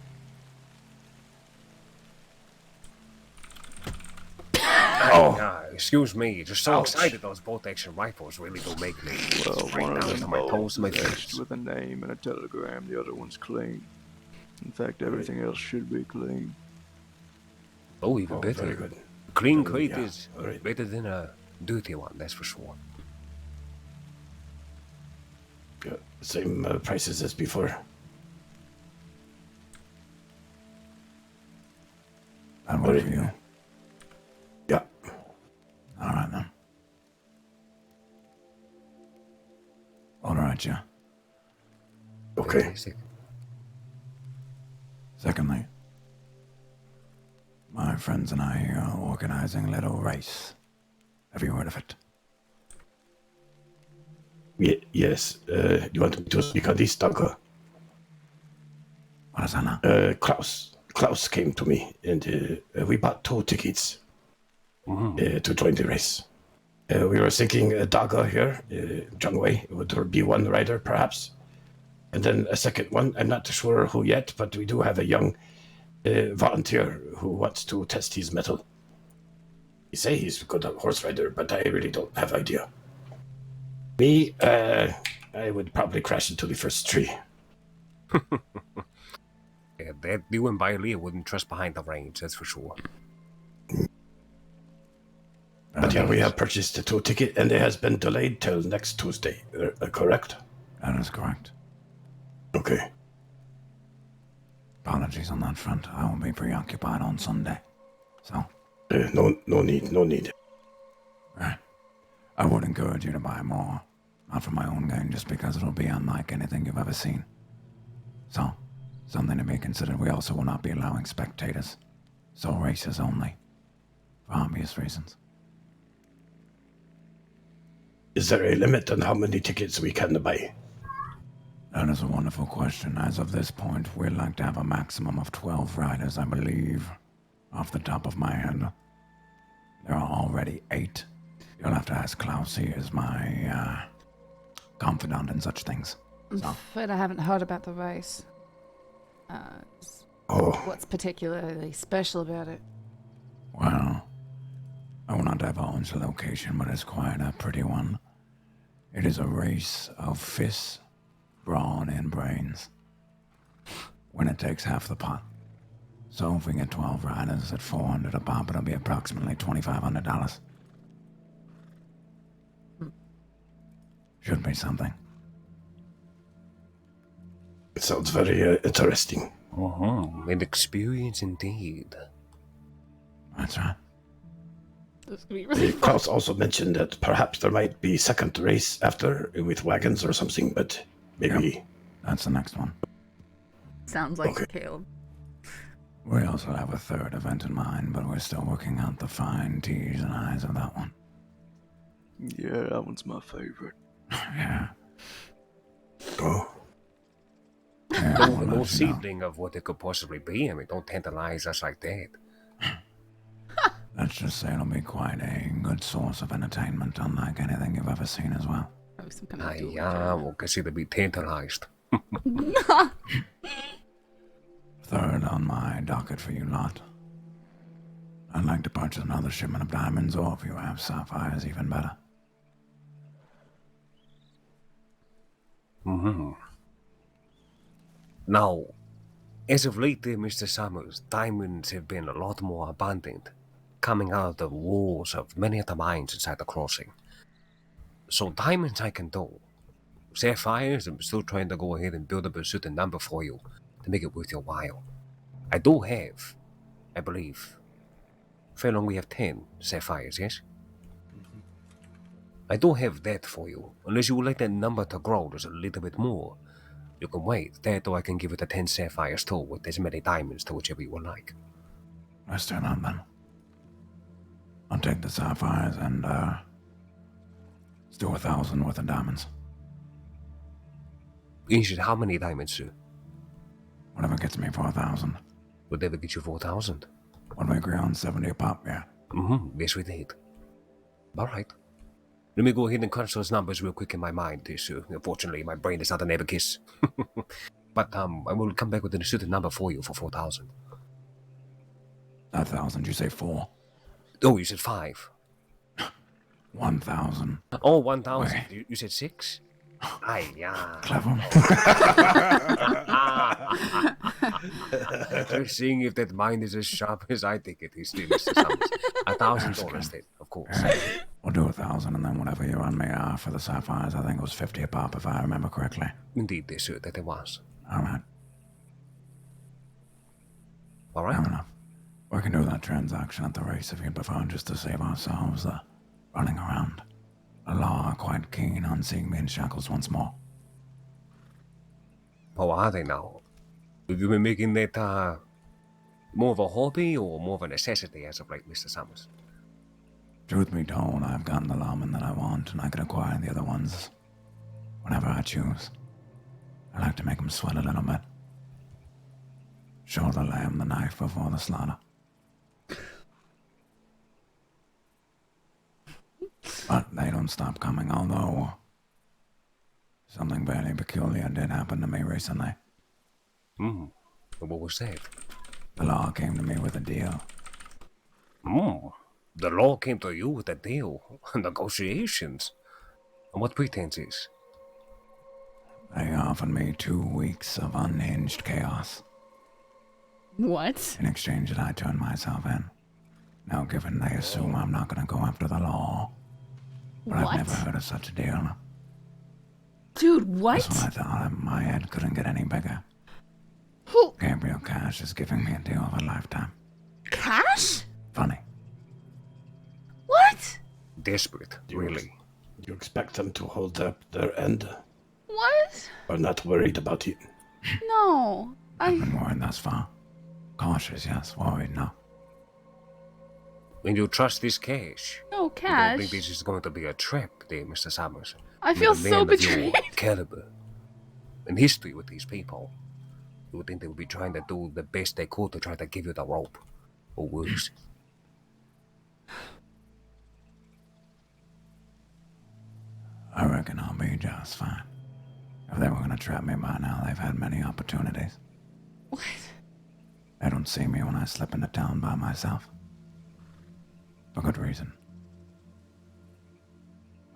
Excuse me, just so excited those bolt-action rifles really do make me Well, right one down of to them my toes and my etched fingers. with a name and a telegram, the other one's clean. In fact, everything else should be clean. Oh, even better. Very good. Clean crate yeah, is better than a dirty one, that's for sure. Yeah, same prices as before. That work for you? Yeah. All right, then. All right, yeah. Okay. Secondly, my friends and I are organizing a little race. Have you heard of it? Yes. You want me to speak on this, Doug? What is that now? Klaus came to me, and we bought 2 tickets to join the race. We were thinking Daga here, John Way, would be one rider perhaps. And then a second one, I'm not sure who yet, but we do have a young volunteer who wants to test his mettle. He say he's a good horse rider, but I really don't have idea. Me, I would probably crash into the first tree. Yeah, that you and Bailey wouldn't trust behind the reins, that's for sure. But yeah, we have purchased the 2 ticket, and it has been delayed till next Tuesday. Correct? That is correct. Okay. Apologies on that front. I will be preoccupied on Sunday. So. No need. Right. I would encourage you to buy more. Not for my own gain, just because it'll be unlike anything you've ever seen. So, something to be considered. We also will not be allowing spectators. So races only. For obvious reasons. Is there a limit on how many tickets we can buy? That is a wonderful question. As of this point, we'd like to have a maximum of 12 riders, I believe. Off the top of my head. There are already 8. You'll have to ask Klaus. He is my confidant in such things. I'm afraid I haven't heard about the race. What's particularly special about it? Well, I will not divulge the location, but it's quite a pretty one. It is a race of fists, brawn, and brains. Winner takes half the pot. So if we get 12 riders at $400 a pop, it'll be approximately $2,500. Should be something. It sounds very interesting. An experience indeed. That's right. That's gonna be really fun. Klaus also mentioned that perhaps there might be second race after with wagons or something, but maybe... Yep. That's the next one. Sounds like Caleb. We also have a third event in mind, but we're still working out the fine T's and I's of that one. Yeah, that one's my favorite. Yeah. Oh. No seedling of what it could possibly be. I mean, don't tantalize us like that. Let's just say it'll be quite a good source of entertainment, unlike anything you've ever seen as well. Well, consider be tantalized. Third on my docket for you lot. I'd like to purchase another shipment of diamonds, or if you have sapphires, even better. Now, as of late, Mr. Summers, diamonds have been a lot more abundant, coming out of the walls of many of the mines inside the crossing. So diamonds I can do. Sapphires, I'm still trying to go ahead and build up a certain number for you to make it worth your while. I do have, I believe, fair long we have 10 sapphires, yes? I do have that for you, unless you would like that number to grow just a little bit more. You can wait, that or I can give it the 10 sapphires too, with as many diamonds to whichever you would like. Let's turn on then. I'll take the sapphires and, let's do 1,000 worth of diamonds. You said how many diamonds, sir? Whatever gets me 4,000. Whatever gets you 4,000? What do we agree on? 70 a pop, yeah? Yes we did. Alright. Let me go ahead and crunch those numbers real quick in my mind, sir. Unfortunately, my brain is not an abacus. But, I will come back with a certain number for you for 4,000. 1,000, you say 4? Oh, you said 5. 1,000. Oh, 1,000. You said 6? Aye, yeah. Clever. Just seeing if that mind is as sharp as I think it is, Mr. Summers. $1,000 then, of course. We'll do 1,000, and then whatever you run me for the sapphires, I think it was 50 a pop, if I remember correctly. Indeed, they sir, that it was. Alright. Alright. Fair enough. We can do that transaction at the race if you'd prefer, just to save ourselves running around. The law are quite keen on seeing me in shackles once more. How are they now? Have you been making that, more of a hobby or more of a necessity as of late, Mr. Summers? Truth be told, I've gotten the lawman that I want, and I can acquire the other ones whenever I choose. I like to make them sweat a little bit. Show the lamb the knife before the slaughter. But they don't stop coming, although something very peculiar did happen to me recently. What was that? The law came to me with a deal. The law came to you with a deal. Negotiations. On what pretenses? They offered me 2 weeks of unhinged chaos. What? In exchange that I turn myself in. Now, given they assume I'm not going to go after the law. But What? I've never heard of such a deal. Dude, what? That's what I thought. My head couldn't get any bigger. Who? Gabriel Cash is giving me a deal of a lifetime. Cash? Funny. What? Desperate, really. You expect them to hold up their end? What? Or not worried about it? No. I've been worried thus far. Cautious, yes. Worried, no. When you trust this Cash. No, You Cash. don't think this is going to be a trap, dear Mr. Summers? I feel With a so man of your betrayed. caliber and history with these people. You would think they would be trying to do the best they could to try to give you the rope. Or worse. I reckon I'll be just fine. If they were going to trap me by now, they've had many opportunities. What? They don't see me when I slip into town by myself. For good reason.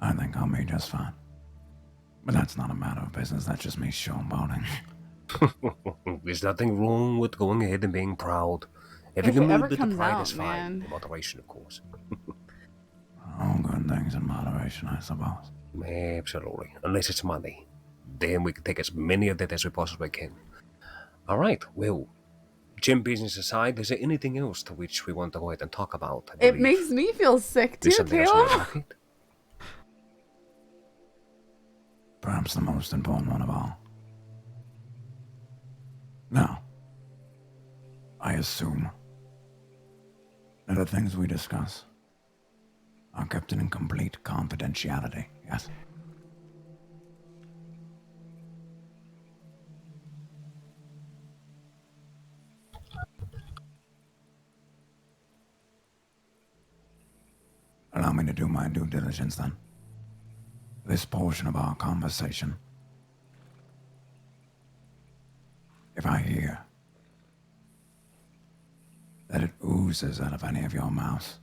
I think I'll be just fine. But that's not a matter of business, that's just me showboating. There's nothing wrong with going ahead and being proud. Having If a it little ever bit of comes pride out, is fine. man. In moderation, of course. All good things in moderation, I suppose. Absolutely. Unless it's money. Then we can take as many of that as we possibly can. Alright, well, gym business aside, is there anything else to which we want to go ahead and talk about? It makes me feel sick too, There's something else on the Caleb. docket? Perhaps the most important one of all. Now, I assume that the things we discuss are kept in complete confidentiality, yes? Allow me to do my due diligence then. This portion of our conversation. If I hear that it oozes out of any of your mouths,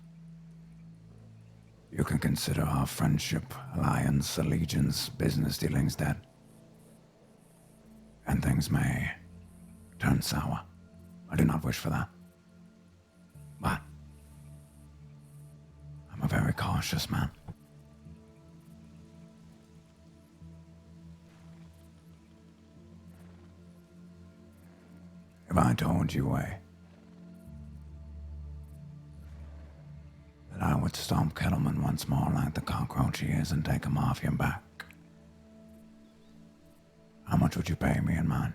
you can consider our friendship, alliance, allegiance, business dealings dead. And things may turn sour. I do not wish for that. But I'm a very cautious man. If I told you, that I would stomp Kettleman once more like the cockroach he is and take him off your back, how much would you pay me in mine?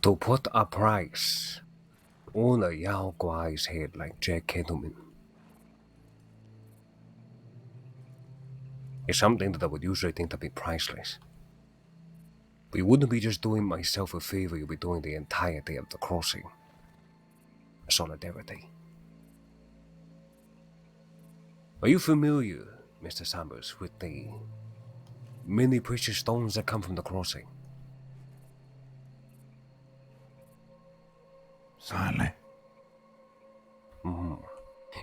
To put a price on a Yao Guai's head like Jack Kettleman is something that I would usually think to be priceless. But you wouldn't be just doing myself a favor, you'd be doing the entirety of the crossing. Solidarity. Are you familiar, Mr. Summers, with the many precious stones that come from the crossing? Slightly.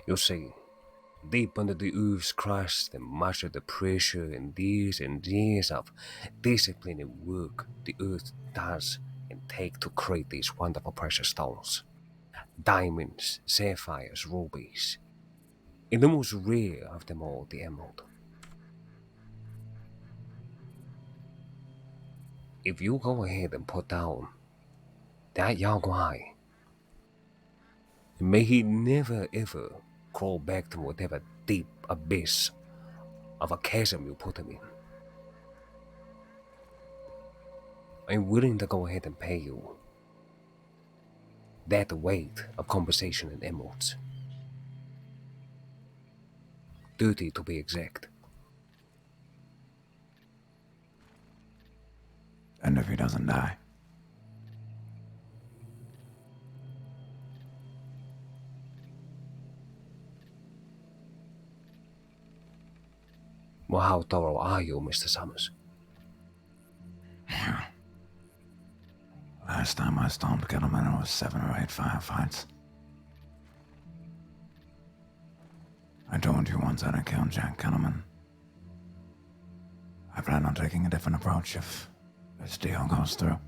You see, deep under the Earth's crust and much of the pressure and years of discipline and work the Earth does and take to create these wonderful precious stones. Diamonds, sapphires, rubies, and the most rare of them all, the emerald. If you go ahead and put down that Yao Guai, may he never ever crawl back to whatever deep abyss of a chasm you put him in. I'm willing to go ahead and pay you that weight of conversation in emeralds. 30 to be exact. And if he doesn't die? Well, how thorough are you, Mr. Summers? Last time I stomped Kettleman, it was 7 or 8 firefights. I told you once that I killed Jack Kettleman. I plan on taking a different approach if this deal goes through.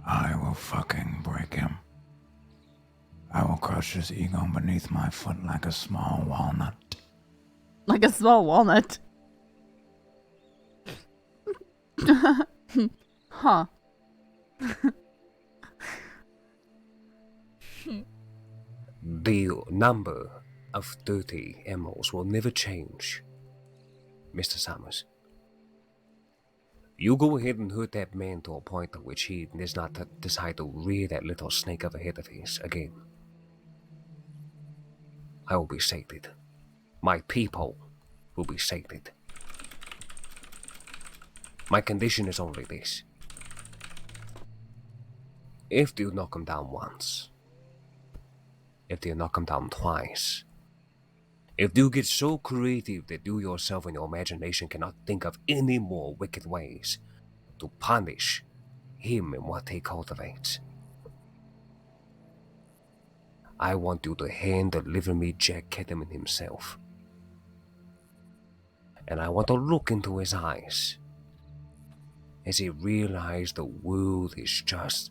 I will fucking break him. I will crush his ego beneath my foot like a small walnut. Like a small walnut. Huh. The number of 30 emeralds will never change, Mr. Summers. You go ahead and hurt that man to a point at which he does not decide to rear that little snake of a head of his again. I will be sated. My people will be sated. My condition is only this. If you knock him down once, if you knock him down twice, if you get so creative that you yourself and your imagination cannot think of any more wicked ways to punish him and what he cultivates, I want you to hand deliver me Jack Kettleman himself. And I want to look into his eyes as he realized the world is just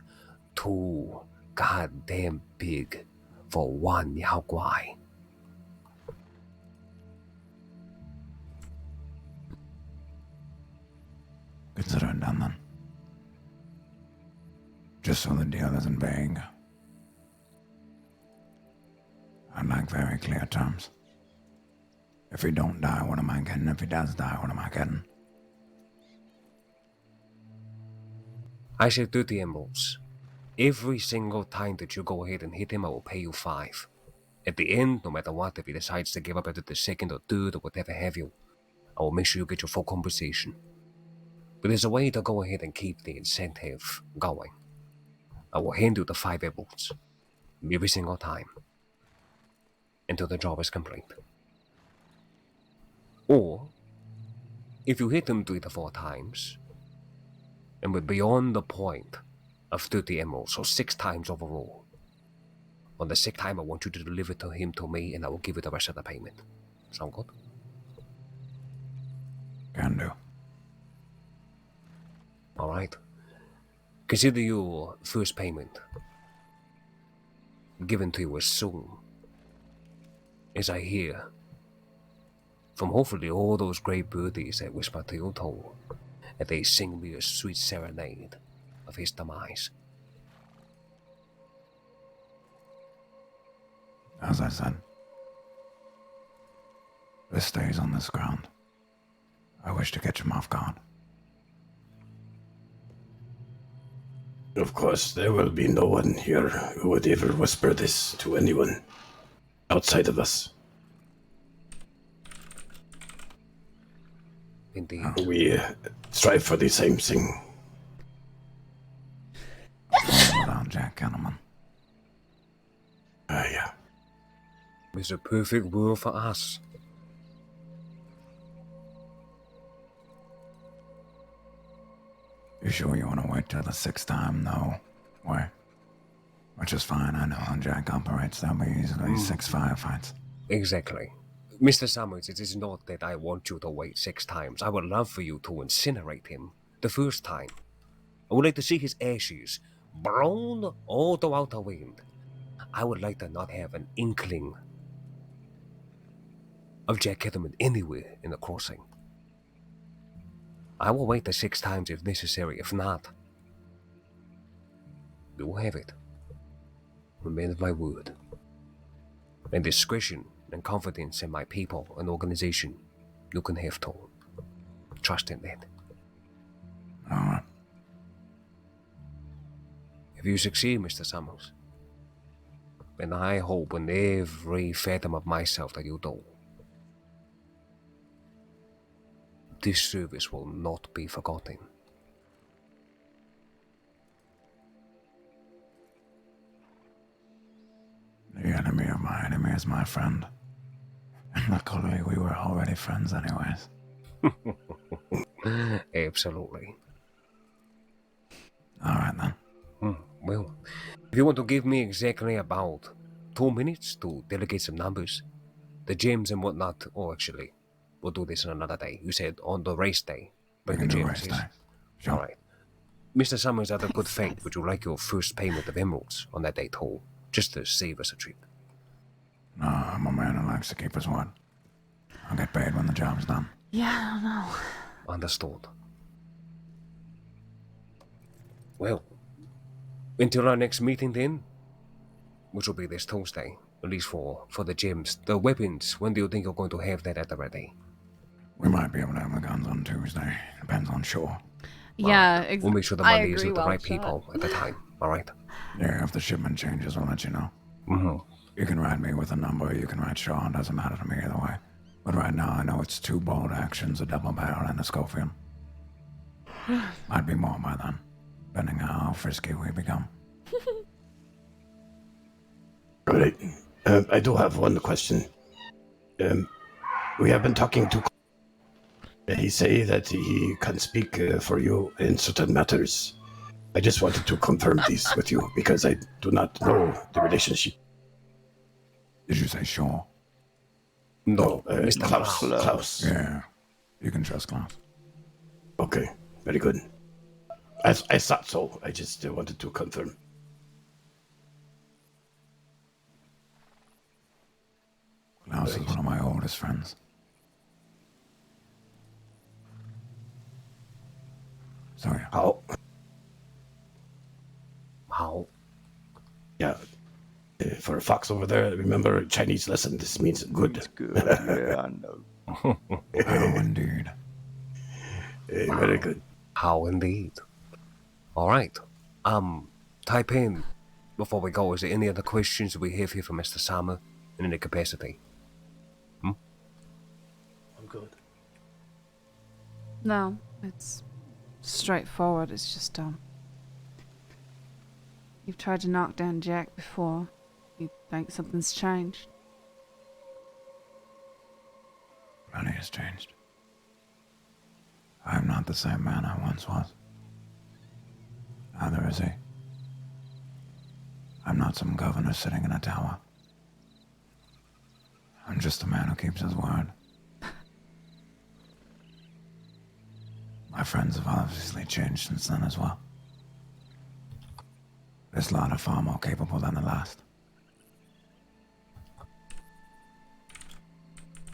too goddamn big for one Yao Guai. Consider it done then. Just so the deal isn't vague. I'd like very clear terms. If he don't die, what am I getting? If he does die, what am I getting? I said 30 emeralds. Every single time that you go ahead and hit him, I will pay you 5. At the end, no matter what, if he decides to give up after the second or third or whatever have you, I will make sure you get your full compensation. But there's a way to go ahead and keep the incentive going. I will hand you the 5 emeralds every single time until the job is complete. Or, if you hit him 3 to 4 times, and we're beyond the point of 30 emeralds, so 6 times overall. On the 6th time, I want you to deliver him to me, and I will give you the rest of the payment. Sound good? Can do. Alright. Consider your first payment given to you as soon as I hear from hopefully all those great birdies that whisper to your toe, and they sing me a sweet serenade of his demise. As I said, this stays on this ground. I wish to catch him off guard. Of course, there will be no one here who would ever whisper this to anyone outside of us. Indeed. We strive for the same thing. Down, Jack Kettleman. Yeah. It's a perfect world for us. You sure you want to wait till the 6th time, though? Why? Which is fine, I know how Jack operates. There'll be easily 6 firefights. Exactly. Mr. Summers, it is not that I want you to wait 6 times. I would love for you to incinerate him the first time. I would like to see his ashes blown all throughout the wind. I would like to not have an inkling of Jack Kettleman anywhere in the crossing. I will wait the 6 times if necessary. If not, you will have it. A man of my word. And discretion and confidence in my people and organization, you can have to. Trust in that. Alright. If you succeed, Mr. Summers, and I hope in every fathom of myself that you do, this service will not be forgotten. The enemy of my enemy is my friend. And luckily, we were already friends anyways. Absolutely. Alright then. Well, if you want to give me exactly about 2 minutes to delegate some numbers, the gems and whatnot, actually, we'll do this on another day. You said on the race day. Bring the gems. Race day. Sure. Alright. Mr. Summers, out of good faith, would you like your first payment of emeralds on that day too? Just to save us a trip. No, I'm a man who likes to keep his word. I'll get paid when the job's done. Yeah, I don't know. Understood. Well, until our next meeting then, which will be this Tuesday, at least for the gems. The weapons, when do you think you're going to have that at the ready? We might be able to have the guns on Tuesday. Depends on shore. Yeah, we'll make sure the money is with the right people at the time, alright? Yeah, if the shipment changes, I'll let you know. Mm-hmm. You can write me with a number, you can write Shaw, it doesn't matter to me either way. But right now, I know it's 2 bold actions, a double barrel, and a Schofield. Might be more by then, depending on how frisky we become. Alright. I do have one question. We have been talking to... He say that he can speak for you in certain matters. I just wanted to confirm this with you, because I do not know the relationship. Did you say Shaw? No, Klaus. Yeah, you can trust Klaus. Okay, very good. I thought so. I just wanted to confirm. Klaus is one of my oldest friends. Sorry. How? How? Yeah. For a fox over there, remember Chinese lesson. This means good. It's good. Yeah, I know. How indeed. Very good. How indeed. All right. Taipan, before we go, is there any other questions we have here for Mr. Sama in any capacity? I'm good. No, it's straightforward. It's just, you've tried to knock down Jack before. You think something's changed? Plenty has changed. I am not the same man I once was. Neither is he. I'm not some governor sitting in a tower. I'm just a man who keeps his word. My friends have obviously changed since then as well. This lot are far more capable than the last.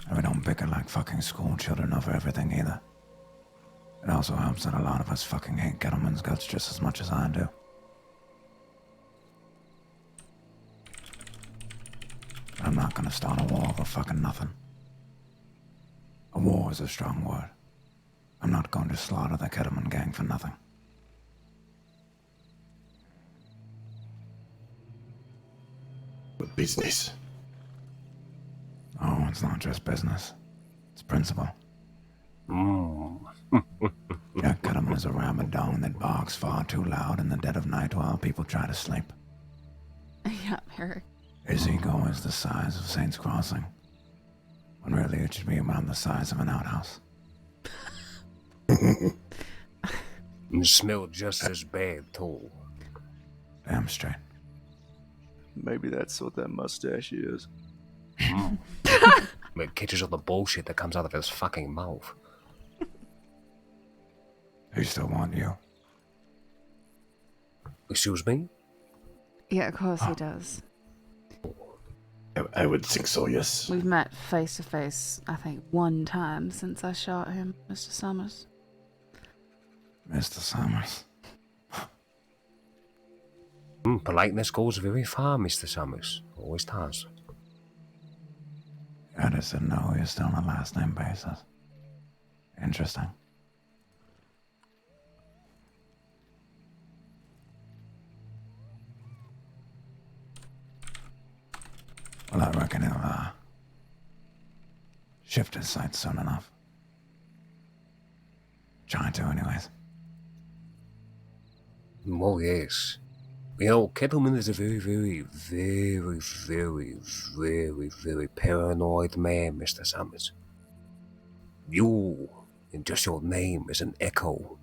And we don't bicker like fucking school children over everything either. It also helps that a lot of us fucking hate Kettleman's guts just as much as I do. But I'm not gonna start a war over fucking nothing. A war is a strong word. I'm not going to slaughter the Kettleman gang for nothing. What business? Oh, it's not just business. It's principle. Jack Kettleman is a rabid dog that barks far too loud in the dead of night while people try to sleep. Yeah, Eric. His ego is the size of Saints Crossing, when really it should be about the size of an outhouse. You smell just as bad, too. Damn straight. Maybe that's what that mustache is. It catches all the bullshit that comes out of his fucking mouth. They still want you. Excuse me? Yeah, of course he does. I would think so, yes. We've met face to face, I think, one time since I shot him, Mr. Summers. Mr. Summers. Politeness goes very far, Mr. Summers. Always has. I just didn't know you're still on a last name basis. Interesting. Well, I reckon he'll, shift his sights soon enough. Try to, anyways. Oh, yes. You know, Kettleman is a very, very, very, very, very, very paranoid man, Mr. Summers. You, and just your name, is an echo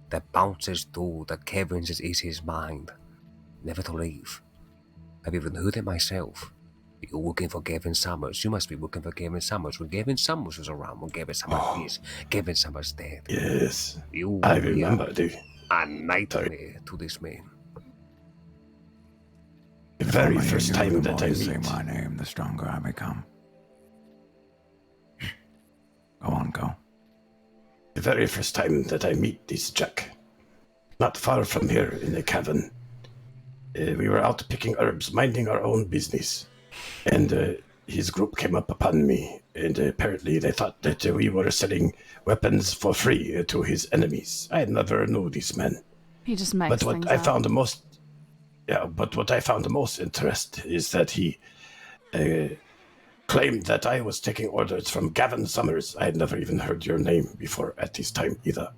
that bounces through the caverns that is his mind, never to leave. I've even heard it myself. You're looking for Gavin Summers. You must be looking for Gavin Summers when Gavin Summers was around, when Gavin Summers is. Gavin Summers dead. Yes. You I remember, dude. A nightmare to this man. The very first time that I meet. Say my name, the stronger I become. Go on, go. The very first time that I meet this Jack. Not far from here in the cavern. We were out picking herbs, minding our own business. And his group came up upon me. And apparently they thought that we were selling weapons for free to his enemies. I never knew this man. He just makes But what things I up. found the most... Yeah, but what I found the most interest is that he claimed that I was taking orders from Gavin Summers. I had never even heard your name before at this time either.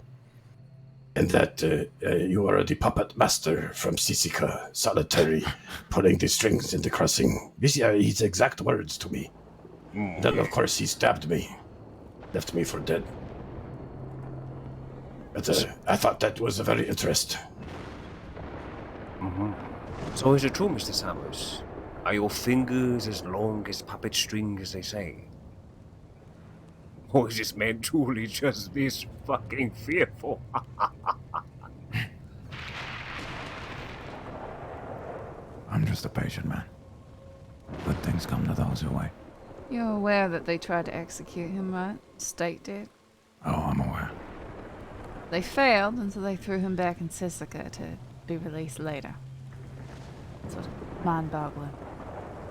And that you are the puppet master from Sisica, solitary, pulling the strings in the crossing. These are his exact words to me. Then, of course, he stabbed me, left me for dead. But I thought that was very interesting. So is it true, Mr. Summers? Are your fingers as long as puppet string as they say? Or is this man truly just this fucking fearful? I'm just a patient man. Good things come to those who wait. You're aware that they tried to execute him, right? State did. Oh, I'm aware. They failed, and so they threw him back in Sisika to be released later. Sort of mind-boggling.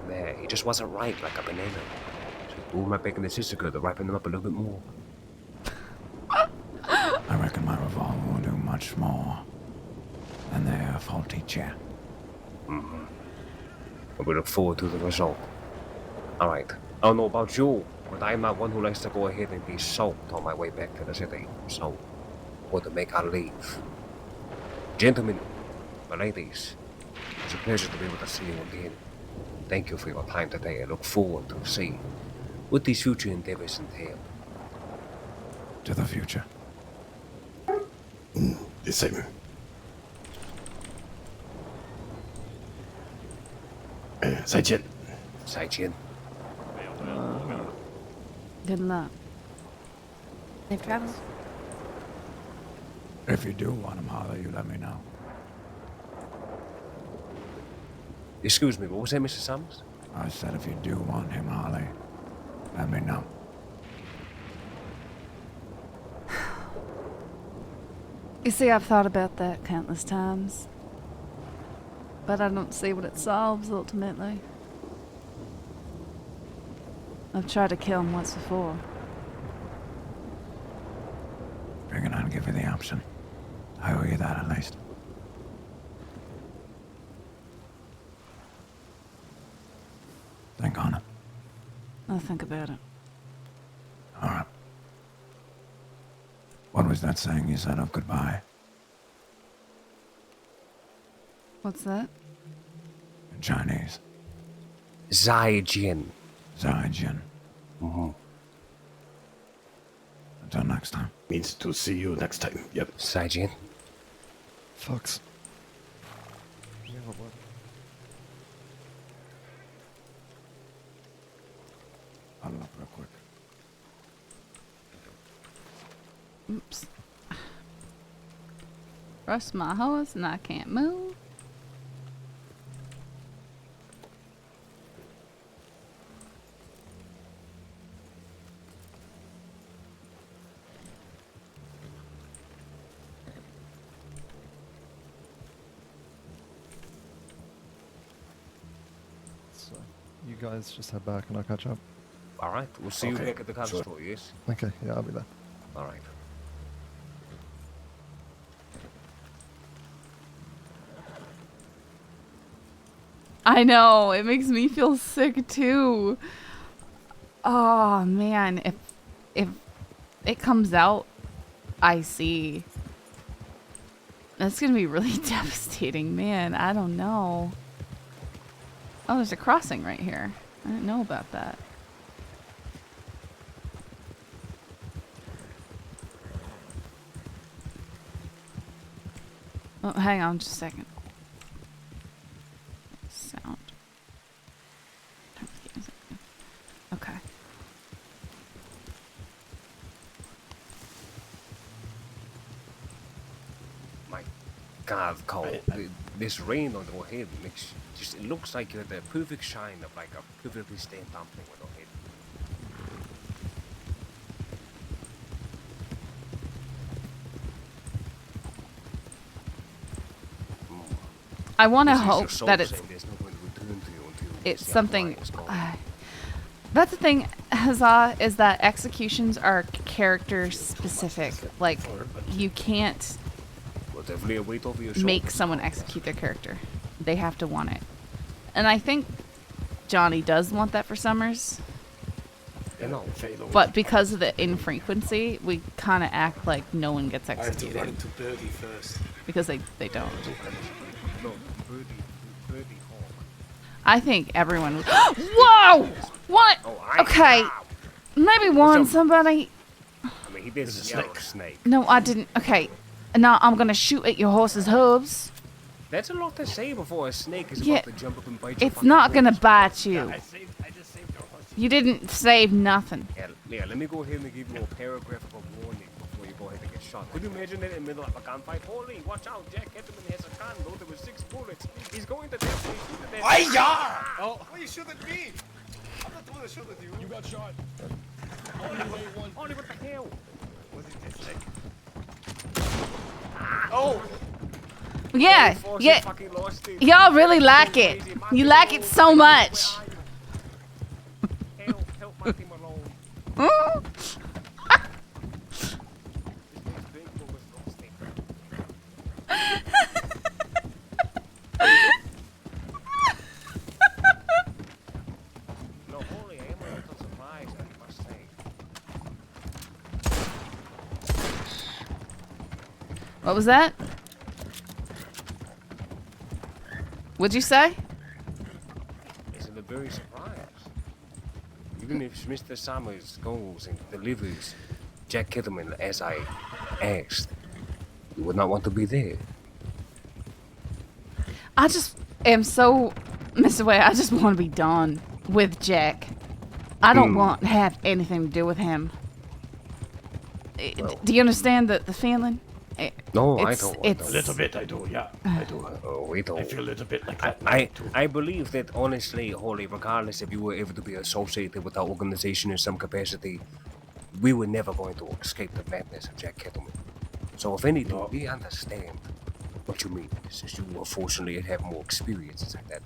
Nah, he just wasn't ripe like a banana. So he pulled my back in the Sisika to ripen him up a little bit more. I reckon my revolver will do much more than their faulty chair. Mm-hmm. We look forward to the result. Alright, I don't know about you, but I'm not one who likes to go ahead and be soaked on my way back to the city. So, we're to make our leave. Gentlemen, my ladies, it's a pleasure to be able to see you again. Thank you for your time today. I look forward to see what these future endeavors entail. To the future. The same. Zaijian. Zaijian. Good luck. Safe travels. If you do want him, Harley, you let me know. Excuse me, what was that, Mr. Summers? I said if you do want him, Harley, let me know. You see, I've thought about that countless times. But I don't see what it solves, ultimately. I've tried to kill him once before. Figured I'd give you the option. I owe you that at least. Think on it. I'll think about it. Alright. What was that saying you said of goodbye? What's that? In Chinese. Zaijian. Zaijian. Mm-hmm. Until next time. Means to see you next time. Yep. Zaijian. Fox. You have a word. I'll look real quick. Oops. Rust my horse and I can't move. So, you guys just head back and I'll catch up. Alright, we'll see you back at the car store, yes? Okay, yeah, I'll be there. Alright. I know, it makes me feel sick too. Oh man, if it comes out, I see. That's gonna be really devastating, man. I don't know. Oh, there's a crossing right here. I didn't know about that. Oh, hang on just a second. Sound. Okay. My God, Cole, this rain on your head makes just, it looks like you're the perfect shine of like a perfectly stained dumpling on your head. I want to This is your hope soul that it's saying there's no going to return to you until it's this something. light is gone. That's the thing, Huzzah, is that executions are character specific. Like, you can't Well, definitely a weight over your make shoulders. someone execute their character. They have to want it. And I think Johnny does want that for Summers. You know, But because of the infrequency, we kind of act like no one gets I have to executed. run to Birdie first. Because they don't. No, birdie hawk. I think everyone would. Whoa! What? Okay. Maybe warn somebody. I mean, he did yell snake. No, I didn't. Okay. Now I'm gonna shoot at your horse's hooves. That's a lot to say before a snake is Yeah, about to jump up and bite your it's fucking not gonna horse. bite you. I just saved your horse. You didn't save nothing. Yeah, let me go ahead and give you a paragraph of a warning before you go ahead and get get shot. Could you imagine it in the middle of a gunfight? Holy, watch out, Jack Kettleman has a gun loaded with 6 bullets. He's going to definitely shoot at that. Hi-ya! Oh, why are you shooting at me? I'm not the one that shot at you. You got shot. Holy, what the hell? What did it say? Oh! Yeah, yeah. Y'all really like it. You like it so much. Help my team alone. No, holy, I am a little surprised, I must say. What was that? What'd you say? Isn't it very surprised? Even if Mr. Summers goes and delivers Jack Kettleman as I asked, you would not want to be there. I just am so, Mr. Way, I just want to be done with Jack. I don't want to have anything to do with him. Well, do you understand the feeling? No, I don't. A little bit, I do, yeah. I do. We don't. I feel a little bit like that. I believe that, honestly, Holly, regardless if you were ever to be associated with our organization in some capacity, we were never going to escape the madness of Jack Kettleman. So, if anything, we understand what you mean. It's just you, unfortunately, have more experiences at that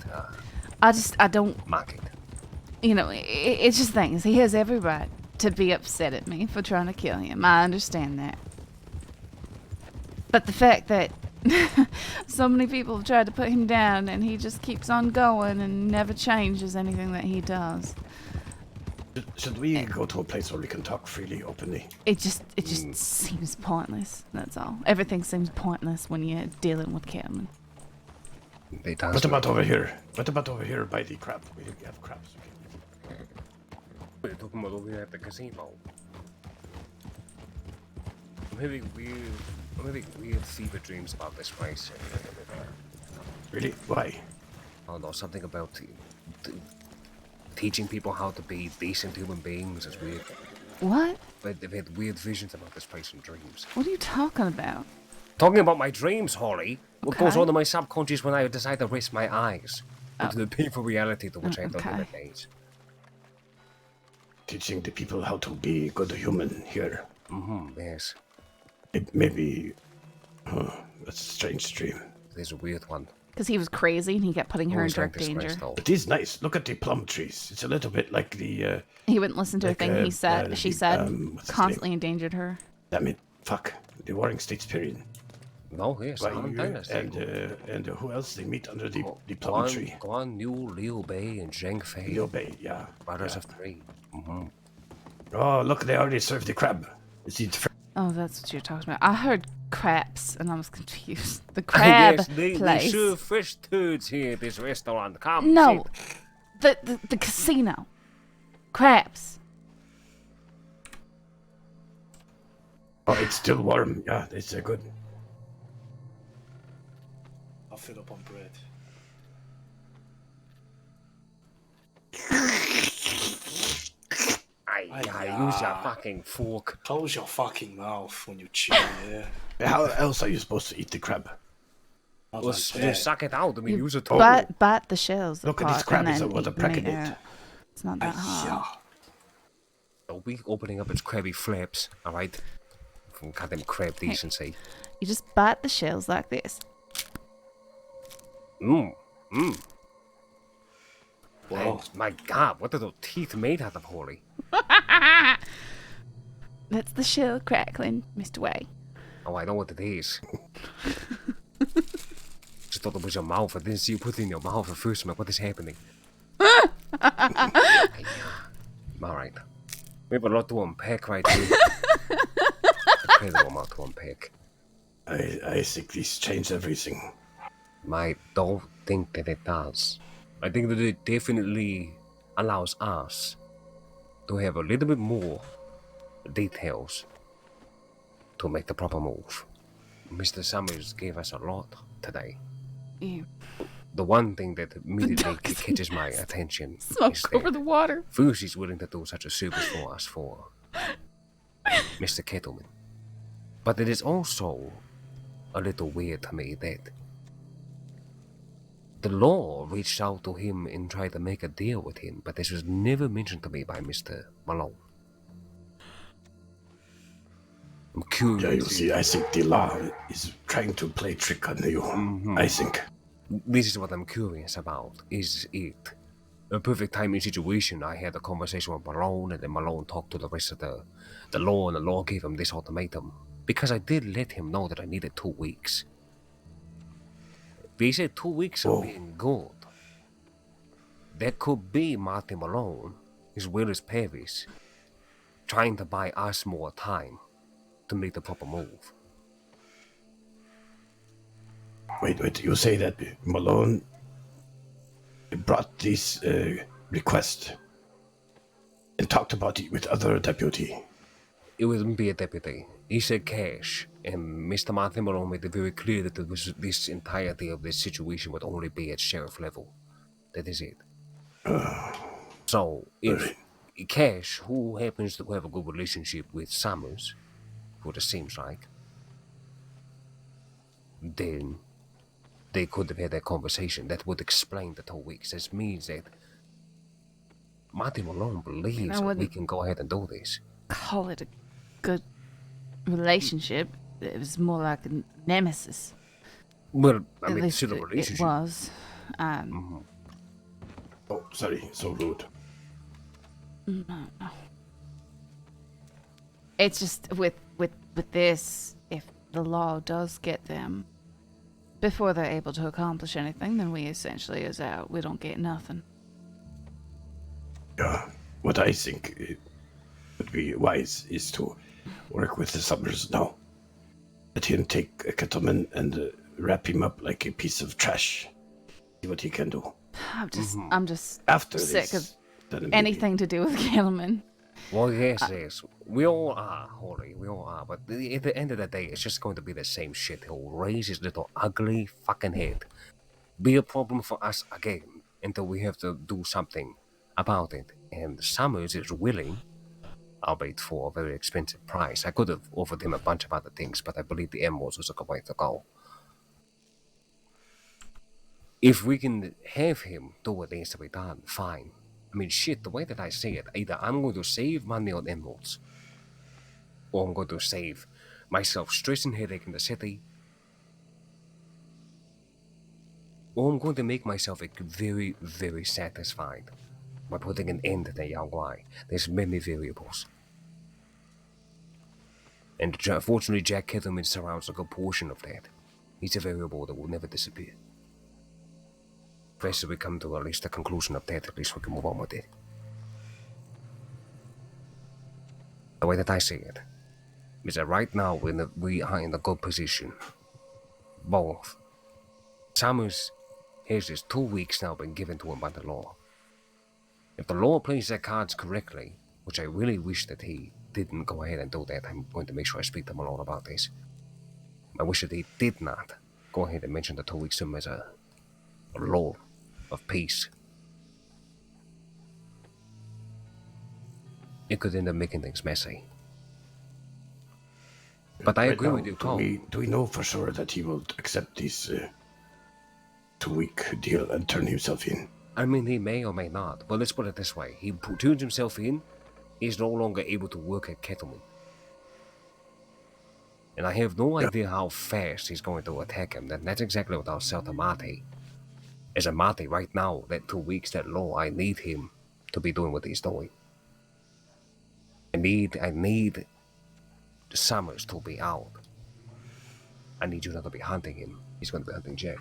I don't... market. You know, it's just things. He has every right to be upset at me for trying to kill him. I understand that. But the fact that so many people have tried to put him down and he just keeps on going and never changes anything that he does. Should we go to a place where we can talk freely, openly? It just seems pointless, that's all. Everything seems pointless when you're dealing with Kettleman. What about over here? What about over here by the crab? We have crabs. We're talking about over here at the casino. I'm having weird fever dreams about this place. Really? Why? Oh no, something about teaching people how to be decent human beings is weird. What? But they've had weird visions about this place in dreams. What are you talking about? Talking about my dreams, Holly. What Okay. goes on in my subconscious when I decide to raise my eyes into the painful reality to which I don't Okay. relate. Teaching the people how to be good human here. Yes. Maybe... that's a strange dream. There's a weird one. Because he was crazy and he kept putting her in Always like direct this danger. place, though. It is nice. Look at the plum trees. It's a little bit like the... He wouldn't listen to a like, thing he said. She said, what's his constantly endangered her. Damn it. Fuck. The Warring States period. No, yes, Why, I'm and who else? They meet under the plum tree. Guan Yu, Liu Bei, and Zheng Fei. Liu Bei, yeah. Brothers of 3. Oh, look, they already served the crab. Is it Oh, that's what you're talking about. I heard craps and I was confused. The crab yes, they place. serve fish turds here at this restaurant. Come, No, sit. the casino. Crabs. Oh, it's still warm. Yeah, it's good. I'll fill up on bread. I use your fucking fork. Close your fucking mouth when you chew, yeah. How else are you supposed to eat the crab? Not Well, like just that. suck it out. I mean, You use a bite the shells Look at apart this crab, and it's then was a eat meat pregnant. out. It's not that hard. A week opening up its crabby flaps, alright? From goddamn crab decency. You just bite the shells like this. Wow. My god, what are those teeth made out of, Holly? That's the shell crackling, Mr. Way. Oh, I know what it is. Just thought it was your mouth. I didn't see you put it in your mouth at first. I'm like, what is happening? Alright. We have a lot to unpack right here. Incredible amount to unpack. I think this changed everything. I don't think that it does. I think that it definitely allows us to have a little bit more details to make the proper move. Mr. Summers gave us a lot today. Yeah. The one thing that immediately catches my attention Smoke is over that the water. first he's willing to do such a service for us for Mr. Kettleman. But it is also a little weird to me that the law reached out to him and tried to make a deal with him, but this was never mentioned to me by Mr. Malone. I'm curious. Yeah, you see, I think the law is trying to play trick on you. I think. This is what I'm curious about. Is it a perfect timing situation? I had a conversation with Malone, and then Malone talked to the rest of the law, and the law gave him this ultimatum. Because I did let him know that I needed 2 weeks. They said 2 weeks of being good. That could be Marty Malone, as well as Paris, trying to buy us more time to make the proper move. Wait, you say that Malone brought this request and talked about it with other deputy? It wouldn't be a deputy. He said cash, and Mr. Marty Malone made it very clear that this entirety of this situation would only be at sheriff level. That is it. So, if Cash, who happens to have a good relationship with Summers, what it seems like, then they could have had that conversation. That would explain the 2 weeks. This means that Marty Malone believes that we can go ahead and do this. Call it a good relationship. It was more like a nemesis. Well, I At mean, least still a relationship. It was. Oh, sorry, so rude. No. It's just with this, if the law does get them before they're able to accomplish anything, then we essentially is out. We don't get nothing. Yeah, what I think would be wise is to work with the Summers now. Let him take a Kettleman and wrap him up like a piece of trash. See what he can do. I'm just After sick this, of anything to do with Kettleman. Well, yes. We all are, Holly. We all are. But at the end of the day, it's just going to be the same shit. He'll raise his little ugly fucking head. Be a problem for us again until we have to do something about it. And Summers is willing, albeit for a very expensive price. I could have offered him a bunch of other things, but I believe the Emeralds was a good way to go. If we can have him do what needs to be done, fine. I mean, shit, the way that I see it, either I'm going to save money on emeralds, or I'm going to save myself stress and headache in the city, or I'm going to make myself very, very satisfied by putting an end to the Yao Guai. There's many variables. And fortunately, Jack Kettleman surrounds a good portion of that. He's a variable that will never disappear. First, we come to at least a conclusion of that, at least we can move on with it. The way that I see it is that right now we are in a good position. Both. Summers has his 2 weeks now been given to him by the law. If the law plays their cards correctly, which I really wish that he didn't go ahead and do that, I'm going to make sure I speak to Malone about this. I wish that he did not go ahead and mention the 2 weeks to him as a law of peace. It could end up making things messy. But I agree with you, Cole. Do we know for sure that he will accept this 2-week deal and turn himself in? I mean, he may or may not, but let's put it this way. He turns himself in, he's no longer able to work at Kettleman. And I have no idea how fast he's going to attack him. That's exactly what I'll sell to Marty. As a Marty, right now, that 2 weeks, that law, I need him to be doing what he's doing. I need Summers to be out. I need you not to be hunting him. He's going to be hunting Jack.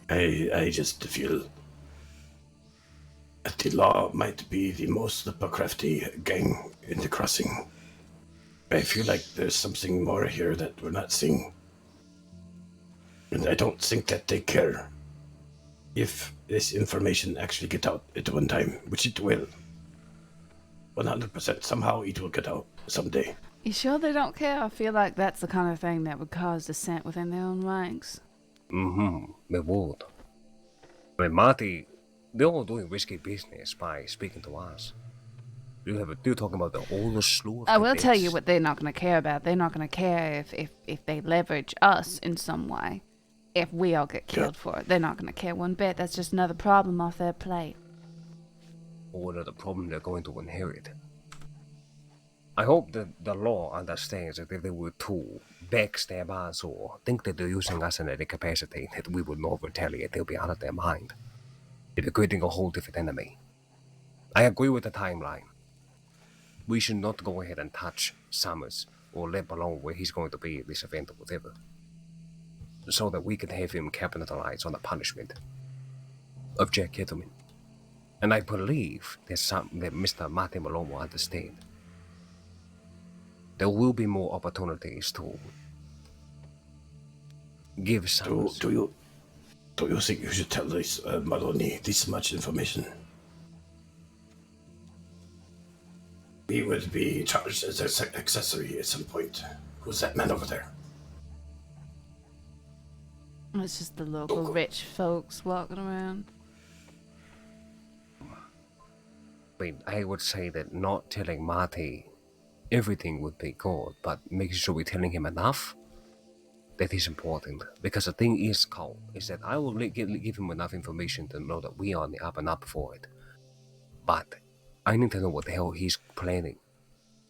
I just feel that the law might be the most crafty gang in the crossing. I feel like there's something more here that we're not seeing. And I don't think that they care if this information actually get out at one time, which it will. 100%. Somehow it will get out someday. You sure they don't care? I feel like that's the kind of thing that would cause dissent within their own ranks. It would. But Marty, they're all doing risky business by speaking to us. You're talking about the oldest slew of I will tell you cadets. what they're not going to care about. They're not going to care if they leverage us in some way. If we all get killed for it, they're not going to care one bit. That's just another problem off their plate. Or another problem they're going to inherit. I hope that the law understands that if they were to backstab us or think that they're using us in any capacity, that we would not retaliate. They'll be out of their mind. They'll be creating a whole different enemy. I agree with the timeline. We should not go ahead and touch Summers or let alone where he's going to be at this event or whatever, so that we can have him capitalize on the punishment of Jack Kettleman. And I believe that Mr. Martin Malone will understand. There will be more opportunities to give Summers. Do you think you should tell this Maloney this much information? He would be charged as an accessory at some point. Who's that man over there? It's just the local rich folks walking around. I would say that not telling Marty everything would be good, but making sure we're telling him enough, that is important. Because the thing is, Cole, is that I will give him enough information to know that we are on the up and up for it. But I need to know what the hell he's planning,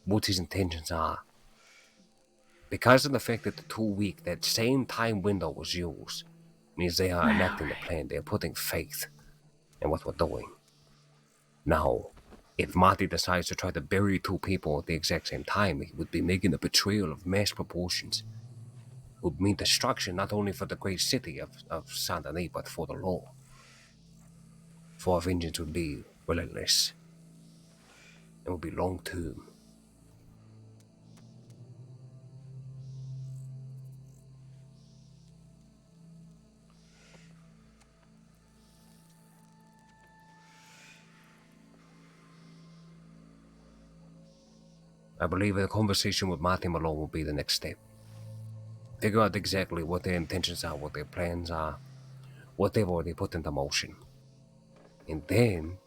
what his intentions are. Because of the fact that the 2 week, that same time window was used, means they are enacting the plan. They're putting faith in what we're doing. Now, if Marty decides to try to bury 2 people at the exact same time, he would be making a betrayal of mass proportions. It would mean destruction not only for the great city of Saint Denis, but for the law. For our vengeance would be relentless. It would be long-term. I believe a conversation with Martin Malone will be the next step. Figure out exactly what their intentions are, what their plans are, what they've already put into motion. And then,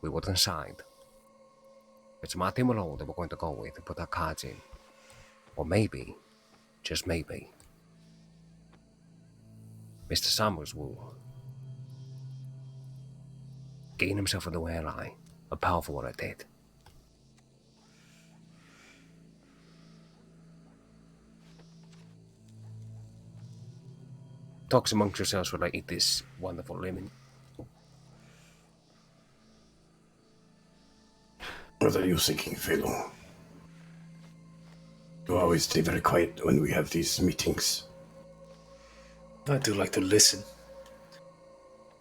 we will decide. It's Martin Malone that we're going to go with and put our cards in. Or maybe, just maybe, Mr. Summers will gain himself a new ally, a powerful one at that. Talk amongst yourselves while I eat this wonderful lemon. What are you thinking, Philo? You always stay very quiet when we have these meetings. I do like to listen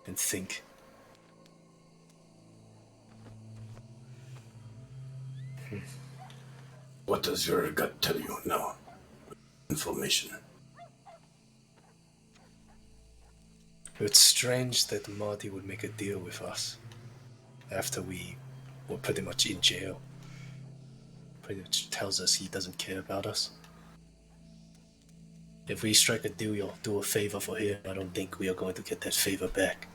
and think. What does your gut tell you now? Information. It's strange that Marty would make a deal with us after we were pretty much in jail. Pretty much tells us he doesn't care about us. If we strike a deal or do a favor for him, I don't think we are going to get that favor back.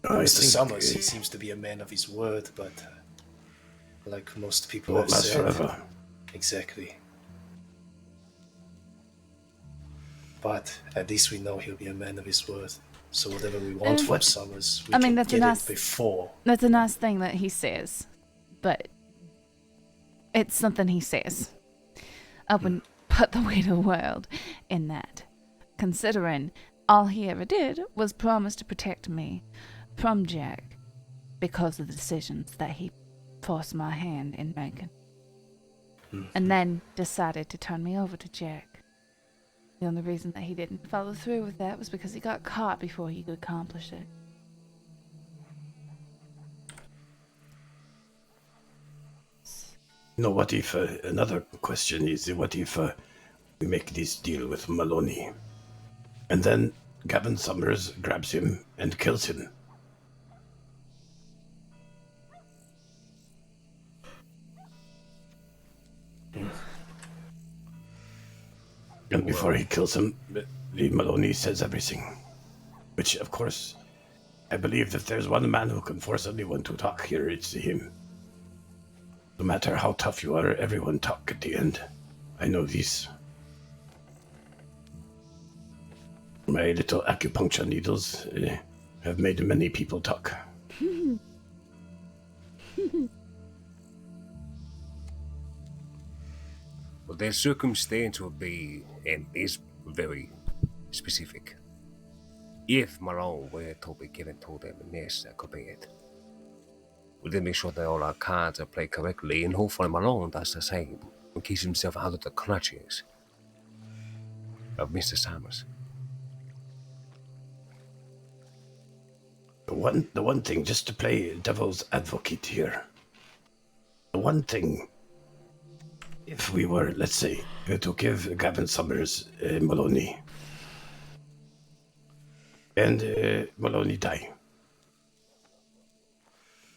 Mr. Summers, he seems to be a man of his word, but like most people have said, forever. Exactly. But at least we know he'll be a man of his word. So whatever we want from Summers, we can get it before. That's a nice thing that he says, but it's something he says. I wouldn't put the weight of the world in that, considering all he ever did was promise to protect me from Jack because of the decisions that he forced my hand in making. And then decided to turn me over to Jack. The only reason that he didn't follow through with that was because he got caught before he could accomplish it. No, what if, another question is, what if we make this deal with Maloney, and then Gavin Summers grabs him and kills him? And before he kills him, Lee Maloney says everything. Which, of course, I believe if there's one man who can force anyone to talk here, it's him. No matter how tough you are, everyone talk at the end. I know this. My little acupuncture needles have made many people talk. Well, their circumstance would be, and is very specific. If Malone were to be given to them, yes, that could be it. We did make sure that all our cards are played correctly, and hopefully Malone does the same and keeps himself out of the clutches of Mr. Summers. The one thing, just to play devil's advocate here. The one thing, if we were, let's say, to give Gavin Summers Maloney, and Maloney die,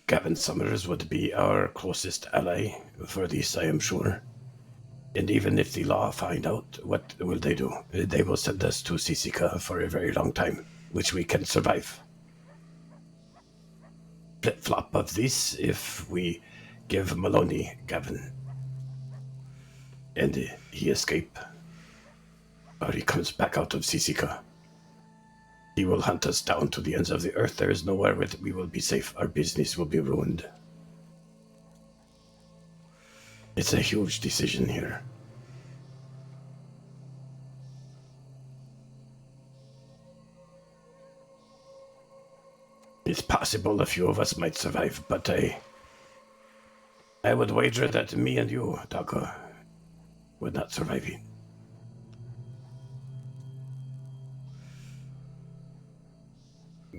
Gavin Summers would be our closest ally for this, I am sure. And even if the law find out, what will they do? They will send us to Sisika for a very long time, which we can survive. Flip-flop of this if we give Maloney Gavin. And he escape. Or he comes back out of Sisika. He will hunt us down to the ends of the earth. There is nowhere where we will be safe. Our business will be ruined. It's a huge decision here. It's possible a few of us might survive, but I would wager that me and you, Taco, would not survive it.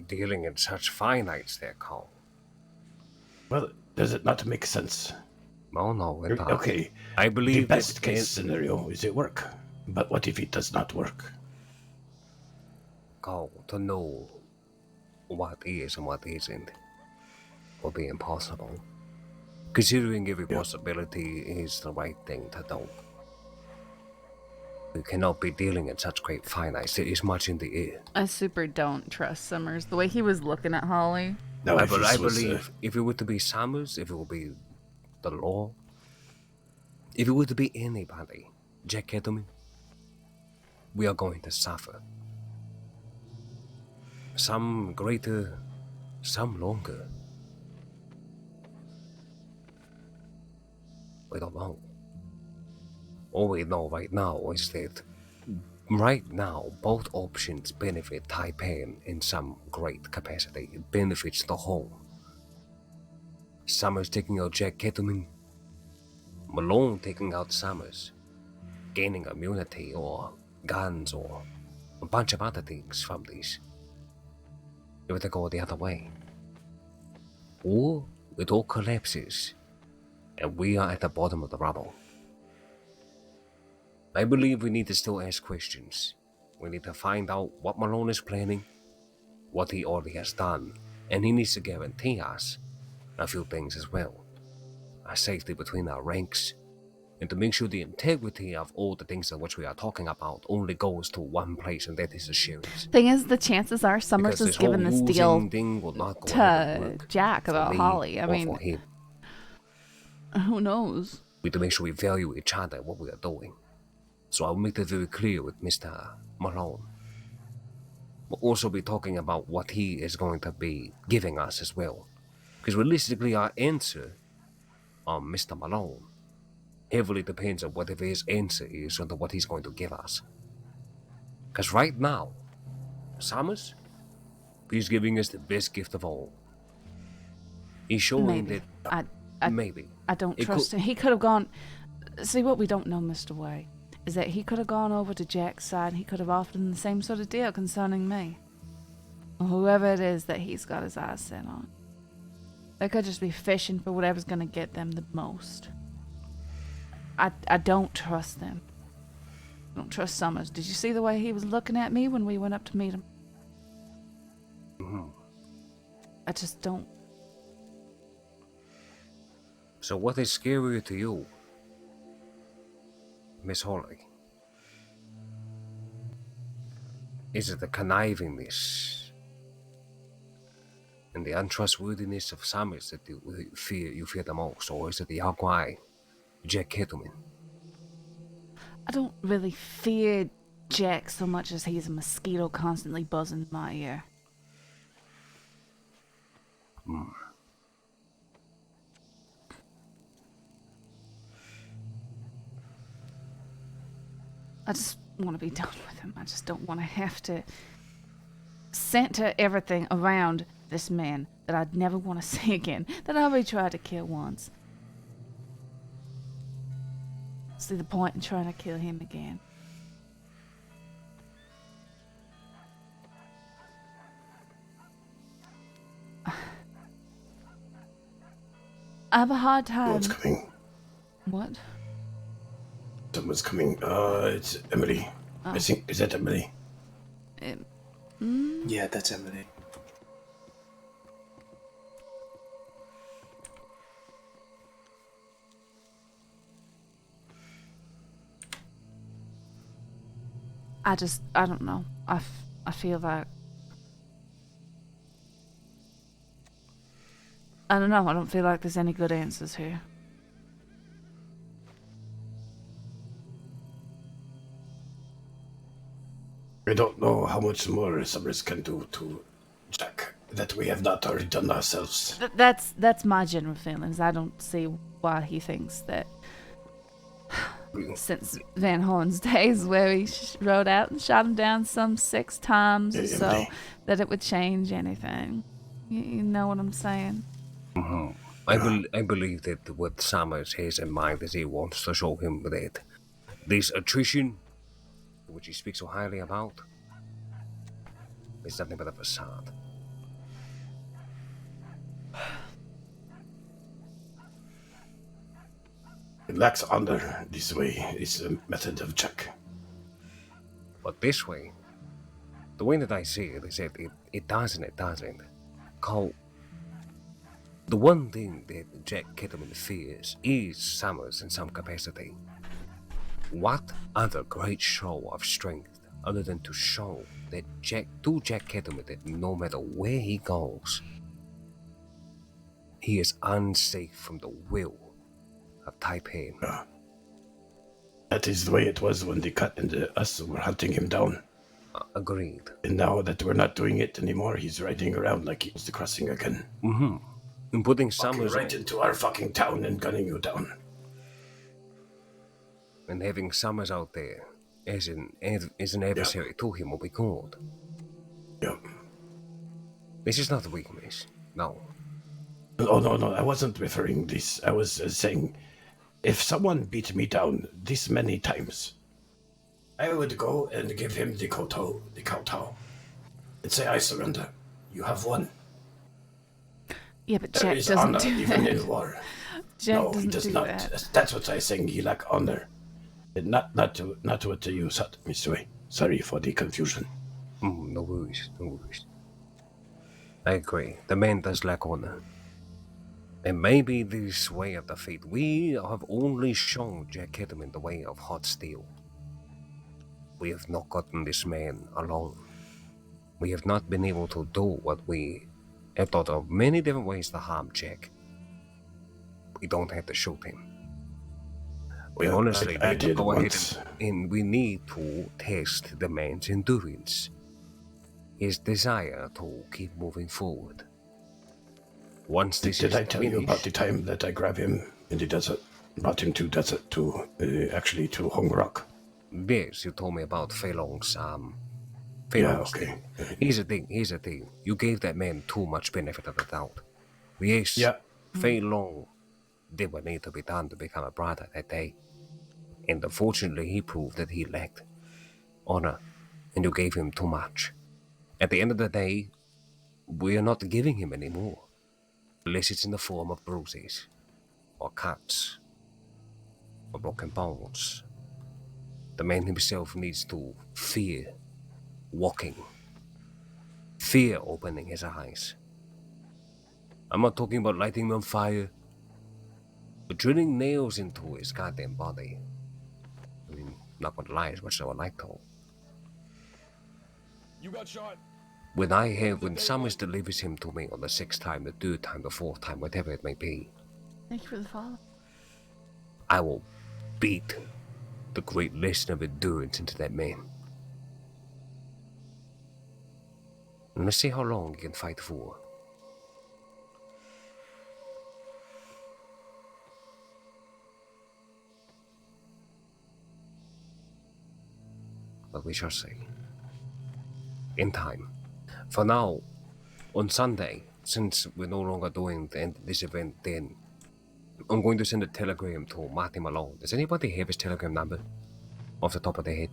Dealing in such finites there, Cole. Well, does it not make sense? Oh, no, it does. Okay, I believe the best case scenario is it work. But what if it does not work? Cole, to know what is and what isn't will be impossible. Considering every possibility is the right thing to do. We cannot be dealing in such great finites. There is much in the air. I super don't trust Summers. The way he was looking at Holly. No, I believe if it were to be Summers, if it would be the law, if it were to be anybody, Jack Kettleman, we are going to suffer. Some greater, some longer. We don't know. All we know right now is that right now both options benefit Taipan in some great capacity. It benefits the whole. Summers taking out Jack Kettleman, Malone taking out Summers, gaining immunity or guns or a bunch of other things from these. If it go the other way. Or it all collapses and we are at the bottom of the rubble. I believe we need to still ask questions. We need to find out what Malone is planning, what he already has done, and he needs to guarantee us a few things as well. Our safety between our ranks, and to make sure the integrity of all the things of which we are talking about only goes to one place, and that is the sheriff's. Thing is, the chances are Summers has given this deal to Jack about Holly. I mean, who knows? We need to make sure we value each other and what we are doing. So I'll make that very clear with Mr. Malone. We'll also be talking about what he is going to be giving us as well. Because realistically, our answer on Mr. Malone heavily depends on whatever his answer is on what he's going to give us. Because right now, Summers, he's giving us the best gift of all. He's showing that maybe. I don't trust him. He could have gone... See, what we don't know, Mr. Way, is that he could have gone over to Jack's side and he could have offered him the same sort of deal concerning me. Or whoever it is that he's got his eyes set on. They could just be fishing for whatever's going to get them the most. I don't trust them. I don't trust Summers. Did you see the way he was looking at me when we went up to meet him? Mm-hmm. I just don't. So what is scarier to you, Miss Holly? Is it the connivingness and the untrustworthiness of Summers that you fear the most, or is it the Yaguai, Jack Kettleman? I don't really fear Jack so much as he's a mosquito constantly buzzing in my ear. I just want to be done with him. I just don't want to have to center everything around this man that I'd never want to see again, that I already tried to kill once. See the point in trying to kill him again. I have a hard time. Someone's coming. What? Someone's coming. It's Emily. Oh. I think, is that Emily? Yeah, that's Emily. I don't know. I feel like, I don't know. I don't feel like there's any good answers here. I don't know how much more Summers can do to Jack that we have not already done ourselves. That's my general feelings. I don't see why he thinks that since Van Horn's days where he rode out and shot him down some 6 times or so, that it would change anything. You know what I'm saying? I believe that what Summers has in mind is he wants to show him that this attrition, which he speaks so highly about, is nothing but a facade. It lacks honor this way is a method of Jack. But this way, the way that I see it is that it doesn't. Cole, the one thing that Jack Kettleman fears is Summers in some capacity. What other great show of strength other than to show that Jack Kettleman that no matter where he goes, he is unsafe from the will of Taipan. That is the way it was when they cut into us were hunting him down. Agreed. And now that we're not doing it anymore, he's riding around like he's the crossing again. And putting Summers right into our fucking town and gunning you down. And having Summers out there as an adversary to him will be good. Yep. This is not a weakness. No. Oh, no, I wasn't referring this. I was saying, if someone beat me down this many times, I would go and give him the kowtow, and say, I surrender. You have won. Yeah, but There Jack is doesn't honor do even that. in war. Jack No, he doesn't does do not. that. That's what I'm saying. He lack honor. And not what you said, Mr. Way. Sorry for the confusion. No worries. I agree. The man does lack honor. And maybe this way of defeat, we have only shown Jack Kettleman the way of hot steel. We have not gotten this man alone. We have not been able to do what we have thought of many different ways to harm Jack. We don't have to shoot him. We honestly I need to did go once. ahead and we need to test the man's endurance, his desire to keep moving forward. Once this Did is I tell you about finished- the time that I grabbed him in the desert? Brought him to desert actually to Hong Rock. Yes, you told me about Feilong's Yeah, Feilong's okay. thing. Here's the thing. You gave that man too much benefit of the doubt. Yes, Yeah. Feilong did what needed to be done to become a brother that day. And unfortunately, he proved that he lacked honor, and you gave him too much. At the end of the day, we are not giving him any more, unless it's in the form of bruises, or cuts, or broken bones. The man himself needs to fear walking, fear opening his eyes. I'm not talking about lighting him on fire, but drilling nails into his goddamn body. I mean, not gonna lie, as much as I would like to. You got shot. When Summers delivers him to me on the 6th time, the 3rd time, the 4th time, whatever it may be, Thank you for the follow. I will beat the great lesson of endurance into that man. And let's see how long he can fight for. But we shall see. In time. For now, on Sunday, since we're no longer doing this event then, I'm going to send a telegram to Marty Malone. Does anybody have his telegram number off the top of their head?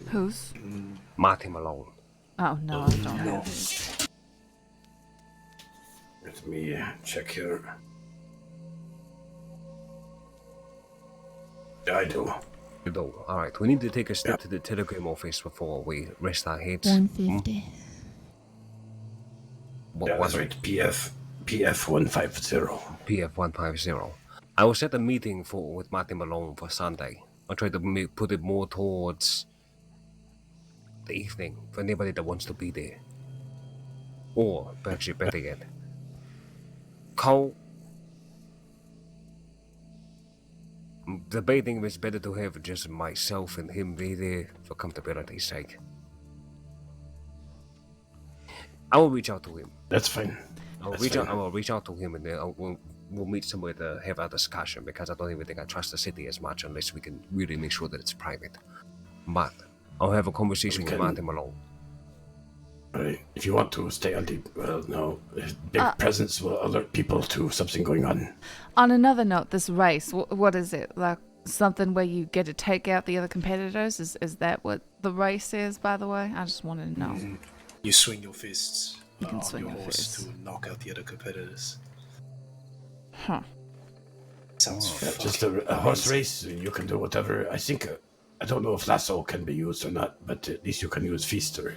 Who's? Marty Malone. Oh, no, I don't have it. Let me check here. Yeah, I do. You do? Alright, we need to take a step to the telegram office before we rest our heads. 150. Yeah, that's right. PF 150. PF 150. I will set a meeting with Marty Malone for Sunday. I'll try to put it more towards the evening for anybody that wants to be there. Or, actually better yet, Cole, debating if it's better to have just myself and him be there for comfortability's sake. I will reach out to him. That's fine. I will reach out to him and then we'll meet somewhere to have a discussion, because I don't even think I trust the city as much unless we can really make sure that it's private. But I'll have a conversation with Martin Malone. Right. If you want to stay on the big presence will alert people to something going on. On another note, this race, what is it? Like something where you get to take out the other competitors? Is that what the race is, by the way? I just wanted to know. You swing your fists on swing your your horse fists. to knock out the other competitors. Huh. Sounds just a horse race. You can do whatever. I think, I don't know if lasso can be used or not, but at least you can use feast or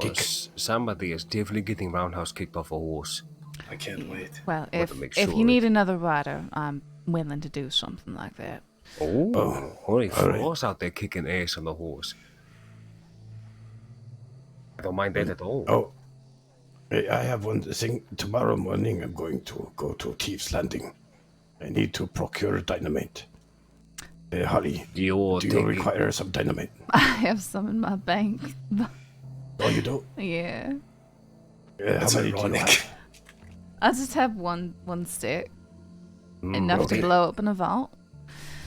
kick. Somebody is definitely getting roundhouse kicked off a horse. I can't wait. Well, if you need another rider, I'm willing to do something like that. Holy horse out there kicking ass on the horse. I don't mind that at all. Oh, I have one thing. Tomorrow morning I'm going to go to Thieves Landing. I need to procure dynamite. Holly, do you require some dynamite? I have some in my bank. Oh, you do? Yeah. How many do you have? I just have one stick. Enough to blow up in a vault.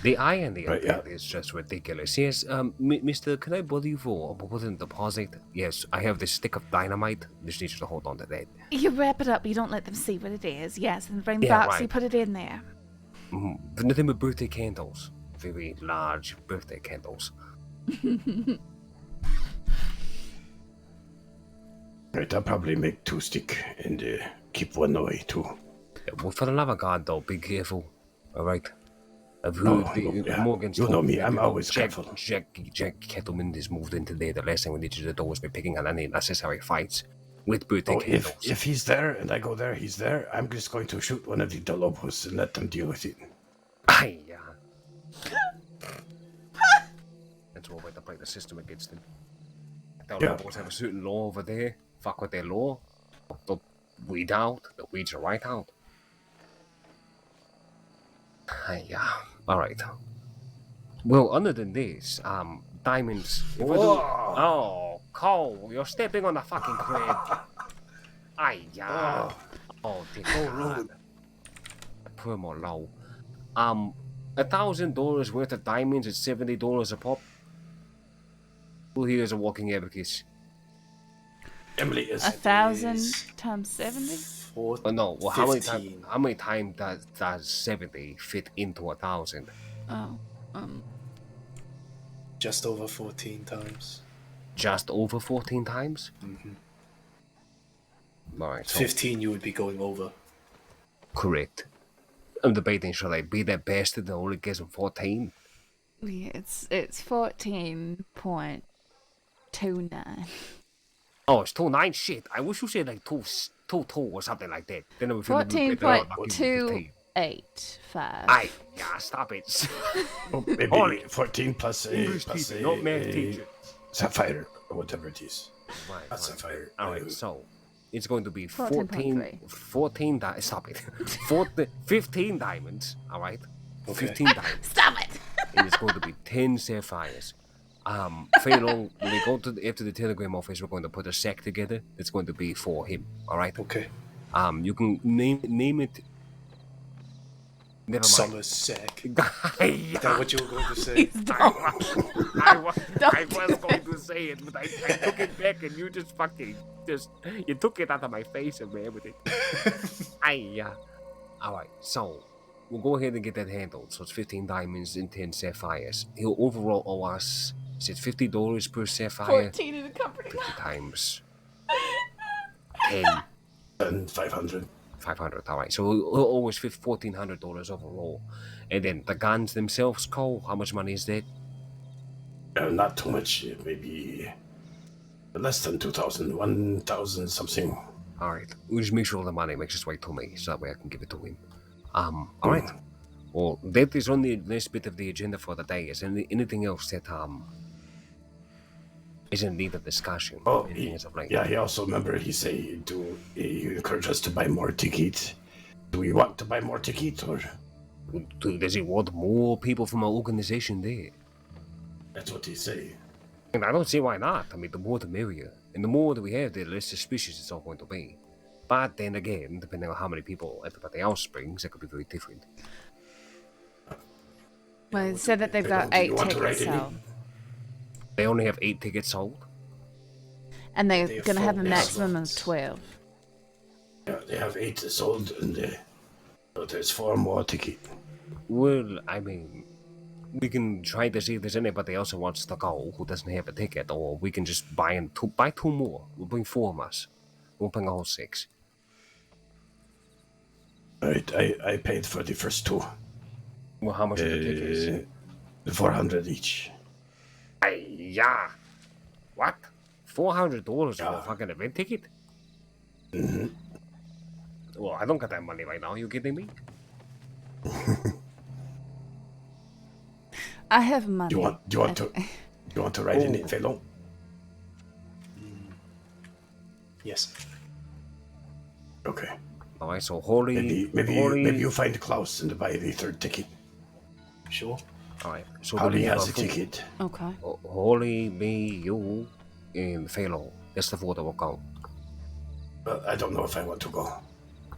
The irony of that is just ridiculous. Yes, Mister, can I bother you for putting a deposit? Yes, I have this stick of dynamite. Just need you to hold on to that. You wrap it up, you don't let them see what it is. Yes, and bring the box, you put it in there. Nothing but birthday candles. Very large birthday candles. Right, I'll probably make 2 stick and keep one away too. Well, for the love of God, though, be careful. All right. I've No, heard Morgan's you know told me, I'm always careful. Jack Kettleman has moved into there. The last thing we need you to do is be picking on any unnecessary fights with birthday candles. If he's there and I go there, he's there, I'm just going to shoot one of the Lobos and let them deal with it. Aye, yeah. That's one way to play the system against them. The Lobos have a certain law over there. Fuck with their law. They'll weed out. The weeds are right out. Yeah. Alright. Well, other than this, diamonds. Oh, Cole, you're stepping on the fucking crib. Yeah. Oh, dear God. Poor Molo. $1,000 worth of diamonds at $70 a pop. Who here is a walking abacus? Emily is 1,000 times 70? No. Well, how many times does 70 fit into 1,000? Oh, just over 14 times. Just over 14 times? Alright. So 15 you would be going over. Correct. I'm debating, should I be that bastard that only gives him 14? Yeah, it's 14.29. Oh, it's 29? Shit. I wish you said like 2 or something like that. Then I would feel 14.285. Aye, yeah, stop it. Maybe 14 plus a... English teacher, not math teacher. sapphire or whatever it is. Right. Not sapphire. Alright, so it's going to be 14.3. 14 stop it. 15 diamonds, alright? Okay. 15 diamonds. Stop it! And it's going to be 10 sapphires. Phelan, when we go after the telegram office, we're going to put a sack together. It's going to be for him, alright? Okay. You can name it. Never mind. Summer sack. Is Yeah. that what you were going to say? I was going to say it, but I took it back and you just you took it out of my face and ran with it. Alright, so we'll go ahead and get that handled. So it's 15 diamonds and 10 sapphires. He'll overall owe us, is it $50 per sapphire? 14 in the company. 50 times 10. And 500. 500, alright. So he'll owe us $1,400 overall. And then the guns themselves, Cole, how much money is that? Not too much, maybe less than 2,000, 1,000 something. Alright, we'll just make sure the money makes its way to me, so that way I can give it to him. Alright. Well, that is only the last bit of the agenda for the day. Is there anything else that, is in need of discussion? Oh, Yeah, he also, remember, he encouraged us to buy more tickets. Do we want to buy more tickets, or? Does he want more people from our organization there? That's what he say. And I don't see why not. I mean, the more the merrier. And the more that we have, the less suspicious it's all going to be. But then again, depending on how many people everybody else brings, it could be very different. Well, it said that they've got 8 tickets sold. They only have 8 tickets sold? And they're going to have a maximum of 12. Yeah, they have 8 sold, and there's 4 more tickets. Well, I mean, we can try to see if there's anybody else who wants to go who doesn't have a ticket, or we can just buy 2 more. We'll bring 4 of us. We'll bring all 6. Alright, I paid for the first 2. Well, how much are the tickets? 400 each. Yeah. What? $400 for a fucking event ticket? Mm-hmm. Well, I don't got that money right now. You kidding me? I have money. Do you want to ride in it, fellow? Yes. Okay. Alright, so Holy... Maybe you find Klaus and buy the 3rd ticket. Sure. Alright, so Holly has a ticket. Okay. Holy, me, you, and Philo. That's the 4 that will go. Well, I don't know if I want to go.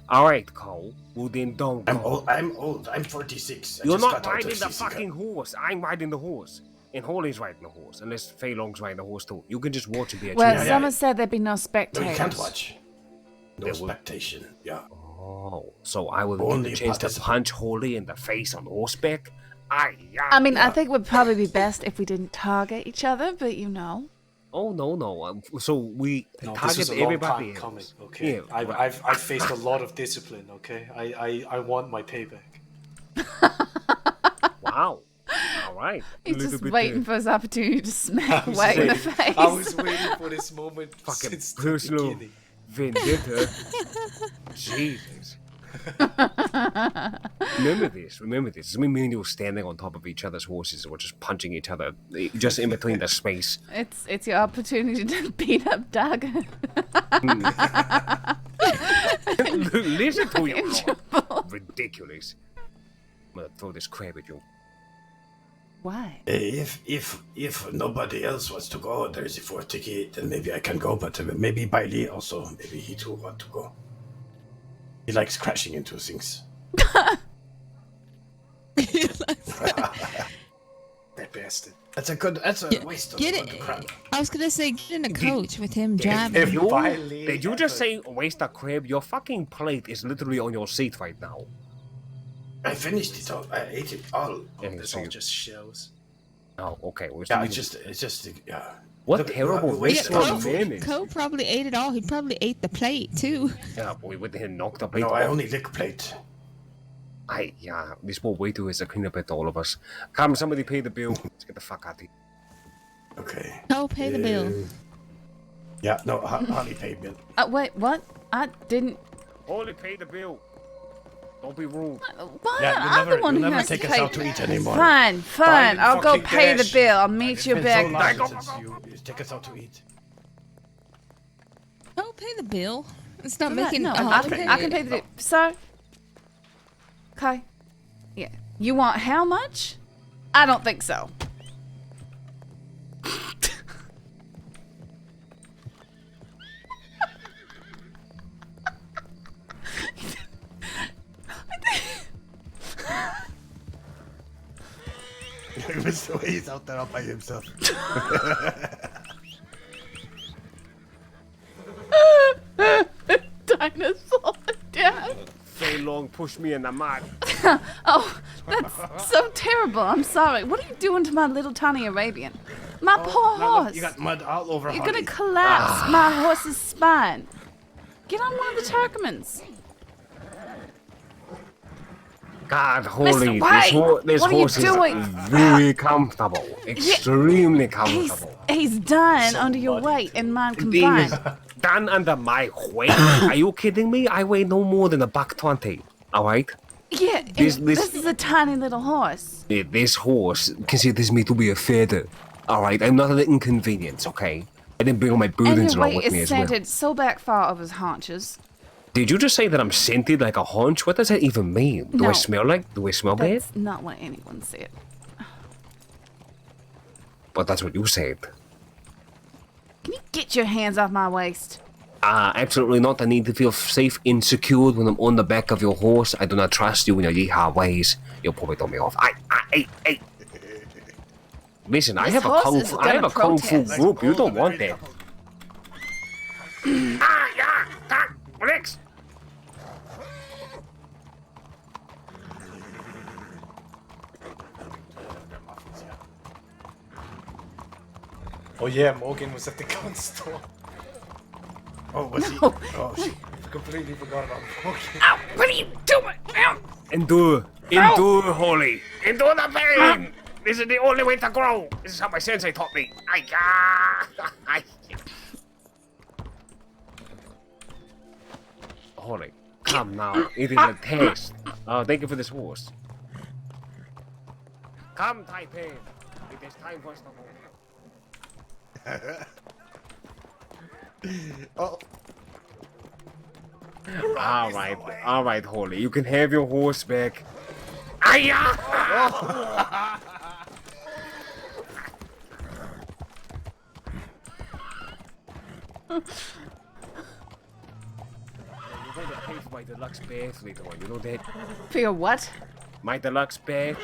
Alright, Cole. Well, then don't go. I'm old. I'm 46. You're not riding the fucking horse. I'm riding the horse. And Holy's riding the horse. Unless Fei Long's riding the horse too. You can just watch and be a Well, someone said there'd be no spectators. No, you can't watch. No spectation. Yeah. Oh, so I will Only get the chance to punch Holy in the face on horseback? I mean, I think it would probably be best if we didn't target each other, but you know. Oh, no. So we No, this target is a long everybody time coming, else. okay? Yeah, I've faced a lot of discipline, okay? I want my payback. Wow. All right. He's just waiting for his opportunity to smack I was way in the waiting- face. I was waiting for this moment Fucking since the personal beginning. vendetta. Jesus. Remember this. It's me and you standing on top of each other's horses and we're just punching each other just in between the space. It's your opportunity to beat up Doug. Listen to you. Ridiculous. I'm gonna throw this crab at you. Why? If nobody else wants to go, there's a 4th ticket, then maybe I can go. But maybe Bailey also, maybe he too want to go. He likes crashing into things. That bastard. That's a waste of a crap. I was gonna say, get in a coach with him driving. Did you just say waste a crab? Your fucking plate is literally on your seat right now. I finished it all. I ate it all. It's all just shells. Oh, okay. Yeah, it's just yeah. What terrible waste of mayonnaise. Cole probably ate it all. He probably ate the plate too. Yeah, boy, with him knocked up plate. No, I only lick plate. Yeah, this poor waiter has to clean up at all of us. Come, somebody pay the bill. Let's get the fuck out of here. Okay. Cole, pay the bill. Yeah, no, Holly paid bill. Wait, what? I didn't. Holy, pay the bill. Don't be rude. Why Yeah, am I the one who never has take to us pay? out to eat anymore. Fine, fine. I'll go pay the bill. I'll meet you It's back. been so long since you take us out to eat. Oh, pay the bill. It's not Right, making. no, oh, I okay. can pay the bill. Sir? Okay. Yeah. You want how much? I don't think so. It was the way he's out there all by himself. Dinosaur dad. Fei Long pushed me in the mud. Oh, that's so terrible. I'm sorry. What are you doing to my little tiny Arabian? My poor Now look, horse. you got mud all over. You're Holly. gonna collapse my horse's spine. Get on one of the Turkmans. God, holy, Mr. this what are you horse is doing? very comfortable. Extremely comfortable. He's done under your weight and mine combined. Done under my weight? Are you kidding me? I weigh no more than $120. Alright? Yeah, This- this is a tiny little horse. This horse considers me to be a feather. Alright, I'm not an inconvenience, okay? I didn't bring all my And burdens your along weight with me is as well. centered so back far of his haunches. Did you just say that I'm scented like a haunch? What does that even mean? Do I No. smell like? Do I smell bad? That's not what anyone said. But that's what you said. Can you get your hands off my waist? Absolutely not. I need to feel safe and secured when I'm on the back of your horse. I do not trust you in your yeehaw ways. You'll probably throw me off. Hey. Listen, I This have a horse kung is fu. I gonna have a kung fu protest. group. You don't want that. Relax. Oh yeah, Morgan was at the gun store. Oh, was he? No. Oh, shit. Completely forgot about Morgan. Ow! What are you doing? Ow! Endure, Holly. Endure the pain. This is the only way to grow. This is how my sensei taught me. Holly, come now. It is a test. Oh, thank you for this horse. Come, Taipan. It is time for us to go. Oh. All right, Holly. You can have your horse back. Aya! You're going to pay for my deluxe bath later on. You know that? For your what? My deluxe bath.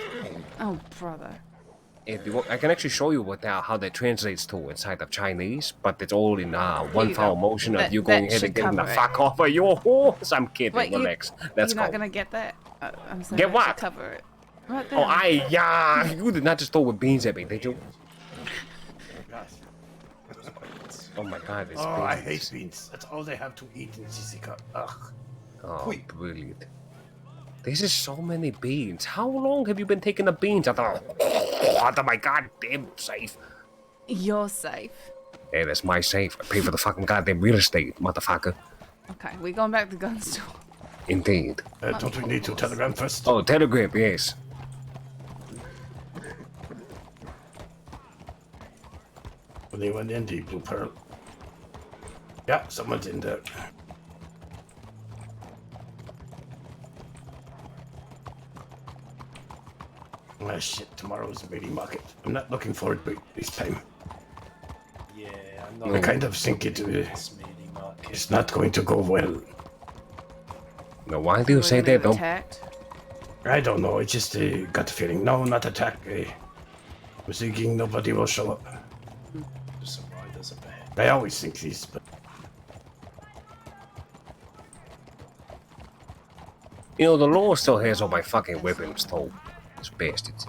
Oh, brother. If you want, I can actually show you how that translates to inside of Chinese, but it's all in one you foul go. motion of That- you that going ahead should and getting the cover it. fuck off of your horse. I'm kidding. Wait, Relax. Let's you're go. not gonna get that? I'm saying Get that what? should cover it. Right there. Oh, you did not just throw with beans at me, did you? Oh my god, it's Oh, beans. I hate beans. That's all they have to eat in Sisika. Ugh. Oh, brilliant. This is so many beans. How long have you been taking the beans out of my goddamn safe? You're safe. Hey, that's my safe. I pay for the fucking goddamn real estate, motherfucker. Okay, we going back to the gun store. Indeed. Don't we need to telegram first? Oh, telegram, yes. Anyone in the Blue Pearl? Yeah, someone's in there. Ah, shit, tomorrow's meeting market. I'm not looking forward to it this time. Yeah, I'm I not. kind of think it's not going to go well. Now, why do you say that, though? Attacked? I don't know, I just got the feeling. No, not attack. I was thinking nobody will show up. Just some riders up ahead. I always think this, but You know, the law still has all my fucking weapons, though. These bastards.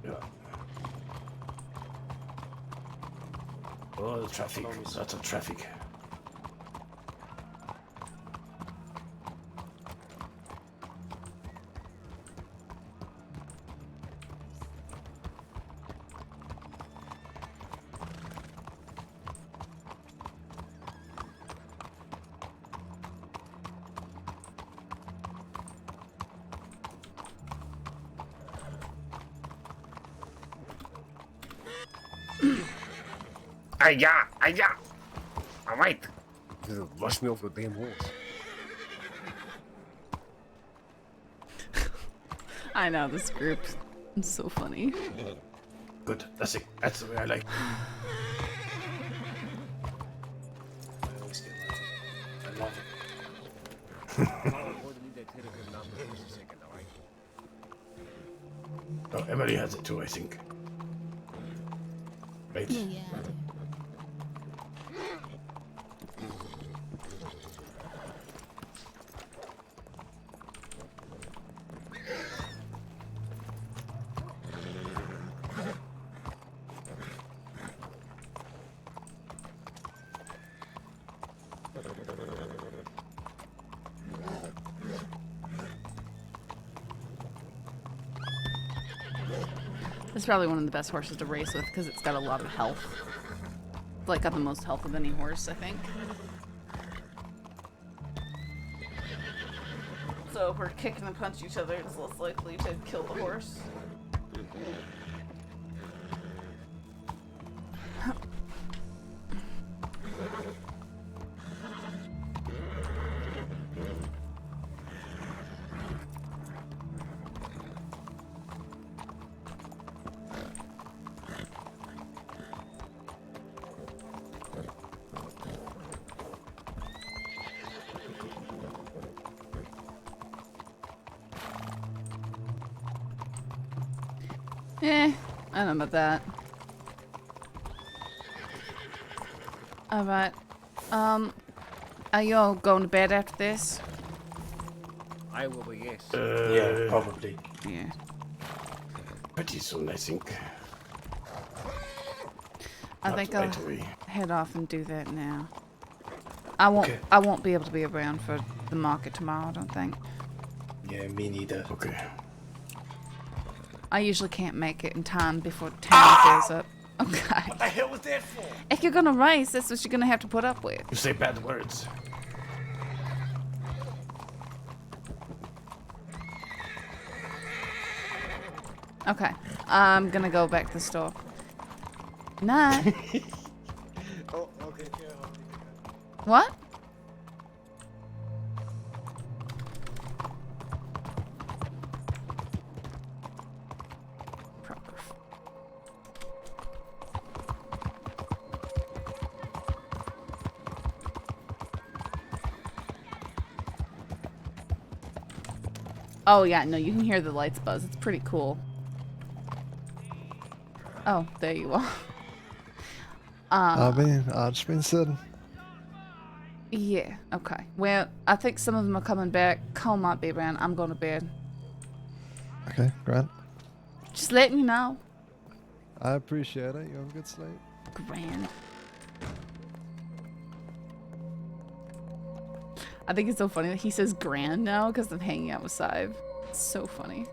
yeah. Oh, the traffic. Lots of traffic. Aye-ya! Aye-ya! Alright. Rush me off your damn horse. I know, this group is so funny. Good. That's it. That's the way I like. I always get that. I love it. Oh, Emily has it too, I think. Right? Yeah. It's probably one of the best horses to race with because it's got a lot of health. It's like got the most health of any horse, I think. So if we're kicking and punch each other, it's less likely to kill the horse. I don't know about that. Alright. Are you all going to bed after this? I will be, yes. Yeah, probably. Yeah. Pretty soon, I think. I Not think right I'll away. head off and do that now. I won't. Okay. I won't be able to be around for the market tomorrow. I don't think. Yeah, me neither. Okay. I usually can't make it in time before town fills up. Okay. What the hell was that for? If you're gonna race, that's what you're gonna have to put up with. You say bad words. Okay. I'm gonna go back to the store. Nah. Oh, okay. What? Oh yeah, no, you can hear the lights buzz. It's pretty cool. Oh, there you are. Just been said. Yeah, okay. Well, I think some of them are coming back. Cole might be around. I'm going to bed. Okay, Grant. Just letting you know. I appreciate it. You have a good sleep. Grand. I think it's so funny that he says grand now because I'm hanging out with Sive. It's so funny.